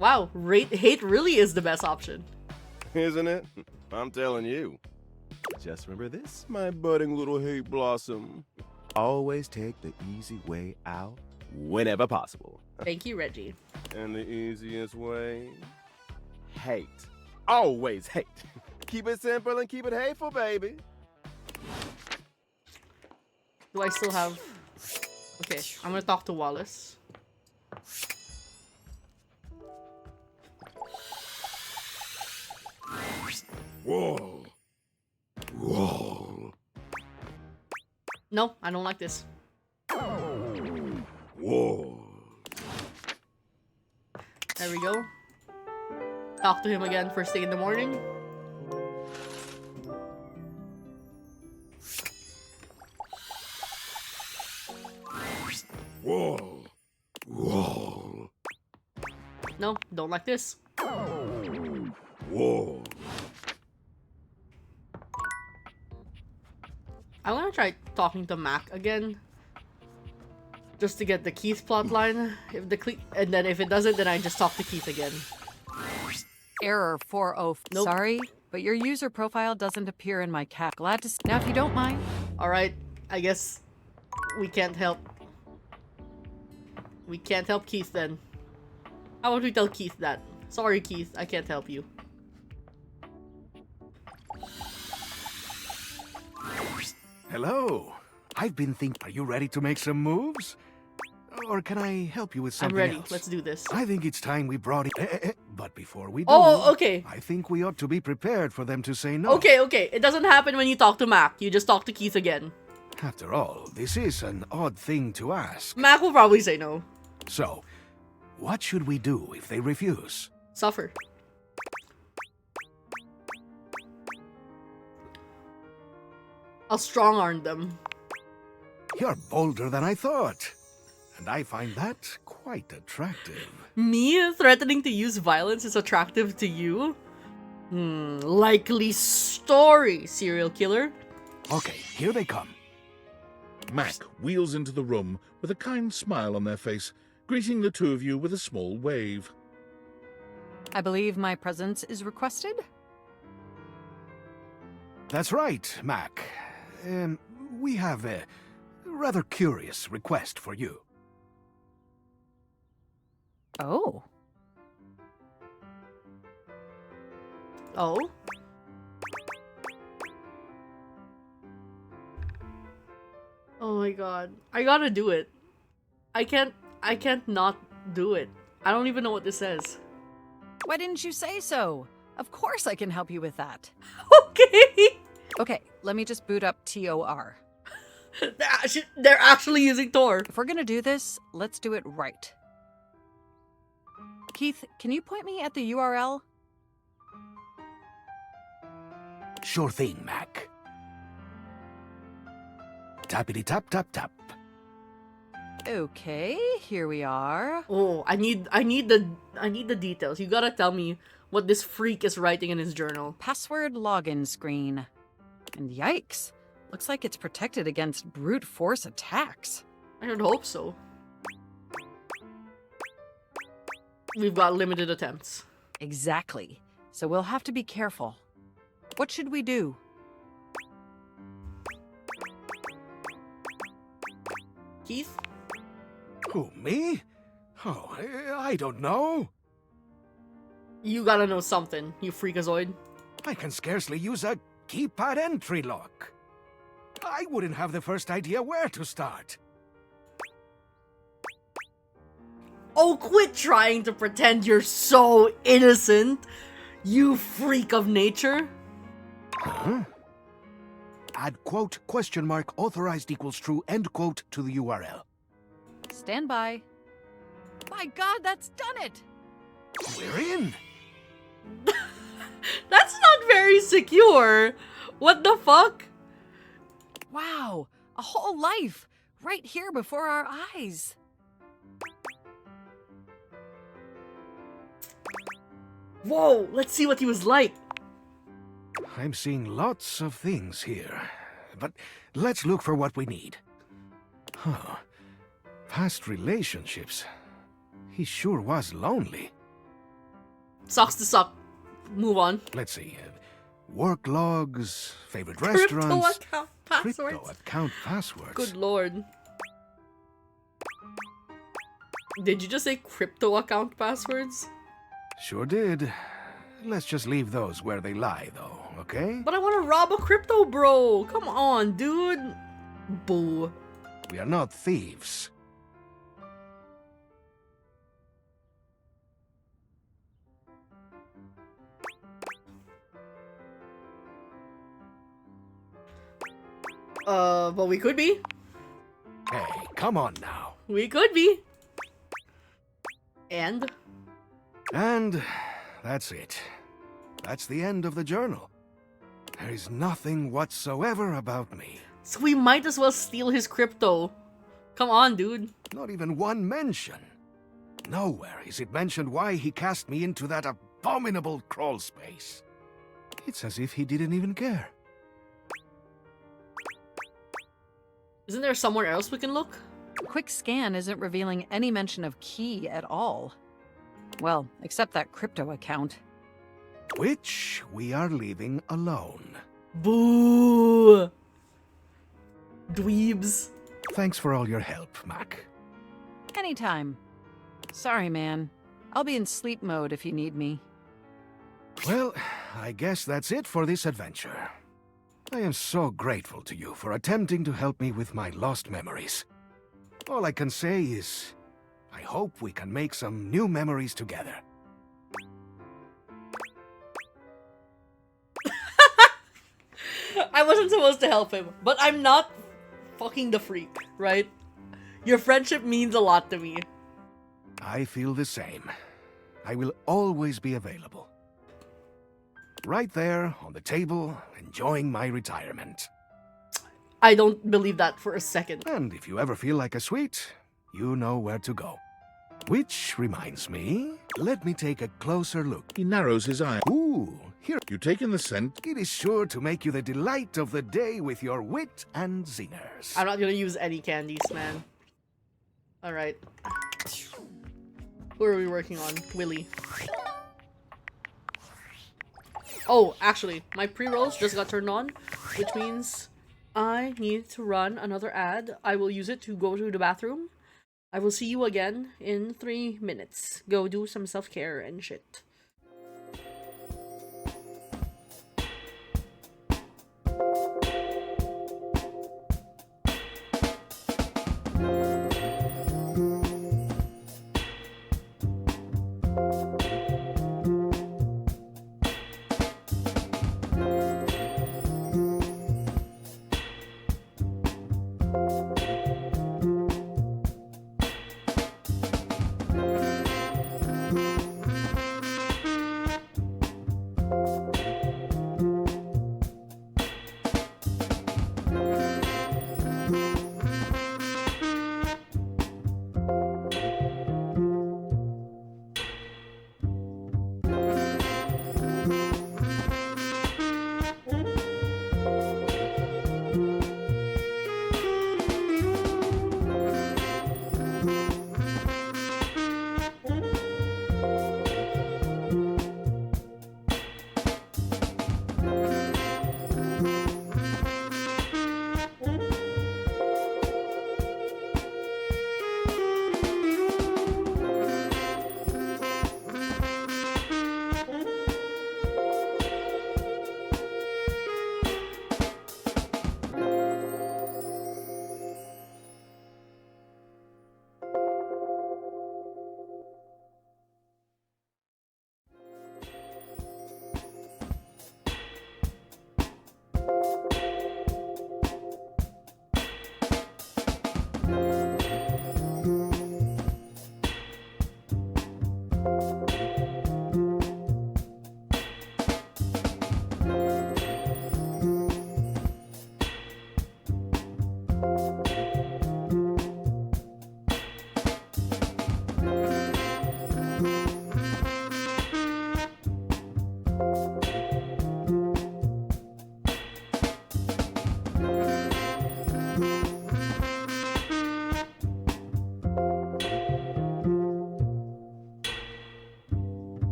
Wow, hate really is the best option. Isn't it? I'm telling you. Just remember this, my budding little hate blossom. Always take the easy way out whenever possible. Thank you, Reggie. And the easiest way? Hate. Always hate. Keep it simple and keep it hateful, baby. Do I still have... Okay, I'm gonna talk to Wallace. Whoa. Whoa. No, I don't like this. Whoa. There we go. Talk to him again first thing in the morning. Whoa. Whoa. No, don't like this. Whoa. I want to try talking to Mac again. Just to get the Keith plotline. And then if it doesn't, then I just talk to Keith again. Error 40. Nope. Sorry, but your user profile doesn't appear in my cat. Glad to now, if you don't mind. Alright, I guess we can't help. We can't help Keith then. How about we tell Keith that? Sorry, Keith, I can't help you. Hello. I've been thinking, are you ready to make some moves? Or can I help you with something I'm ready. else? Let's do this. I think it's time we brought it. But before we do, Oh, okay. I think we ought to be prepared for them to say no. Okay, okay. It doesn't happen when you talk to Mac. You just talk to Keith again. After all, this is an odd thing to ask. Mac will probably say no. So, what should we do if they refuse? Suffer. I'll strong-arm them. You're bolder than I thought. And I find that quite attractive. Me threatening to use violence is attractive to you? Likely story, serial killer. Okay, here they come. Mac wheels into the room with a kind smile on their face, greeting the two of you with a small wave. I believe my presence is requested? That's right, Mac. We have a rather curious request for you. Oh. Oh? Oh my god. I gotta do it. I can't not do it. I don't even know what this says. Why didn't you say so? Of course I can help you with that. Okay. Okay, let me just boot up TOR. They're actually using Tor. If we're gonna do this, let's do it right. Keith, can you point me at the URL? Sure thing, Mac. Tappity tap tap tap. Okay, here we are. Oh, I need the details. You gotta tell me what this freak is writing in his journal. Password login screen. And yikes, looks like it's protected against brute force attacks. I would hope so. We've got limited attempts. Exactly. So we'll have to be careful. What should we do? Keith? Who, me? Oh, I don't know. You gotta know something, you freakazoid. I can scarcely use a keypad entry lock. I wouldn't have the first idea where to start. Oh, quit trying to pretend you're so innocent, you freak of nature. Huh? Add quote, question mark, authorized equals true, end quote to the URL. Stand by. My God, that's done it! We're in. That's not very secure. What the fuck? Wow, a whole life right here before our eyes. Whoa, let's see what he was like. I'm seeing lots of things here, but let's look for what we need. Huh. Past relationships. He sure was lonely. Sucks to suck. Move on. Let's see. Work logs, favorite Crypto restaurants, account passwords. crypto account passwords. Good lord. Did you just say crypto account passwords? Sure did. Let's just leave those where they lie, though, okay? But I want to rob a crypto bro. Come on, dude. Boo. We are not thieves. But we could be. Hey, come on now. We could be. And? And that's it. That's the end of the journal. There is nothing whatsoever about me. So we might as well steal his crypto. Come on, dude. Not even one mention. Nowhere is it mentioned why he cast me into that abominable crawl space. It's as if he didn't even care. Isn't there somewhere else we can look? Quick scan isn't revealing any mention of Key at all. Well, except that crypto account. Which we are leaving alone. Boo! Dweebs. Thanks for all your help, Mac. Anytime. Sorry, man. I'll be in sleep mode if you need me. Well, I guess that's it for this adventure. I am so grateful to you for attempting to help me with my lost memories. All I can say is, I hope we can make some new memories together. I wasn't supposed to help him, but I'm not fucking the freak, right? Your friendship means a lot to me. I feel the same. I will always be available. Right there, on the table, enjoying my retirement. I don't believe that for a second. And if you ever feel like a sweet, you know where to go. Which reminds me, let me take a closer look. He narrows his eye. Ooh, here. You taken the scent? It is sure to make you the delight of the day with your wit and zingers. I'm not gonna use any candies, man. Alright. Who are we working on? Willy. Oh, actually, my pre-rolls just got turned on, which means I need to run another ad. I will use it to go to the bathroom. I will see you again in 3 minutes. Go do some self-care and shit.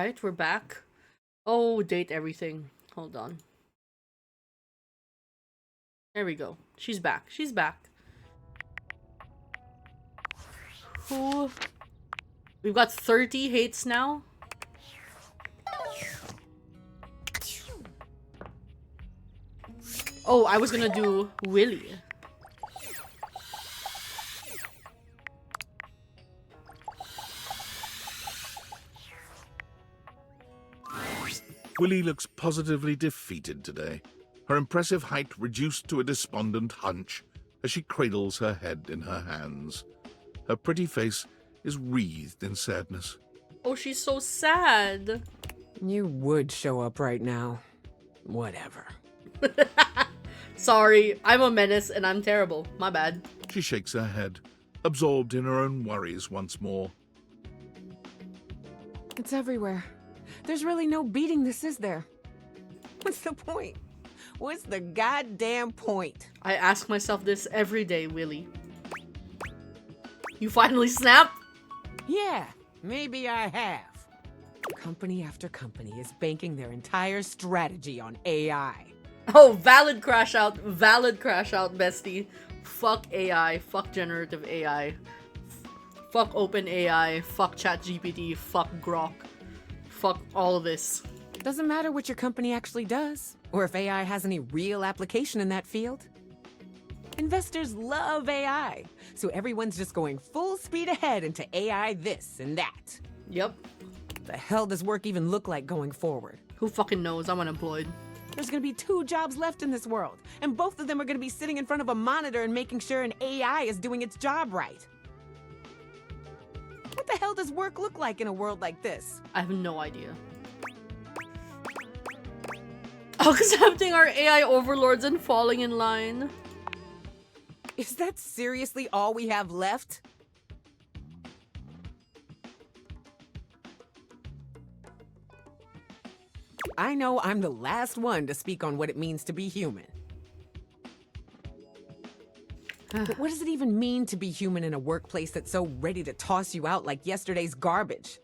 Alright, we're back. Oh, date everything. Hold on. There we go. She's back. She's back. Who? We've got 30 hates now. Oh, I was gonna do Willy. Willie looks positively defeated today, her impressive height reduced to a despondent hunch as she cradles her head in her hands. Her pretty face is wreathed in sadness. Oh, she's so sad. You would show up right now. Whatever. Sorry, I'm a menace and I'm terrible. My bad. She shakes her head, absorbed in her own worries once more. It's everywhere. There's really no beating this, is there? What's the point? What's the goddamn point? I ask myself this every day, Willy. You finally snap? Yeah, maybe I have. Company after company is banking their entire strategy on AI. Oh, valid crash out, bestie. Fuck AI, fuck generative AI. Fuck open AI, fuck ChatGPT, fuck Grok. Fuck all of this. Doesn't matter what your company actually does, or if AI has any real application in that field. Investors love AI, so everyone's just going full speed ahead into AI this and that. Yep. The hell does work even look like going forward? Who fucking knows? I'm unemployed. There's gonna be 2 jobs left in this world, and both of them are gonna be sitting in front of a monitor and making sure an AI is doing its job right. What the hell does work look like in a world like this? I have no idea. Accepting our AI overlords and falling in line. Is that seriously all we have left? I know I'm the last one to speak on what it means to be human. But what does it even mean to be human in a workplace that's so ready to toss you out like yesterday's garbage?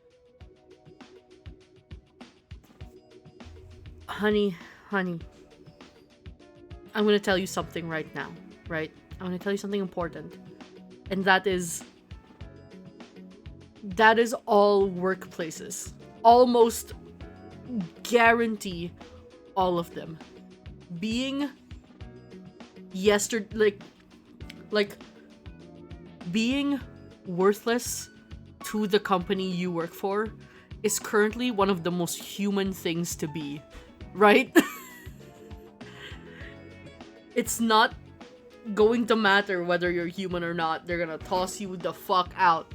Honey, I'm gonna tell you something right now, right? I'm gonna tell you something important. And that is all workplaces. Almost guarantee all of them. Being being worthless to the company you work for is currently one of the most human things to be, right? It's not going to matter whether you're human or not. They're gonna toss you the fuck out.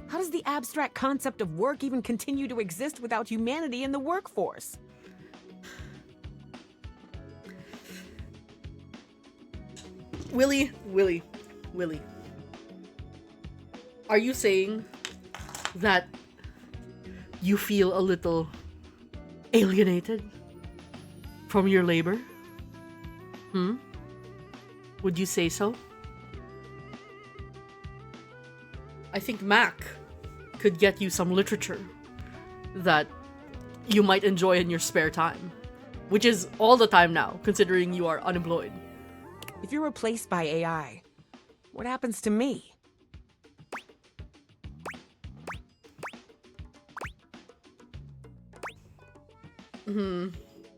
How does the abstract concept of work even continue to exist without humanity in the workforce? Willy. Are you saying that you feel a little alienated from your labor? Would you say so? I think Mac could get you some literature that you might enjoy in your spare time, which is all the time now, considering you are unemployed. If you're replaced by AI, what happens to me?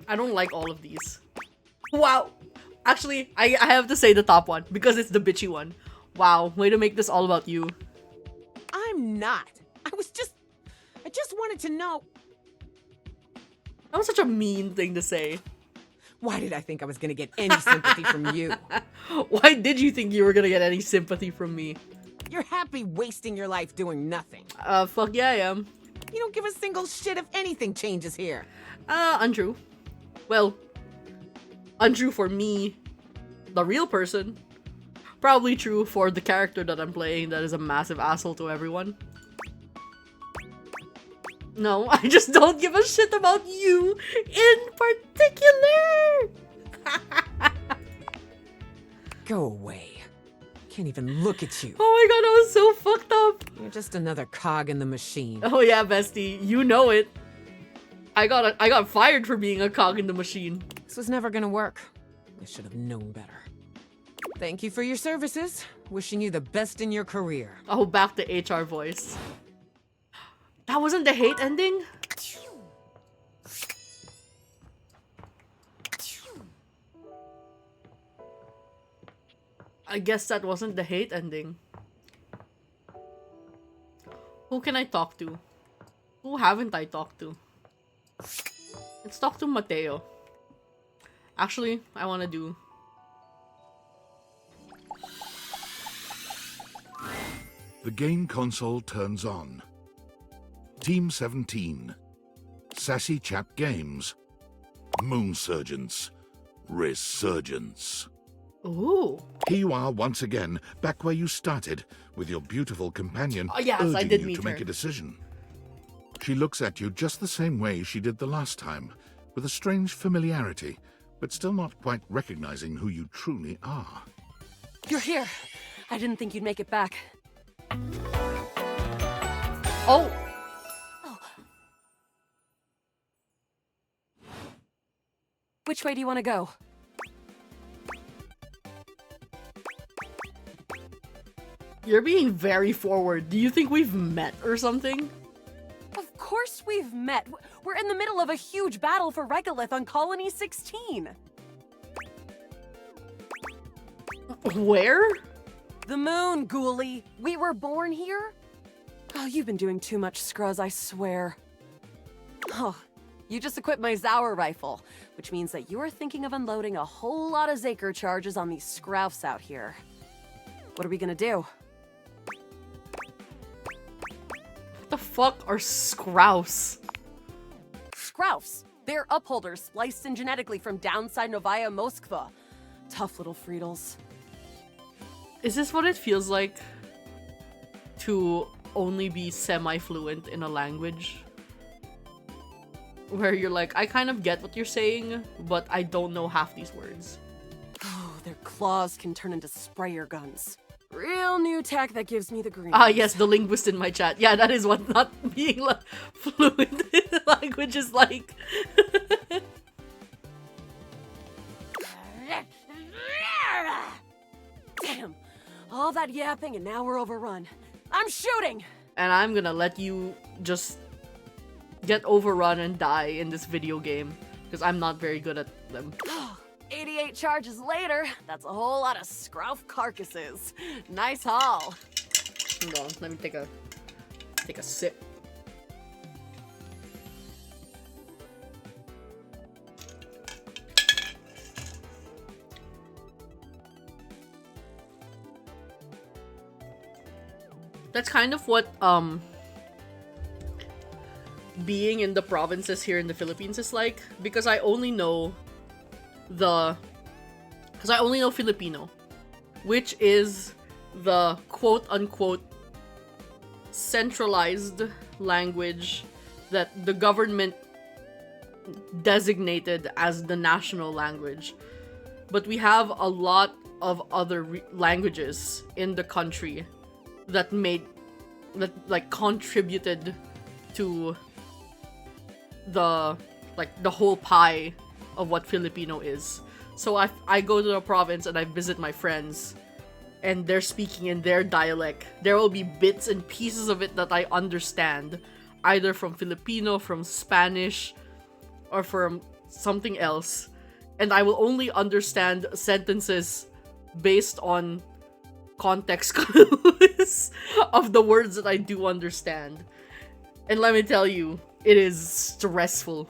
I don't like all of these. Wow. Actually, I have to say the top one because it's the bitchy one. Wow, way to make this all about you. I'm not. I just wanted to know. That was such a mean thing to say. Why did I think I was gonna get any sympathy from you? Why did you think you were gonna get any sympathy from me? You're happy wasting your life doing nothing. Fuck yeah, I am. You don't give a single shit if anything changes here. Untrue. Well, untrue for me, the real person. Probably true for the character that I'm playing that is a massive asshole to everyone. No, I just don't give a shit about you in particular! Go away. Can't even look at you. Oh my god, I was so fucked up. You're just another cog in the machine. Oh yeah, bestie, you know it. I got fired for being a cog in the machine. This was never gonna work. I should have known better. Thank you for your services. Wishing you the best in your career. Oh, back to HR voice. That wasn't the hate ending? I guess that wasn't the hate ending. Who can I talk to? Who haven't I talked to? Let's talk to Mateo. Actually, I want to do... The game console turns on. Team 17. Sassy Chap Games. Moon Surgeons. Resurgence. Ooh. Here you are once again, back where you started, with your beautiful companion Yes, I urging did you meet to her. make a decision. She looks at you just the same way she did the last time, with a strange familiarity, but still not quite recognizing who you truly are. You're here. I didn't think you'd make it back. Oh! Which way do you want to go? You're being very forward. Do you think we've met or something? Of course we've met. We're in the middle of a huge battle for Regolith on Colony 16. Where? The moon, Ghoulie. We were born here? Oh, you've been doing too much, Scruzz, I swear. Oh, you just equipped my Zauer rifle, which means that you're thinking of unloading a whole lot of Zaker charges on these Scroufs out here. What are we gonna do? What the fuck are Scrouse? Scroufs. They're upholders spliced in genetically from downside Novaya Moskva. Tough little Friedels. Is this what it feels like to only be semi-fluent in a language? Where you're like, I kind of get what you're saying, but I don't know half these words. Oh, their claws can turn into sprayer guns. Real new tech that gives me the green. Ah, yes, the linguist in my chat. Yeah, that is what not being fluent in the language is like. Damn, all that yapping and now we're overrun. I'm shooting! And I'm gonna let you just get overrun and die in this video game, because I'm not very good at them. 88 charges later, that's a whole lot of Scrouf carcasses. Nice haul. Hold on, let me take a sip. That's kind of what being in the provinces here in the Philippines is like, because I only know Filipino, which is the quote-unquote centralized language that the government designated as the national language. But we have a lot of other languages in the country that contributed to the whole pie of what Filipino is. So I go to the province and I visit my friends, and they're speaking in their dialect. There will be bits and pieces of it that I understand, either from Filipino, from Spanish, or from something else. And I will only understand sentences based on context clues of the words that I do understand. And let me tell you, it is stressful.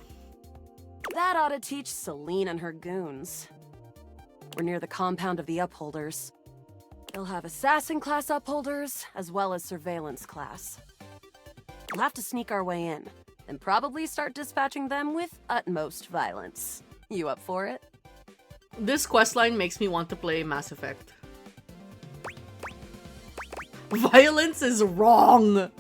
That ought to teach Celine and her goons. We're near the compound of the Upholders. They'll have assassin class Upholders, as well as surveillance class. We'll have to sneak our way in, and probably start dispatching them with utmost violence. You up for it? This questline makes me want to play Mass Effect. Violence is wrong!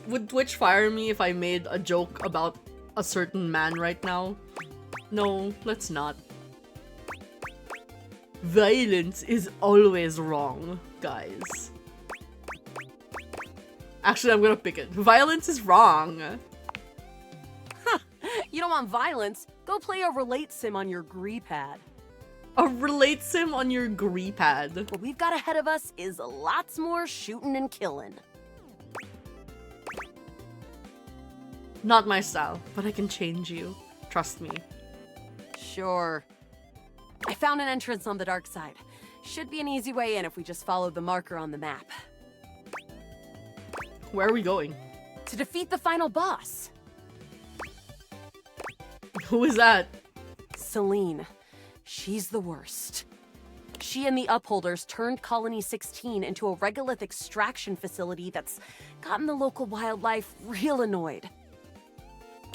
Would Twitch fire me if I made a joke about a certain man right now? No, let's not. Violence is always wrong, guys. Actually, I'm gonna pick it. Violence is wrong. You don't want violence? Go play a relate sim on your Gree-pad. A relate sim on your Gree-pad. What we've got ahead of us is lots more shooting and killing. Not my style, but I can change you. Trust me. Sure. I found an entrance on the dark side. Should be an easy way in if we just follow the marker on the map. Where are we going? To defeat the final boss. Who is that? Celine. She's the worst. She and the Upholders turned Colony 16 into a regolith extraction facility that's gotten the local wildlife real annoyed.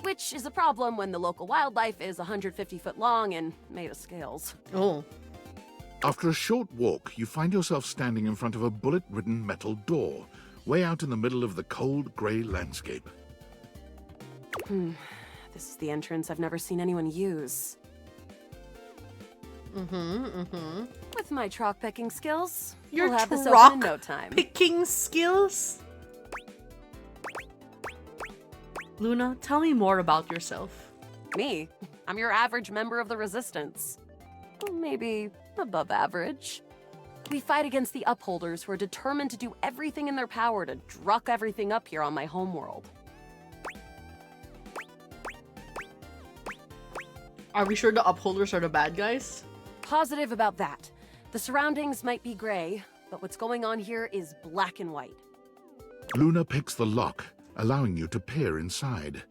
Which is a problem when the local wildlife is 150 foot long and made of scales. Oh. After a short walk, you find yourself standing in front of a bullet-ridden metal door, way out in the middle of the cold, grey landscape. This is the entrance I've never seen anyone use. With my troc picking skills, Your we'll have this open in no time. picking skills? Luna, tell me more about yourself. Me? I'm your average member of the Resistance. Well, maybe above average. We fight against the Upholders who are determined to do everything in their power to druck everything up here on my homeworld. Are we sure the Upholders are the bad guys? Positive about that. The surroundings might be gray, but what's going on here is black and white. Luna picks the lock, allowing you to peer inside.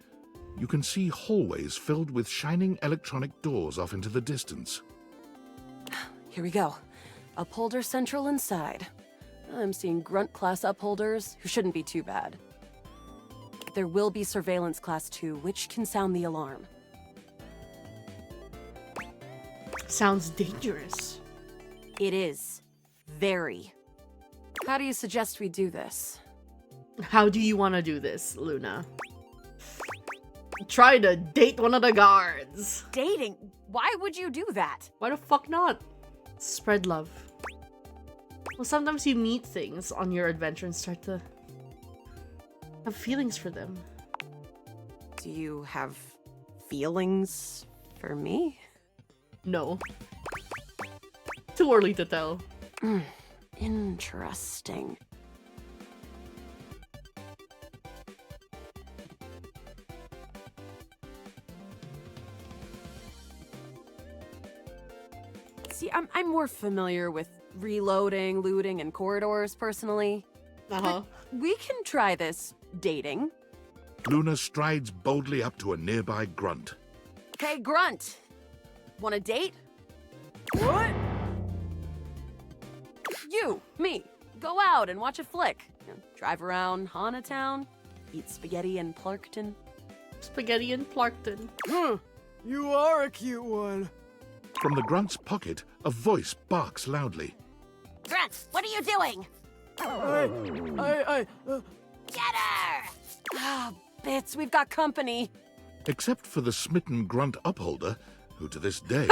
You can see hallways filled with shining electronic doors off into the distance. Here we go. Upholder Central inside. I'm seeing Grunt class Upholders, who shouldn't be too bad. There will be Surveillance Class 2, which can sound the alarm. Sounds dangerous. It is. Very. How do you suggest we do this? How do you want to do this, Luna? Try to date one of the guards. Dating? Why would you do that? Why the fuck not? Spread love. Well, sometimes you meet things on your adventure and start to have feelings for them. Do you have feelings for me? No. Too early to tell. Interesting. See, I'm more familiar with reloading, looting, and corridors, personally. But we can try this dating. Luna strides boldly up to a nearby grunt. Hey, Grunt! Want a date? What? You, me, go out and watch a flick. You know, drive around Haunatown, eat spaghetti in Plarkton. Spaghetti in Plarkton. You are a cute one. From the grunt's pocket, a voice barks loudly. Grunt, what are you doing? Get her! Ah, Bits, we've got company. Except for the smitten grunt upholder, who to this day